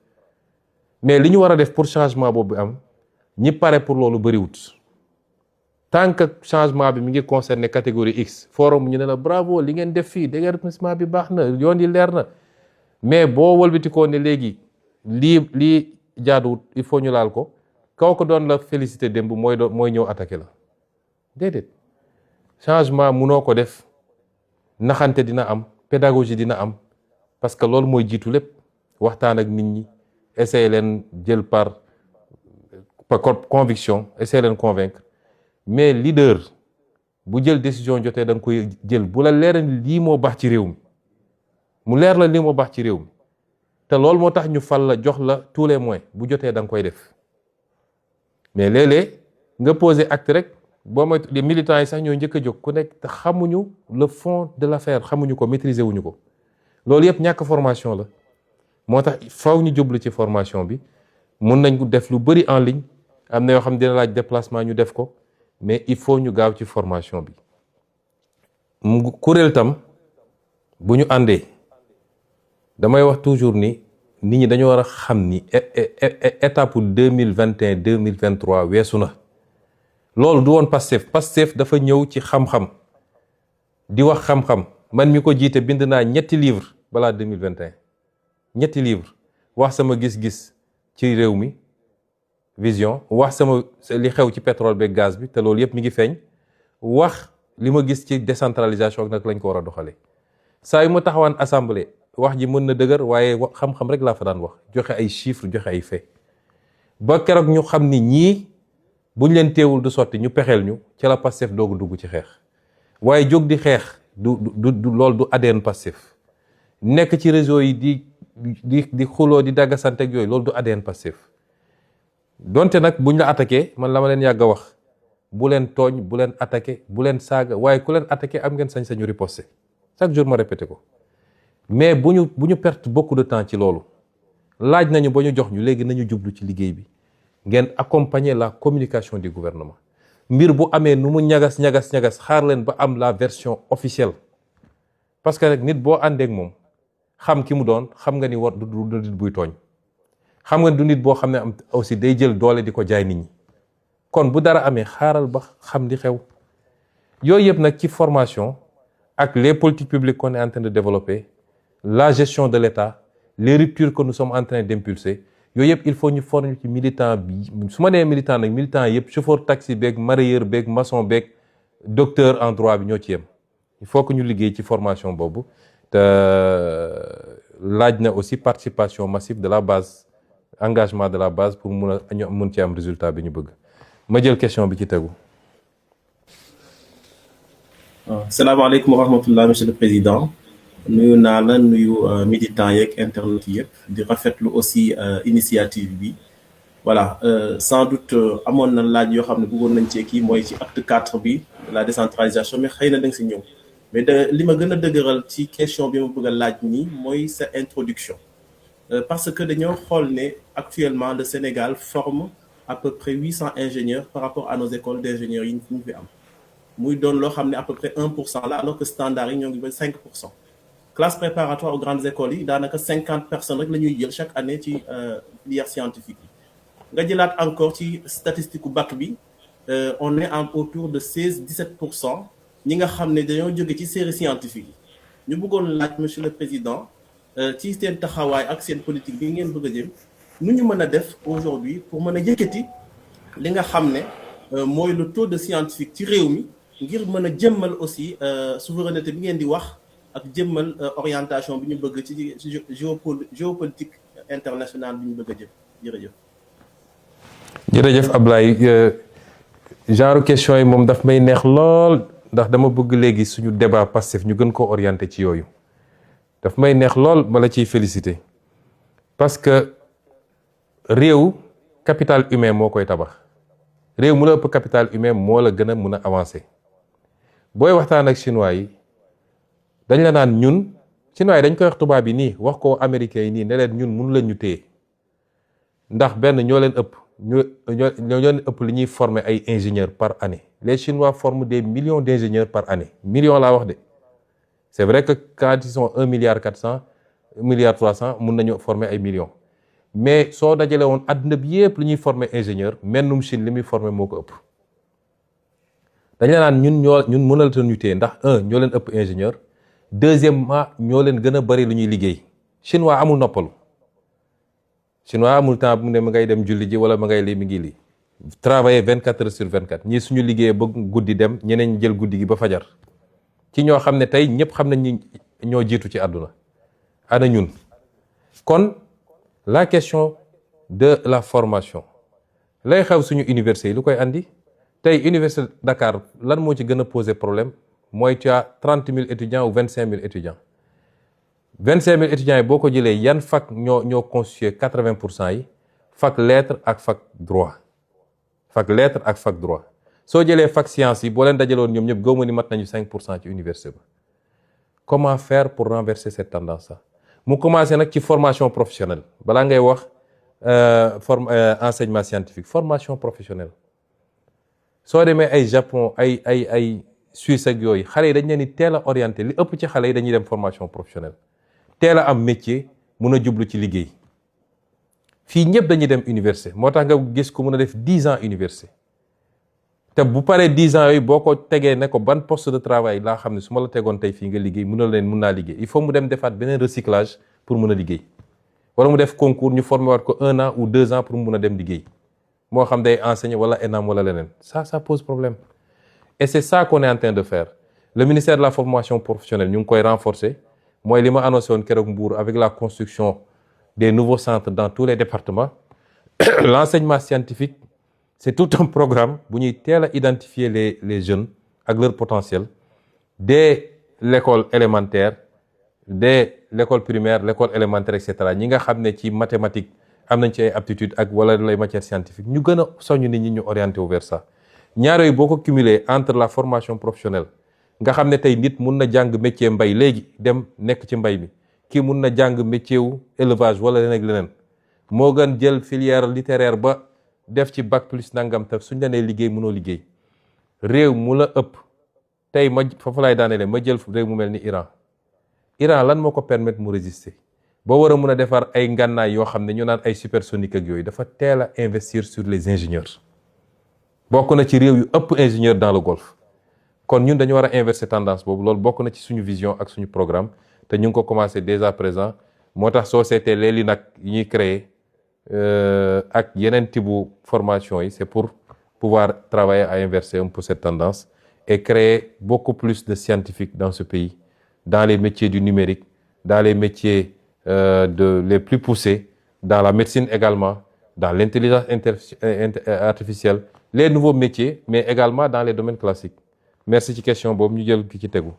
mais li ñu war a def pour changement boobu am ñi pare pour loolu bëriwut tant que changement bi mi ngi concerné catégorie X forum ñu ne la bravo li ngeen def fii déguerpissement bi baax na yoon yi leer na mais boo wëlbatikoo ne léegi lii jaaduwut il faut ñu laal ko kaw ko doon la félicité démb mooy ñëw attaqué la déedéet changement munoo ko def naxante dina am pédagogie dina am parce que loolu mooy jiitu lépp waxtaan ak nit ñi essayer leen jël par conviction essayer leen convaincre mais leader bu jël décision jotee da nga koy jël bu la leer ni lii moo baax ci réew mi mu leer la lii moo baax ci réew mi te loolu moo tax ñu fal la jox la tous les moyens bu jotee da nga koy def mais léeg-léeg nga poser acte rek boo moy les militants yi sax ñoo njëkk a jóg ku nekk te xamuñu le fond de l'affaire xamuñu ko maîtriser wuñu ko loolu yëpp ñàkk formation la moo tax faw ñu jublu ci formation bi mun nañ ko def lu bëri en ligne am na yoo xam ne dina laaj déplacement ñu def ko mais il faut ñu gaaw ci formation bi kuréel tam bu ñu àndee damay wax toujours ni nit ñi dañoo war a xam ni étape 2021 2023 weesu na loolu du woon Pastef dafa ñëw ci xam-xam di wax xam-xam man mi ko jiite bind naa 3 livres balaa 2021 3 livres wax sama gis-gis ci réew mi vision wax sama li xew ci pétrole beeg gaz bi te loolu yëpp mi ngi feeñ wax li ma gis ci décentralisation ak nag lañ ko war a doxalee saa yu ma taxawaan assemblée wax ji mën na dëgër waaye xam-xam rek laa fa daan wax joxe ay chiffres joxe ay faits ba keroog ñu xam ni ñii buñ leen teewul du sotti ñu pexeel ñu ci la Pastef doogu dugg ci xeex waaye jóg di xeex du loolu du ADN Pastef nekk ci réseau yi di xuloo di daggasante ak yooyu loolu du ADN Pastef donte nag buñ la attaqué man la ma leen yàgg a wax bu leen tooñ bu leen attaqué bu leen saaga waaye ku leen attaqué am ngeen sañ-sañu riposter chaque jour ma répété ko mais bu ñu perte beaucoup de temps ci loolu laaj nañu ba ñu jox ñu léegi nañu jublu ci liggéey bi ngeen accompagner la communication du gouvernement mbir bu amee nu mu ñagas xaar leen ba am la version officielle parce que rek nit boo àndeek moom xam ki mu doon xam nga ni war du nit buy tooñ xam nga du nit boo xam ne am aussi day jël doole di ko jaay nit ñi kon bu dara amee xaaral ba xam li xew yooyu yëpp nag ci formation ak les politiques publiques qu'on est en train de développer la gestion de l'État les ruptures que nous sommes en train d'impulser yooyu yëpp il faut ñu former ci militant bi su ma nee militant nag militant yëpp chauffeur taxi beeg mareyeur beeg maçon beeg docteur en droit bi ñoo ci yem il faut que ñu liggéey ci formation boobu te laaj na aussi participation massive de la base engagement de la base pour mun ci am résultat bi ñu bëgg ma jël question bi ci tegu. salaamaaleykum wa rahmatullah monsieur le président nuyu naa la nuyu militants yeeg internet yëpp di rafetlu aussi initiative bi voilà sans doute amoon na laaj yoo xam ne bëggoon nañ ci kii mooy ci acte 4 bi la décentralisation mais xëy na da nga si ñëw mais li ma gën a dëgëral ci question bi ma bëgg a laaj nii mooy sa introduction parce que dañoo xool ne actuellement le Sénégal forme à peu près 800 ingénieurs par rapport à nos écoles d'ingénieurs yi ñu fi am muy doon loo xam ne à peu près 1% là alors que standard yi ñoo ngi ba 5%. classe préparatoire aux grandes écoles yi daanaka 50 personnes rek la ñuy jël chaque année ci filière scientifique yi nga jëlaat encore ci statistique u bac bi on est autour de 16-17% ñi nga xam ne dañoo jóge ci série scientifique yi ñu bëggoon laaj monsieur le président ci seen taxawaay ak seen politique bi ngeen bëgg a jëm nu ñu mën a def aujourd'hui pour mën a yëkkati li nga xam ne mooy le taux de scientifique ci réew mi ngir mën a jëmmal aussi souveraineté bi ngeen di wax ak jëmmal orientation bi ñu bëgg ci géopolitique internationale bi ñu bëgg a jëm jërëjëf. jërëjëf Ablaye genre question yi moom daf may neex lool ndax dama bëgg léegi suñu débat Pastef ñu gën ko orienté ci yooyu daf may neex lool ma la ciy félicité parce que réew capital humain moo koy tabax réew mu la ëpp capital humain moo la gën a mun a avancer booy waxtaan ak chinois yi dañ la naan ñun chinois yi dañ koy wax tubaab yi nii wax ko américains yi nii ne leen ñun mënu leen ñu téye ndax benn ñoo leen ëpp ñoo leen ëpp li ñuy former ay ingénieurs par année les chinois forment des millions d'ingénieurs par année millions laa wax de c'est vrai que quand ils sont 1,4 milliard 1,3 milliard mun nañu former ay millions mais soo dajale woon àdduna bi yëpp li ñuy former ingénieur mennum Chine li muy former moo ko ëpp dañ la naan ñun mënalata ñu téye ndax ñoo leen ëpp ingénieur deuxièmement ñoo leen gën a bari lu ñuy liggéey chinois amul noppalu chinois amul temps bu mu ne ma ngay dem julli ji wala ma ngay lii mi ngi lii travailler 24 heures sur 24 ñii suñu liggéeyee ba guddi dem ñeneen jël guddi gi ba fajar ci ñoo xam ne tey ñëpp xam nañ ñi ñoo jiitu ci àdduna ana ñun kon la question de la formation lay xew suñu université yi lu koy andi tey université Dakar lan moo ci gën a poser problème mooy tu as 30 000 étudiants ou 25 000 étudiants 25 000 étudiants yi boo ko jëlee yan fac ñoo constitué 80% yi fac lettres ak fac droit soo jëlee fac sciences yi boo leen dajaloon ñoom ñëpp gëwma ni mat nañu 5% ci université ba comment faire pour renverser cette tendance là mu commencé nag ci formation professionnelle balaa ngay wax enseignement scientifique formation professionnelle soo demee ay Japon ay Suisse ak yooyu xale yi dañ leen di teel a orienté li ëpp ci xale yi dañuy dem formation professionnelle teel a am métier mun a jublu ci liggéey fii ñëpp dañuy dem université moo tax nga gis ku mun a def 10 ans université te bu paree 10 ans yooyu boo ko tegee ne ko ban poste de travail laa xam ne su ma la tegoon tey fii nga liggéey mun naa liggéey il faut mu dem defaat beneen recyclage pour mun a liggéey wala mu def concours ñu formé waat ko 1 an ou 2 ans pour mun a dem liggéey moo xam day enseigner wala ENAM wala leneen ça pose problème et c'est ça qu'on est en train de faire le ministère de la formation professionnelle ñu ngi koy renforcer mooy li ma annoncé woon keroog Mbour avec la construction des nouveaux centres dans tous les départements l'enseignement scientifique c'est tout un programme bu ñuy teel a identifier les jeunes ak leur potentiel dès l'école élémentaire dès l'école primaire l'école élémentaire et cetera ñi nga xam ne ci mathématiques am nañ ci ay aptitudes ak wala les matières scientifiques ñu gën a soññ nit ñi ñu orienté vers ça ñaar yooyu boo ko cumuler entre la formation professionnelle nga xam ne tey nit mun na jàng métier mbay léegi dem nekk ci mbay mi kii mun na jàng métier wu élevage wala leneen ak leneen moo gën jël filière littéraire ba def ci bac plus nangam te suñ la nee liggéey mënoo liggéey réew mu la ëpp tey ma foofu laay daanelee ma jël réew mu mel ni Iran lan moo ko permettre mu résister boo war a mun a defar ay ngànnaay yoo xam ne ñu naan ay supersonique ak yooyu dafa teel a investir sur les ingénieurs bokk na ci réew yu ëpp ingénieur dans le Golfe kon ñun dañu war a inverser tendance boobu loolu bokk na ci suñu vision ak suñu programme te ñu ngi ko commencé dès à présent moo tax société léegi nag yi ñuy créer ak yeneen type formation yi c'est pour pouvoir travailler à inverser un peu cette tendance et créer beaucoup plus de scientifiques dans ce pays dans les métiers du numérique dans les métiers les plus poussés dans la médecine également dans l'intelligence artificielle les nouveaux métiers mais également dans les domaines classiques merci ci question boobu ñu jël ki ci tegu.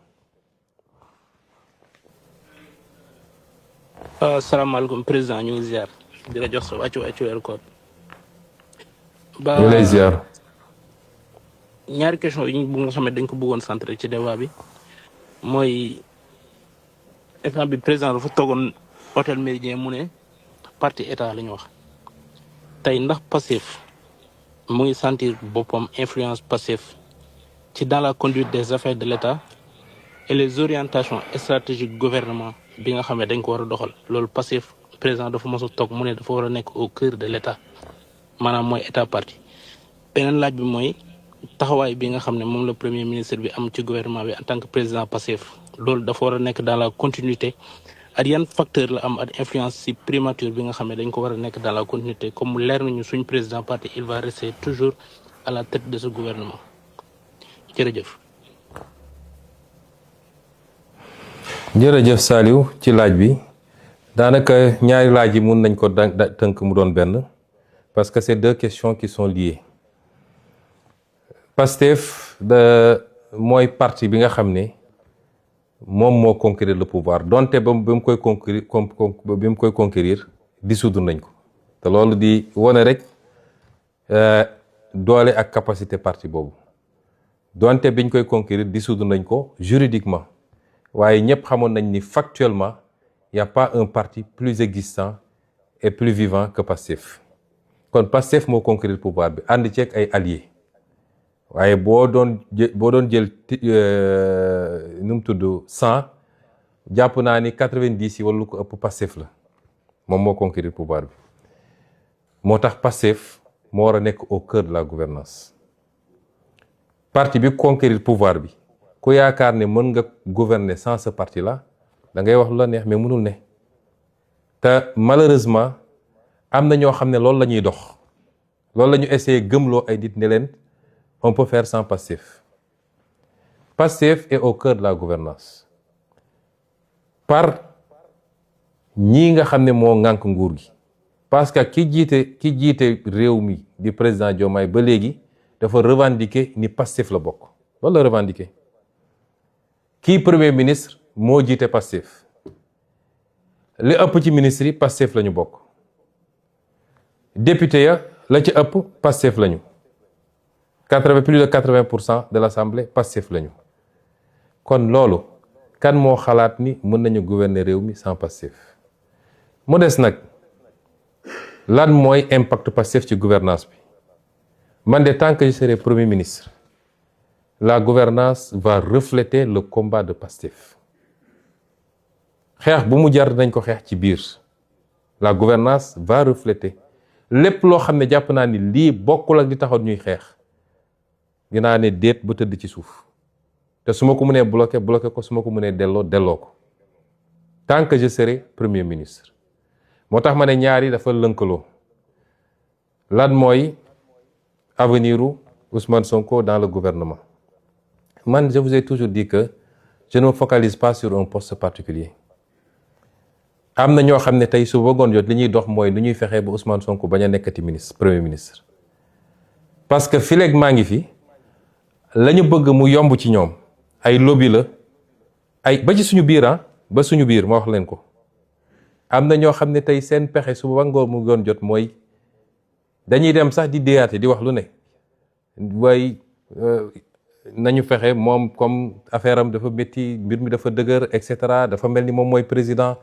asalaamaaleykum président ñu ngi ziar di la jox sa wàccu weeru koor. ñu lay ziar. ñaari question yi bu nga xam ne dañ ko bëggoon centré ci débat bi mooy instant bi président dafa toogoon hôtel Méridien mu ne parti état la ñu wax tey ndax Pastef mu ngi sentir boppam influence Pastef ci dans la conduite des affaires de l'État et les orientations stratégiques gouvernement bi nga xam ne dañ ko war a doxal loolu Pastef président dafa mos a toog mu ne dafa war a nekk au cœur de l'État maanaam mooy état parti beneen laaj bi mooy taxawaay bi nga xam ne moom la premier ministre bi am ci gouvernement bi en tant que président Pastef loolu dafa war a nekk dans la continuité ak yan facteur la am ak influence ci primature bi nga xam ne dañ ko war a nekk dans la continuité comme mu leer nañu suñ président parti il va rester toujours à la tête de ce gouvernement jërëjëf. jërëjëf Saliou ci laaj bi daanaka ñaari laaj yi mun nañ ko tënk mu doon benn parce que c'est deux questions qui sont liées. Pastef mooy parti bi nga xam ne moom moo conquérir le pouvoir donte ba mu koy conquérir dissoudre nañ ko te loolu di wone rek doole ak capacité parti boobu donte biñ koy conquérir dissoudre nañ ko juridiquement waaye ñëpp xamoon nañ ni factuellement y a pas un parti plus existant et plus vivant que Pastef kon Pastef moo conquérir pouvoir bi ànd ceeg ay alliés waaye boo doon jël nu mu tudd 100 jàpp naa ni 90 yi wala lu ko ëpp Pastef la moom moo conquérir pouvoir bi moo tax Pastef moo war a nekk au cœur de la gouvernance parti bi conquérir pouvoir bi ku yaakaar ne mën nga gouverner sans ce parti là da ngay wax lu la neex mais mënul ne te malheureusement am na ñoo xam ne loolu la ñuy dox loolu la ñu essayé gëmloo ay nit ne leen on peut faire sans Pastef. Pastef est au cœur de la gouvernance par ñii nga xam ne moo ŋànk nguur gi parce que ki jiite réew mi di président Diomaye ba léegi dafa revendiquer ni Pastef la bokk loolu la revendiquer kii premier ministre moo jiite Pastef li ëpp ci ministre yi Pastef la ñu bokk député ya la ci ëpp Pastef la ñu plus de 80% de l'Assemblée Pastef la ñu kon loolu kan moo xalaat ni mën nañu gouverner réew mi sans Pastef mu des nag lan mooy impact Pastef ci gouvernance bi man de tant que je serai premier ministre la gouvernance va refléter le combat de Pastef xeex bu mu jar nañ ko xeex ci biir la gouvernance va refléter lépp loo xam ne jàpp naa ni lii bokkul ak li taxoon ñuy xeex dinaa ne déet ba tëdd ci suuf te su ma ko mënee bloqué ko su ma ko mënee delloo ko tant que je serai premier ministre moo tax ma ne ñaari dafa lënkaloo lan mooy avenir u Ousmane Sonko dans le gouvernement man je vous ai toujours dit que je ne me focalise pas sur un poste particulier am na ñoo xam ne tey su bëggoon jot li ñuy dox mooy lu ñuy fexee ba Ousmane Sonko bañ a nekkati premier ministre parce que fileeg maa ngi fi la ñu bëgg mu yomb ci ñoom ay lobby la ay ba ci suñu biir ba suñu biir ma wax leen ko am na ñoo xam ne tey seen pexe su ba ngoor mu doon jot mooy dañuy dem sax di déyaate di wax lu ne waaye nañu fexe moom comme affaire am dafa métti mbir mi dafa dëgër et cetera dafa mel ni moom mooy président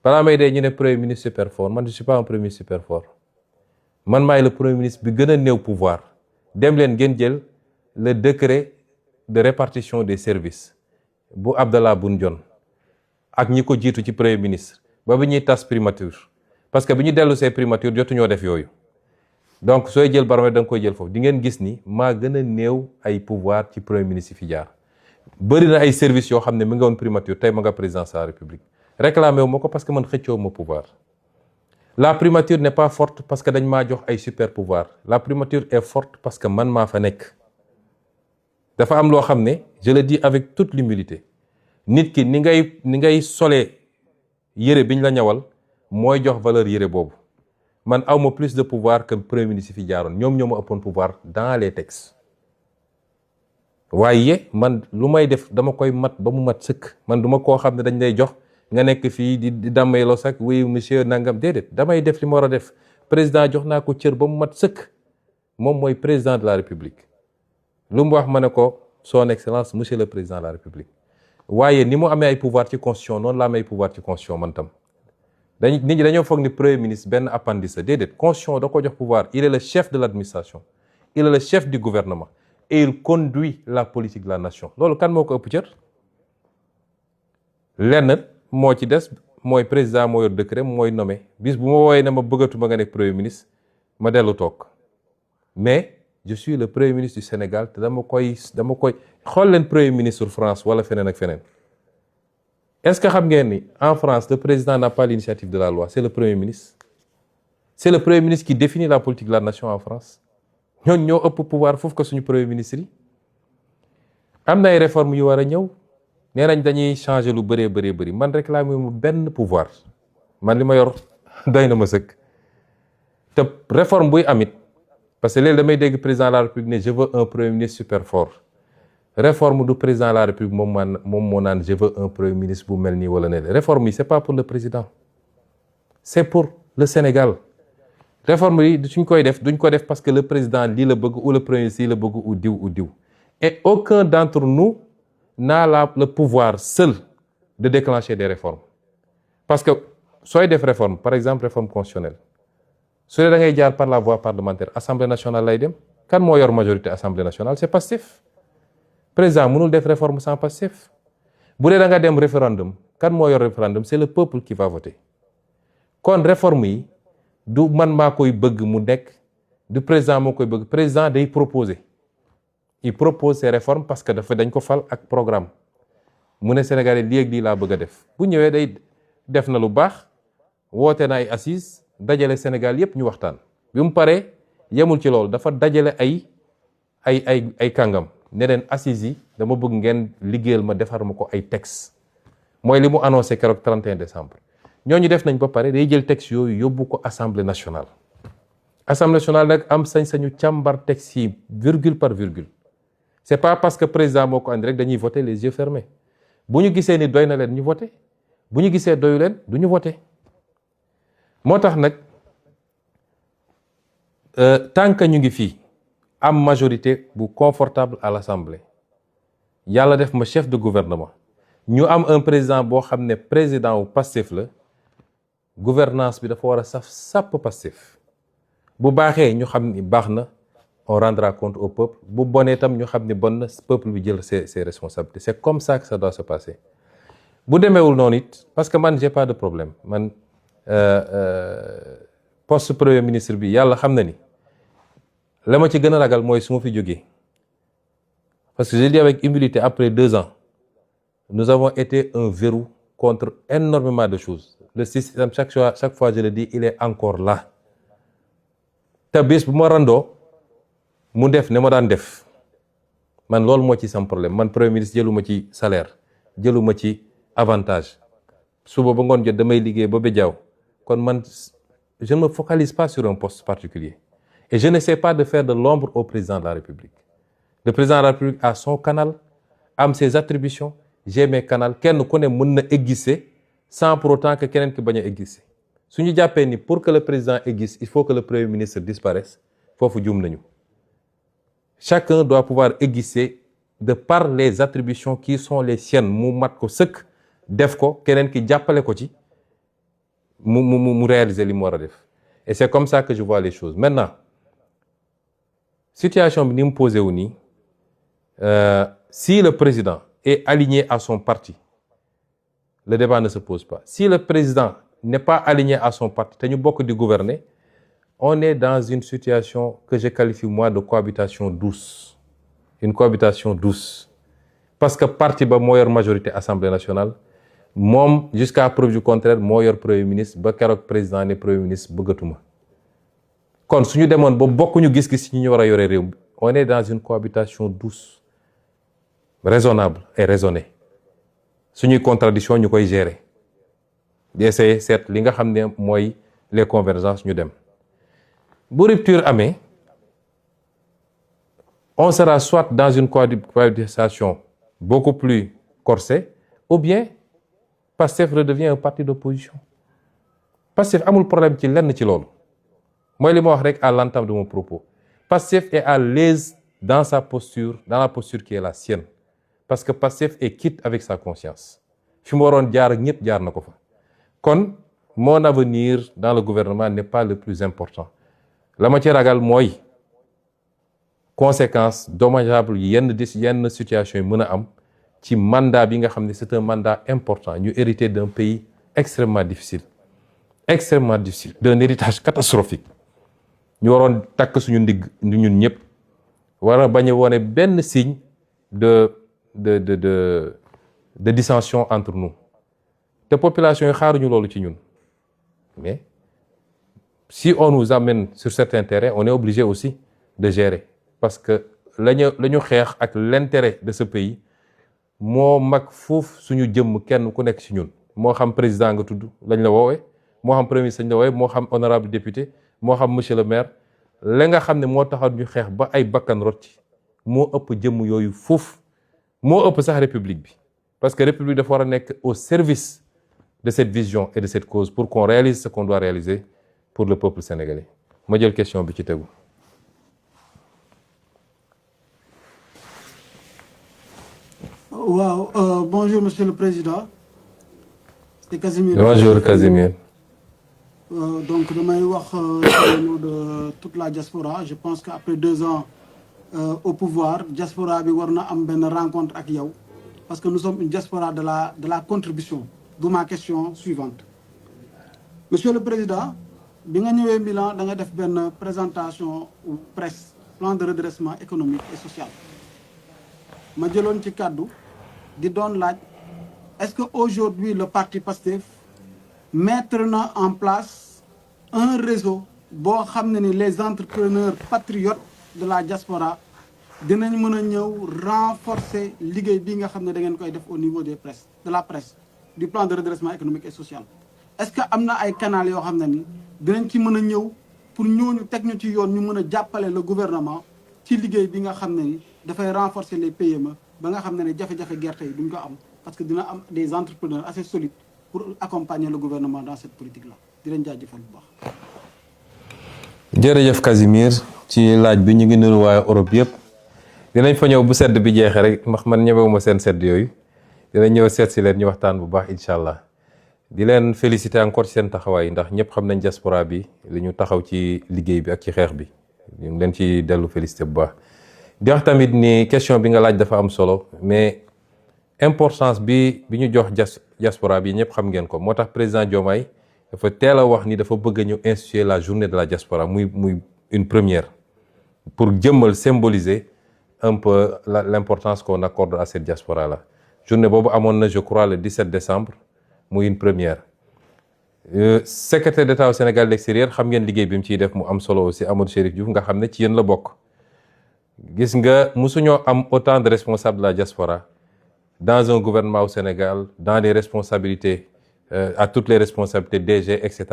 balaa may dee ñu ne premier ministre super fort man je suis pas un premier ministre super fort man maay le premier ministre bi gën a néew pouvoir dem leen ngeen jël le décret de répartition des services bu Abdallah Boun Dionne ak ñi ko jiitu ci premier ministre ba bi ñuy tas primature parce que bi ñu dellu see primature jotuñoo def yooyu donc sooy jël baromètre da nga koy jël foofu di ngeen gis ni maa gën a néew ay pouvoir ci premier ministre yi fi jaar bëri na ay services yoo xam ne mi nga woon primature tey ma nga présidence de la république réclamé wu ma ko parce que man xëccoo ma pouvoir la primature n'est pas forte parce que dañ maa jox ay super pouvoir la primature est forte parce que man maa fa nekk dafa am loo xam ne je le dis avec toute l'humilité nit ki ni ngay solee yére biñ la ñawal mooy jox valeur yére boobu man awma plus de pouvoir que premier ministre fi jaaroon ñoom ñoo ma ëppoon pouvoir dans les textes waaye man lu may def dama koy mat ba mu mat sëkk man duma koo xam ne dañ lay jox nga nekk fii di dammayloo sax oui monsieur nangam déedéet damay def li ma war a def président jox naa ko cër ba mu mat sëkk moom mooy président de la république lu mu wax ma ne ko son excellence monsieur le président de la république waaye ni mu amee ay pouvoir ci constitution noonu la amee ay pouvoir ci constitution man tam nit ñi dañoo foog ni premier ministre benn appendice la déedéet constitution da ko jox pouvoir il est le chef de l'administration il est le chef du gouvernement et il conduit la politique de la nation loolu kan moo ko ëpp cër lenn moo ci des mooy président moo yor décret mooy nommé bis bu ma wooyee ne ma bëggatuma nga nekk premier ministre ma dellu toog mais je suis le premier ministre du Sénégal te dama koy xool leen premier ministre France wala feneen ak feneen est-ce que xam ngeen ni en France le président n'a pas l'initiative de la loi c'est le premier ministre qui définit la politique de la nation en France ñooñu ñoo ëpp pouvoir foofu ko suñu premier ministre yi am na ay réformes yu war a ñëw nee nañ dañuy changer lu bëri man réclamer mu benn pouvoir man li ma yor doy na ma sëkk te réforme buy amit parce que léegi damay dégg président de la République ne je veux un premier ministre super fort réforme du président de la République moom moo naan je veux un premier ministre bu mel nii wala ne réforme yi c'est pas pour le président c'est pour le Sénégal réforme yi suñ koy def duñ ko def parce que le président lii la bëgg ou le premier ministre lii la bëgg ou diw et aucun d'entre nous n'a le pouvoir seul de déclencher des réformes parce que sooy def réforme par exemple réforme constitutionnelle su dee da ngay jaar par la voie parlementaire assemblée nationale lay dem kan moo yor majorité assemblée nationale c'est Pastef président mënul def réforme sans Pastef bu dee da nga dem référendum kan moo yor référendum c'est le peuple qui va voter kon réforme yi du man maa koy bëgg mu nekk du président moo koy bëgg président day proposer il propose ces réformes parce que dañ ko fal ak programme mu ne Sénégalais lii ak lii laa bëgg a def bu ñëwee day def na lu baax woote na ay assises dajale Sénégal yépp ñu waxtaan bi mu paree yemul ci loolu dafa dajale ay kàngam ne leen assises yi dama bëgg ngeen liggéeyal ma defar ma ko ay textes mooy li mu annoncé keroog 31 décembre ñooñu def nañ ba pare day jël textes yooyu yóbbu ko assemblée nationale nag am sañ-sañu càmbar textes yi virgule par virgule c'est pas parce que président moo ko andi rek dañuy voter les yeux fermés bu ñu gisee ni doy na leen ñu voter bu ñu gisee doyu leen du ñu voter moo tax nag tant que ñu ngi fii am majorité bu confortable à l'Assemblée yàlla def ma chef de gouvernement ñu am un président boo xam ne président wu Pastef la gouvernance bi dafa war a sàpp Pastef bu baaxee ñu xam ni baax na on rendra compte au peuple bu bonee tam ñu xam ni bon na peuple bi jël ses responsabilités c'est comme ça que ça doit se passer bu demeewul noonu it parce que man j'ai pas de problème man poste premier ministre bi yàlla xam na ni la ma ci gën a ragal mooy su ma fi jógee parce que je dis avec humilité après 2 ans nous avons été un verrou contre énormément de choses le système chaque fois je le dis il est encore là te bés bu ma randoo mu def ne ma daan def man loolu moo ci sam problème man premier ministre jëluma ci salaire jëluma ci avantage suba ba ngoon jot damay liggéey ba bejaaw kon man je ne me focalise pas sur un poste particulier et je n'essaie pas de faire de l'ombre au président de la République le président de la République a son canal am ses attributions j'ai mes canaux kenn ku ne mën na exister sans pour autant que keneen ki bañ a exister su ñu jàppee ni pour que le président existe il faut que le premier ministre disparaisse foofu juum nañu chacun doit pouvoir exister de par les attributions qui sont les siennes mu mat ko sëkk def ko keneen ki jàppale ko ci mu réaliser li mu war a def et c'est comme ça que je vois les choses maintenant situation bi ni mu posé wu nii si le président est aligné à son parti le débat ne se pose pas si le président n'est pas aligné à son parti te ñu bokk di gouverner on est dans une situation que je qualifie moi de cohabitation douce une cohabitation douce parce que parti ba moo yor majorité Assemblée nationale moom jusqu'à preuve du contraire moo yor premier ministre ba keroog président ne premier ministre bëggatuma kon suñu demoon ba bokkuñu gis-gis ñu war a yore réew on est dans une cohabitation douce raisonnable et raisonnée suñuy contradiction ñu koy gérer di essayer seet li nga xam ne mooy les convergences ñu dem bu rupture amee on sera soit dans une cohabitation beaucoup plus corsée ou bien Pastef redevient un parti d'opposition Pastef amul problème ci lenn ci loolu mooy li ma wax rek à l'entame de mon propos Pastef est à l'aise dans sa posture dans la posture qui est la sienne parce que Pastef est quitte avec sa conscience fi mu waroon jaar ak ñëpp jaar na ko fa kon mon avenir dans le gouvernement n'est pas le plus important la ma ci ragal mooy conséquences dommageables yenn situation yi mën a am ci mandat bi nga xam ne c'est un mandat important ñu hérité d'un pays extrêmement difficile d'un héritage catastrophique ñu waroon takk suñu ndigg ñun ñëpp war a bañ a wone benn signe de dissension entre nous te population yi xaaruñu loolu ci ñun mais si on nous amène sur certains terrains on est obligé aussi de gérer parce que la ñu xeex ak l'intérêt de ce pays moo mag foofu suñu jëmm kenn ku nekk ci ñun moo xam président nga tudd lañ la woowee moo xam premier ministre lañ la woowee moo xam honorable député moo xam monsieur le maire la nga xam ne moo taxaw ñu xeex ba ay bakkan rot ci moo ëpp jëmm yooyu foofu moo ëpp sax république bi parce que république dafa war a nekk au service de cette vision et de cette cause pour qu'on réalise ce qu'on doit réaliser pour le peuple sénégalais ma jël question bi ci tegu. waaw bonjour monsieur le président. c'est Casimir. Bonjour Casimir. Donc damay wax au nom de toute la diaspora je pense qu'après 2 ans au pouvoir diaspora bi war na am benn rencontre ak yow parce que nous sommes une diaspora de la contribution. D'où ma question suivante. Monsieur le président bi nga ñëwee Milan da nga def benn présentation presse plan de redressement économique et social ma jëloon ci kàddu di doon laaj est-ce que aujourd'hui le parti PASTEF mettre na en place un réseau boo xam ne ni les entrepreneurs patriotes de la diaspora dinañ mën a ñëw renforcer liggéey bi nga xam ne da ngeen koy def au niveau des presse de la presse du plan de redressement économique et social est-ce que am na ay canal yoo xam ne ni dinañ ci mën a ñëw pour ñooñu teg ñu ci yoon ñu mën a jàppale le gouvernement ci liggéey bi nga xam ne ni dafay renforcer les PME ba nga xam ne ne jafe-jafe gerte yi duñ ko am parce que dina am des entrepreneurs assez solides pour accompagner le gouvernement dans cette politique-là di leen jaajëfal bu baax. jërëjëf Casimir ci laaj bi ñu ngi nuyu waa Europe yëpp dinañ fa ñëw bu sedd bi jeexee rek ndax man ñëwewuma seen sedd yooyu dinañ ñëw seet si leen ñu waxtaan bu baax incha allah di leen féliciter encore ci seen taxawaay ndax ñëpp xam nañ diaspora bi li ñu taxaw ci liggéey bi ak ci xeex bi ñu ngi leen ci dellu féliciter bu baax. di wax tamit ni question bi nga laaj dafa am solo mais importance bi ñu jox diaspora bi ñëpp xam ngeen ko moo tax président Diomaye dafa teel a wax ni dafa bëgg ñu instituer la journée de la diaspora muy une première pour jëmmal symboliser un peu l'importance qu'on accorde à cette diaspora là journée boobu amoon na je crois le 17 décembre muy une première secrétaire d'État au Sénégal de l'extérieur xam ngeen liggéey bi mu ciy def mu am solo aussi Amadou Chérif Diouf nga xam ne ci yéen la bokk gis nga musuñoo am autant de responsables de la diaspora dans un gouvernement au Sénégal dans les responsabilités à toutes les responsabilités DG etc.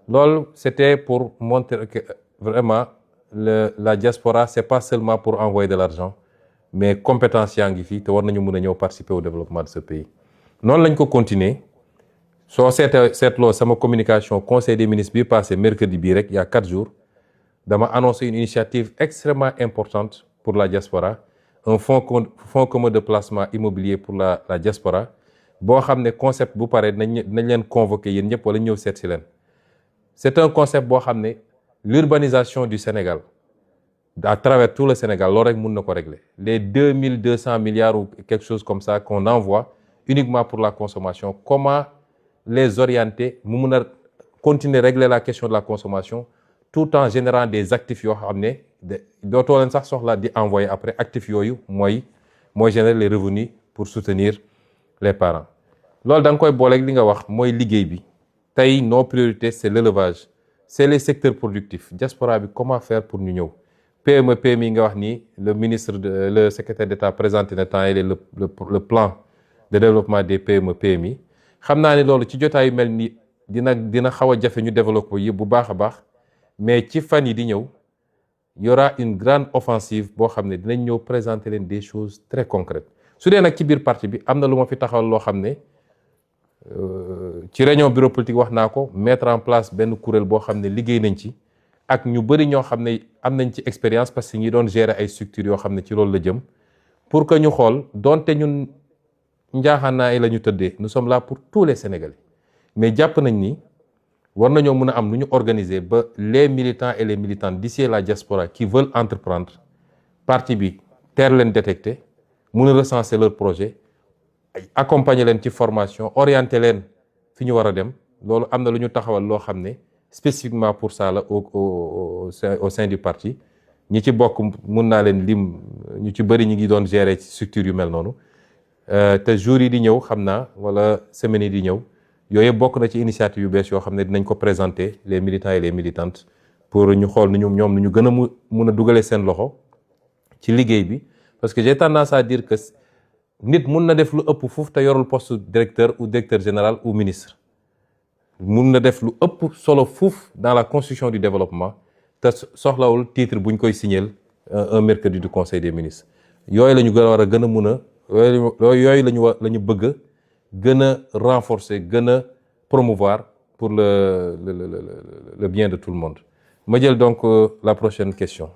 loolu c'était pour montrer que vraiment la diaspora c'est pas seulement pour envoyer de l'argent mais compétence yaa ngi fii te war nañu mën a ñëw participer au développement de ce pays noonu lañ ko continuer soo seetloo sama communication conseil des ministres bi passé mercredi bii rek il y a 4 jours dama annoncé une initiative extrêmement importante pour la diaspora un fonds commun de placement immobilier pour la diaspora boo xam ne concept bu pare nañ leen convoquer yéen ñëpp wala ñëw seet si leen c'est un concept boo xam ne l'urbanisation du Sénégal à travers tout le Sénégal loolu rek mën na ko régler les 2200 milliards ou quelque chose comme ça qu'on envoie uniquement pour la consommation comment les orienter mu mun a continuer régler la question de la consommation tout en générant des actifs yoo xam ne dootoo leen sax soxla di envoyer après actifs yooyu mooy générer les revenus pour soutenir les parents loolu da nga koy booleeg li nga wax mooy liggéey bi tey nos priorités c'est l'élevage c'est les secteurs productifs diaspora bi comment faire pour ñu ñëw PME PMI nga wax ni le secrétaire d'État présenté na temps yii le plan de développement des PME PMI xam naa ne loolu ci jotaay yu mel ni dina xaw a jafe ñu développer yi bu baax a baax mais ci fan yi di ñëw y aura une grande offensive boo xam ne dinañ ñëw présenter leen des choses très concrètes su dee nag ci biir parti bi am na lu ma fi taxawal loo xam ne ci réunion bureau politique wax naa ko mettre en place benn kuréel boo xam ne liggéey nañ ci ak ñu bëri ñoo xam ne am nañ ci expérience parce que ñi doon gérer ay structures yoo xam ne ci loolu la jëm pour que ñu xool donte ñun njaaxaanaay la ñu tëddee nous sommes là pour tous les Sénégalais mais jàpp nañ ni war nañoo mën a am nu ñu organiser ba les militants et les militantes d'ici la diaspora qui veulent entreprendre parti bi teel leen détecter mën a recenser leur projet accompagner leen ci formation orienter leen fi ñu war a dem loolu am na lu ñu taxawal loo xam ne spécifiquement pour ça la au sein du parti ñi ci bokk mun naa leen lim ñu ci bëri ñi ngi doon gérer ci structure yu mel noonu te jours yi di ñëw xam naa wala semaines yi di ñëw yooyu bokk na ci initiative yu bees yoo xam ne dinañ ko présenter les militants et les militantes pour ñu xool nu ñoom nu ñu gën a mun a dugalee seen loxo ci liggéey bi parce que j'ai tendance à dire que nit mun na def lu ëpp foofu te yorul poste directeur ou directeur général ou ministre mun na def lu ëpp solo foofu dans la construction du développement te soxlawul titre buñ koy signer un mercredi du conseil des ministres yooyu la ñu war a gën a mun a yooyu la ñu bëgg gën a renforcer gën a promouvoir pour le bien de tout le monde. ma jël donc la prochaine question.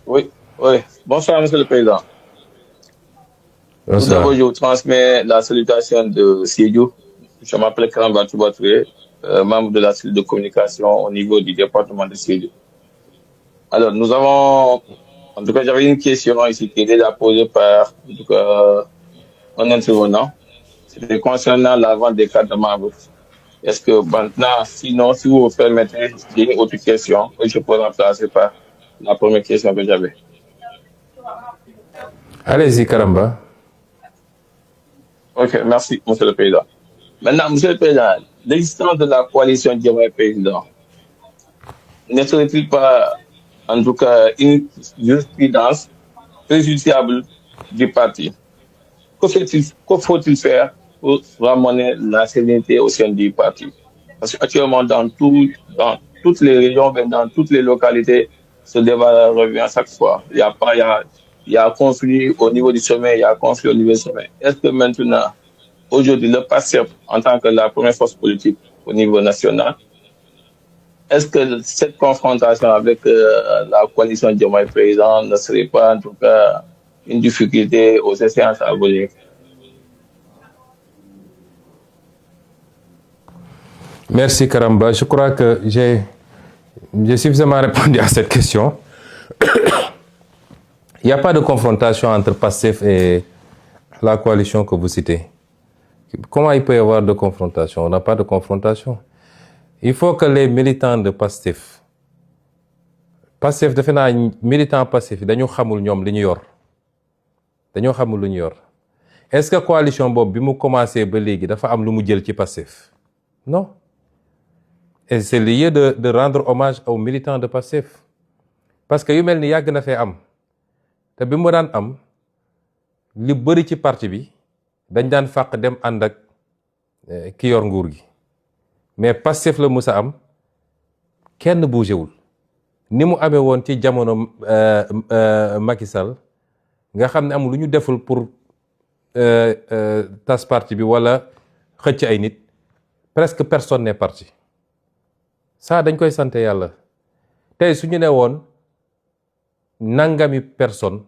Oui. Bonsoir, Monsieur le Président. Tout d'abord, je vous transmets la salutation de Sédhiou. Je m'appelle Karamba Toubatré, membre de la cellule de communication au niveau du département de Sédhiou. Alors, en tout cas, j'avais une question ici qui est déjà posée par, en tout cas, un intervenant. C'était concernant la vente des cartes de membres. Est-ce que maintenant, sinon, si vous vous permettez, j'ai une autre question que je peux remplacer par la première question que j'avais. Allez-y, Karamba. Ok, merci, Monsieur le Président. Maintenant, Monsieur le Président, l'existence de la coalition Diomaye Président ne serait-il pas, en tout cas, une jurisprudence préjudiciable du parti? Que faut-il faire pour ramener la sérénité au sein du parti? Parce qu'actuellement, dans toutes les régions, dans toutes les localités, ce débat revient à chaque fois. Il y a conflit au niveau du sommet, il y a conflit au niveau du sommet. Est-ce que maintenant, aujourd'hui, le PASTEF, en tant que la première force politique au niveau national, est-ce que cette confrontation avec la coalition Diomaye Président ne serait pas, en tout cas, une difficulté aux séances à venir? Merci Karamba. Je crois que j'ai suffisamment répondu à cette question. Il n'y a pas de confrontation entre PASTEF et la coalition que vous citez. Comment il peut y avoir de confrontation? On n'a pas de confrontation. Il faut que les militants de PASTEF defe naa militant PASTEF dañu xamul ñoom li ñu yor dañoo xamul lu ñu yor. Est-ce que coalition boobu bi mu commencé ba léegi dafa am lu mu jël ci PASTEF? Non. Et c'est lié de rendre hommage aux militants de PASTEF parce que yu mel ni yàgg na fee am te bi mu daan am li bëri ci parti bi dañ daan fàq dem ànd ak ki yor nguur gi mais PASTEF la musa am kenn bougéwul ni mu amee woon ci jamono Macky Sall nga xam ne amul lu ñu deful pour tas parti bi wala xëcc ay nit presque personne n'est parti. Ça dañ koy sant yàlla tey su ñu ne woon nangami personne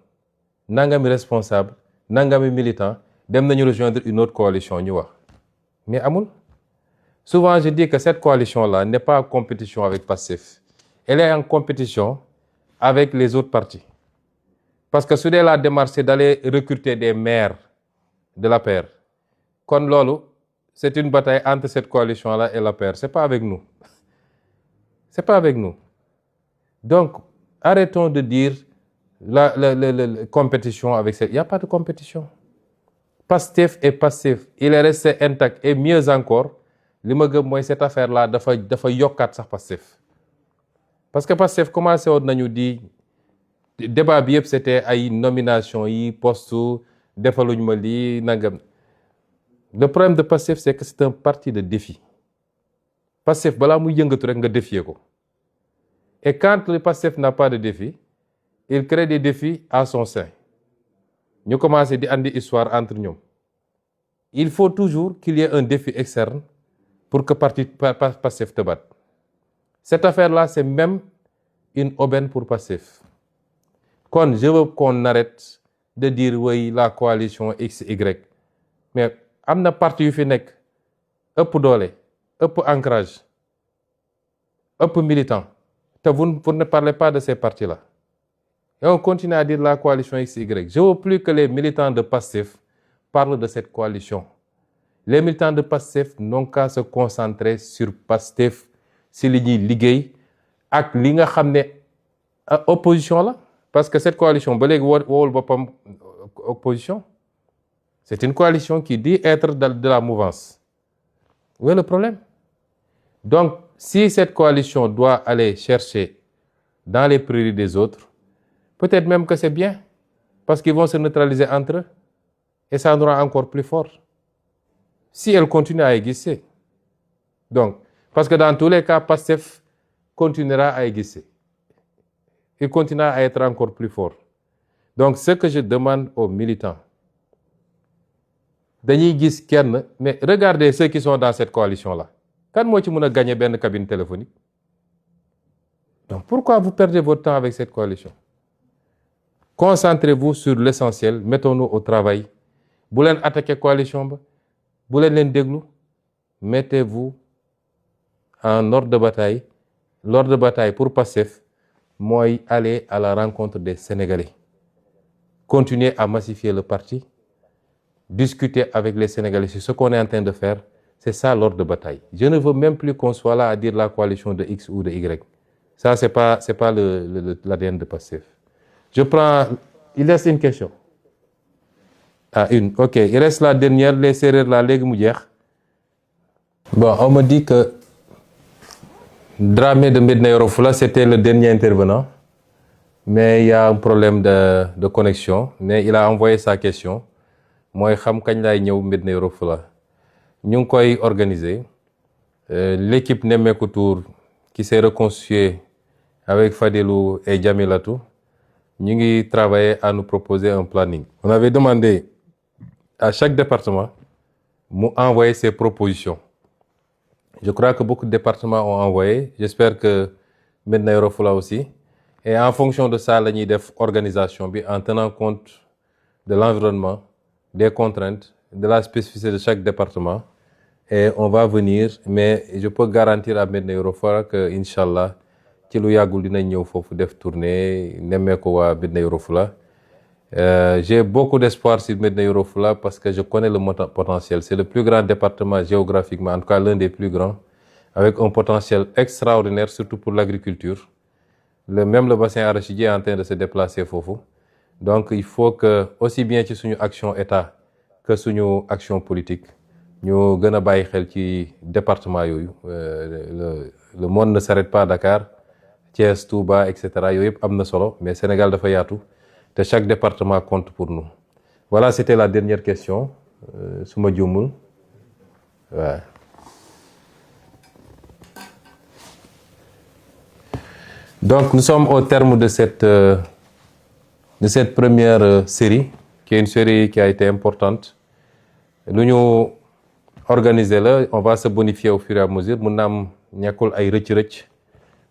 nangami responsable nangami militant dem nañu rejoindre une autre coalition ñu wax mais amul. Souvent je dis que cette coalition-là n'est pas en compétition avec PASTEF, elle est en compétition avec les autres partis parce que su dee la démarche c'est d'aller recruter des maires de l'APR kon loolu c'est une bataille entre cette coalition-là et l'APR, c'est pas avec nous. C'est pas avec nous. Donc, arrêtons de dire la compétition avec cette... Il n'y a pas de compétition. PASTEF est PASTEF. Il est resté intact. Et mieux encore, li ma gëm mooy cette affaire-là dafa yokkaat sax PASTEF. Parce que PASTEF commencé woon nañu di débat bi yëpp c'était ay nomination yi poste defaluñ ma lii nangam. Le problème de PASTEF c'est que c'est un parti de défi. PASTEF balaa muy yëngatu rek nga défier ko et quand le PASTEF n'a pas de défi il crée des défis à son sein ñu commencé di andi histoire entre ñoom. Il faut toujours qu'il y ait un défi externe pour que PASTEF te batte. Cette affaire-là c'est même une aubaine pour PASTEF. Kon je veux qu'on arrête de dire oui la coalition X Y mais am na parti yu fi nekk ëpp doole ëpp ancrage ëpp militant te vous ne parlez pas de ces partis-là et on continue à dire la coalition XY. Je veux plus que les militants de PASTEF parlent de cette coalition. Les militants de PASTEF n'ont qu'à se concentrer sur PASTEF si li ñuy liggéey ak li nga xam ne opposition la parce que cette coalition ba léegi woowul boppam opposition. C'est une coalition qui dit être de la mouvance. Où est le problème? Donc, si cette coalition doit aller chercher dans les prairies des autres, Peut-être même que c'est bien, parce qu'ils vont se neutraliser entre eux, et ça nous rend encore plus fort. Si elle continue à exister. Donc, parce que dans tous les cas, PASTEF continuera à exister. Il continuera à être encore plus fort. Donc, ce que je demande aux militants, dañuy gis kenn, mais regardez ceux qui sont dans cette coalition-là. Kan moo ci mën a gagner benn cabine téléphonique? Donc, pourquoi vous perdez votre temps avec cette coalition? Concentrez-vous sur l'essentiel, mettons-nous au travail. Bu leen attaquer coalition ba, bu leen déglu, mettez-vous en ordre de bataille. L'ordre de bataille pour PASTEF, mooy aller à la rencontre des Sénégalais. Continuer à massifier le parti, discuter avec les Sénégalais sur ce qu'on est en train de faire. C'est ça l'ordre de bataille. Je ne veux même plus qu'on soit là à dire la coalition de X ou de Y. Ça, c'est pas l'ADN de PASTEF. Je prends... Il reste une question. Ah, une. OK. Il reste la dernière. Les Sérères là, léegi mu jeex. Bon, on me dit que Dramé de Médina Yoro Foulah, c'était le dernier intervenant. Mais il y a un problème de connexion. Mais il a envoyé sa question. Moi, je sais quand il ñëw Médina Yoro Foulah. Ñu ngi koy organiser. L'équipe Nemmeeku Tour qui s'est reconstituée avec Fadilou et Djamilatou, ñu ngi travailler à nous proposer un planning. On avait demandé à chaque département de envoyer ses propositions. Je crois que beaucoup de départements ont envoyé. J'espère que Médina Yoro Foulah aussi. Et en fonction de ça, la ñuy def organisation bi en tenant compte de l'environnement, des contraintes, de la spécificité de chaque département. Et on va venir, mais je peux garantir à Médina Yoro Foulah que Inch'Allah, ci lu yàggul dinañ ñëw foofu def tournée nemmeeku waa Médina Yoro Foulah. J'ai beaucoup d'espoir sur Médina Yoro Foulah parce que je connais le potentiel. C'est le plus grand département géographiquement, en tout cas l'un des plus grands, avec un potentiel extraordinaire, surtout pour l'agriculture. Même le bassin arachidier est en train de se déplacer foofu. Donc il faut que, aussi bien ci suñu action État que suñu action politique, ñu gën a bàyyi xel ci département yooyu. Le monde ne s'arrête pas à Dakar, Thiès, Touba, etc. Yooyu yëpp am na solo, mais Sénégal dafa yaatu. Et chaque département compte pour nous. Voilà, c'était la dernière question. Suma juumul. Ouais. Donc, nous sommes au terme de cette première série, qui est une série qui a été importante. Nous nous organisons là, on va se bonifier au fur et à mesure. Mun na am ñàkkul ay rëcc-rëcc,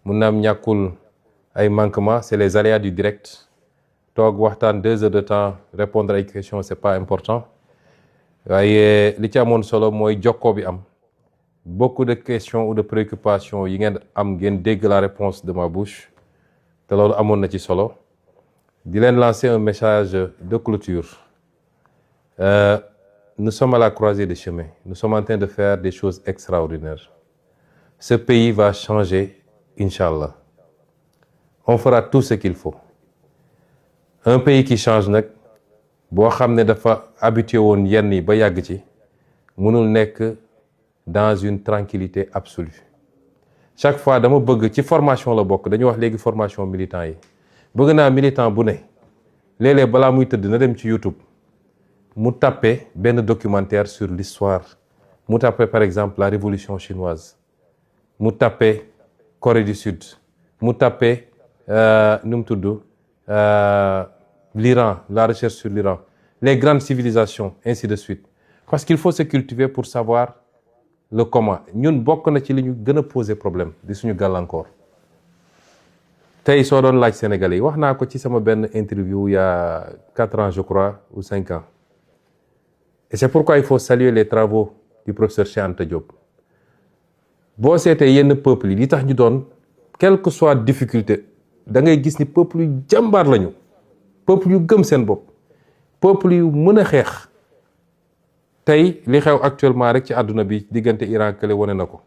mun na am ñàkkul ay manquements, c'est les aléas du direct. Toog waxtaan 2 heures de temps répondre ay questions c'est pas important waaye li ci amoon solo mooy jokkoo bi am beaucoup de questions ou de préoccupations yi ngeen am ngeen dégg la réponse de ma bouche te loolu amoon na ci solo di leen lancer un message de clôture. Nous sommes à la croisée des chemins. Nous sommes en train de faire des choses extraordinaires. Ce pays va changer, Inch'Allah. On fera tout ce qu'il faut. Un pays qui change nag boo xam ne dafa habitué woon yenn yi ba yàgg ci mënul nekk dans une tranquillité absolue. Chaque fois dama bëgg ci formation la bokk, dañu wax léegi formation militant yi bëgg naa militant bu ne léeg-léeg balaa muy tëdd na dem ci YouTube mu tapé benn documentaire sur l'histoire, mu tapé par exemple la révolution chinoise, mu tapé Corée du Sud, mu tapé nu mu tudd l'Iran, la recherche sur l'Iran, les grandes civilisations, ainsi de suite. Parce qu'il faut se cultiver pour savoir le comment. Ñun bokk na ci li ñu gën a poser problème di suñu gàllankoor. Tey soo doon laaj Sénégalais yi wax naa ko ci sama benn interview il y a 4 ans je crois ou 5 ans. Et c'est pourquoi il faut saluer les travaux du professeur Cheikh Anta Diop. Boo seetee yenn peuple yi li tax ñu doon quelle que soit difficulté da ngay gis ni peuple yu jàmbaar lañu, peuple yu gëm seen bopp, peuple yu mën a xeex. Tey li xew actuellement rek ci àdduna bi diggante Iran kële wane na ko.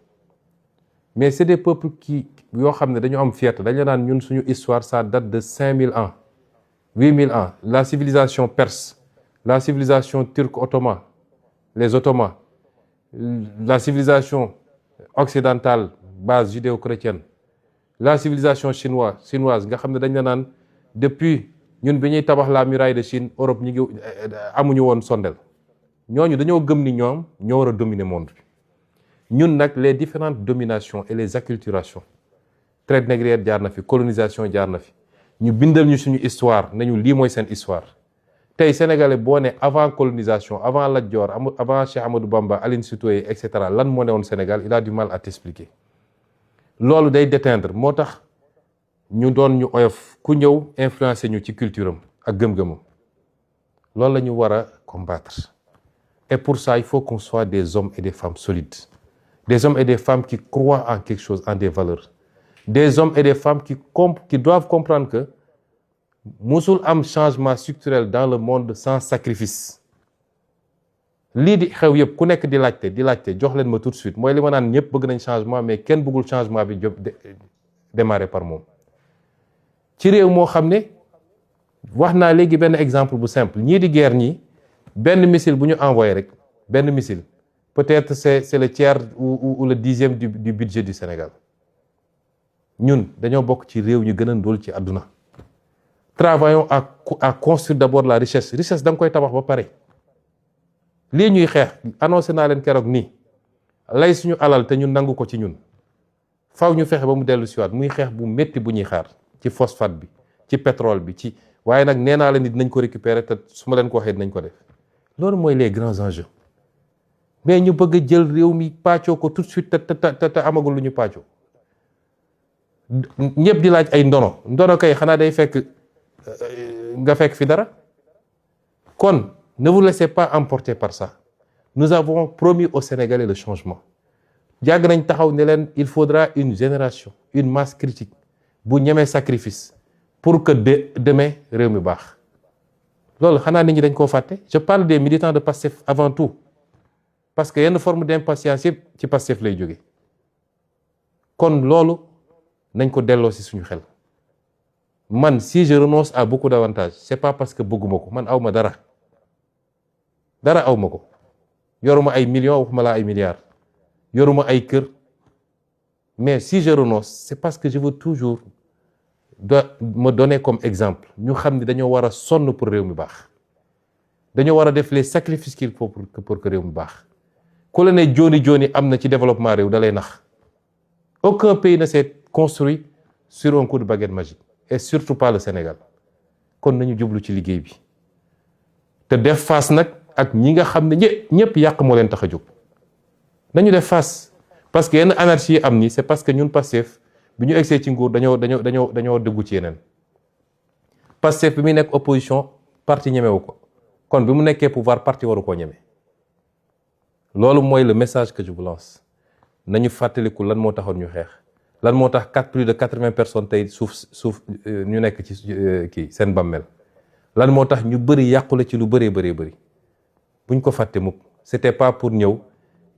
Mais c'est des peuples qui yoo xam ne dañu am fierté, dañu naan ñun suñu histoire ça date de 5000 ans, 8000 ans. La civilisation perse, la civilisation turque ottoman, les Ottomans, la civilisation occidentale base judéo-chrétienne, la civilisation chinoise nga xam ne dañ la naan depuis ñun bi ñuy tabax la muraille de Chine Europe ñi ngi amuñu woon sondel ñooñu dañoo gëm ni ñoom ñoo war a dominer monde bi ñun nag les différentes dominations et les acculturations traite négrière jaar na fi colonisation jaar na fi ñu bindal ñu suñu histoire nañu lii mooy seen histoire tey sénégalais boo ne avant colonisation avant Lat Dior avant Cheikh Amadou Bamba Aline Sitoé et cetera lan moo ne woon Sénégal il a du mal à t'expliquer loolu day déteindre moo tax ñu doon ñu oyof ku ñëw influencer ñu ci culture am ak gëm-gëmam loolu la ñu war a combattre et pour ça il faut qu'on soit des hommes et des femmes solides des hommes et des femmes qui croient en quelque chose en des valeurs des hommes et des femmes qui doivent comprendre que musul am changement structurel dans le monde sans sacrifice lii di xew yëpp ku nekk di laajte jox leen ma tout de suite mooy li ma naan ñëpp bëgg nañ changement mais kenn bëggul changement bi démarrer par moom ci réew moo xam ne wax naa léegi benn exemple bu simple ñii di guerre ñi benn missile bu ñu envoyé rek benn missile peut-être c'est le tiers ou le 10e du budget du Sénégal ñun dañoo bokk ci réew ñu gën a ndóol ci àdduna travaillons à construire d'abord la richesse da nga koy tabax ba pare lii ñuy xeex annoncé naa leen keroog nii lay suñu alal te ñu nangu ko ci ñun faw ñu fexe ba mu dellu siwaat muy xeex bu métti bu ñuy xaar ci phosphate bi ci pétrole bi ci waaye nag nee naa leen ni dinañ ko récupérer te su ma leen ko waxee dinañ ko def loolu mooy les grands enjeux mais ñu bëgg a jël réew mi pàccoo ko tout de suite te amagul lu ñu pàccoo ñëpp di laaj ay ndono kay xanaa day fekk nga fekk fi dara kon ne vous laissez pas emporter par ça nous avons promis aux Sénégalais le changement jàgg nañ taxaw ne leen il faudra une génération une masse critique bu ñemee sacrifice pour que demain réew mi baax loolu xanaa nit ñi dañ koo fàtte je parle des militants de Pastef avant tout parce que yenn forme d'impatience yëpp ci Pastef lay jóge kon loolu nañ ko delloo ci suñu xel man si je renonce à beaucoup d'avantages c'est pas parce que bëgguma ko man awma dara awma ko yoruma ay millions waxuma laa ay milliards yoruma ay kër mais si je renonce c'est parce que je veux toujours me donner comme exemple ñu xam ne dañoo war a sonn pour réew mi baax dañoo war a def les sacrifices qu'il faut pour que réew mi baax ku la ne jooni am na ci développement réew da lay nax aucun pays ne s'est construit sur un coup de baguette magique et surtout pas le Sénégal kon nañu jublu ci liggéey bi te def face nag ak ñi nga xam ne ñëpp yàq moo leen tax a jóg nañu def face parce que yenn anarchie am ni c'est parce que ñun Pastef bi ñu egsee ci nguur dañoo dëggu ci yeneen Pastef bi muy nekk opposition parti ñemewu ko kon bi mu nekkee pouvoir parti waru koo ñeme loolu mooy le message que je vous lance nañu fàttaliku lan moo taxoon ñu xeex lan moo tax plus de 80 personnes tey suuf ñu nekk ci kii seen bàmmeel lan moo tax ñu bëri yàqule ci lu bëree buñ ko fàtte mukk c'était pas pour ñëw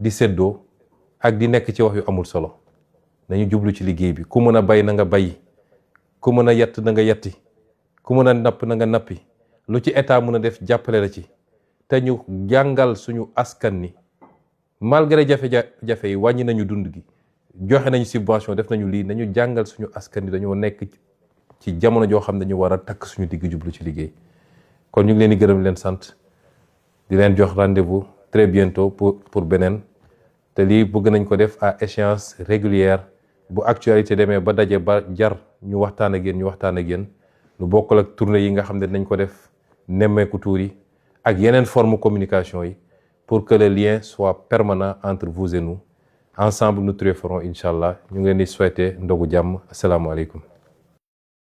di séddoo ak di nekk ci wax yu amul solo nañu jublu ci liggéey bi ku mën a bay na nga bay ku mën a yett na nga yetti ku mën a napp na nga nappi lu ci état mën a def jàppale la ci te ñu jàngal suñu askan ni malgré jafe-jafe yi wàññi nañu dund gi joxe nañu subvention def nañu lii nañu jàngal suñu askan ni dañoo nekk ci jamono joo xam ne dañu war a takk suñu digg jublu ci liggéey kon ñu ngi leen di gërëm leen sant di leen jox rendez-vous très bientôt pour beneen te lii bëgg nañ ko def à échéance régulière bu actualité demee ba daje ba jar ñu waxtaan ak yéen lu bokkul ak tournée yi nga xam ne dinañ ko def nemmeeku tuur yi ak yeneen forme communication yi pour que le lien soit permanent entre vous et nous ensemble nous triompherons incha allah ñu ngi leen di souhaiter ndogu jàmm asalaamaaleykum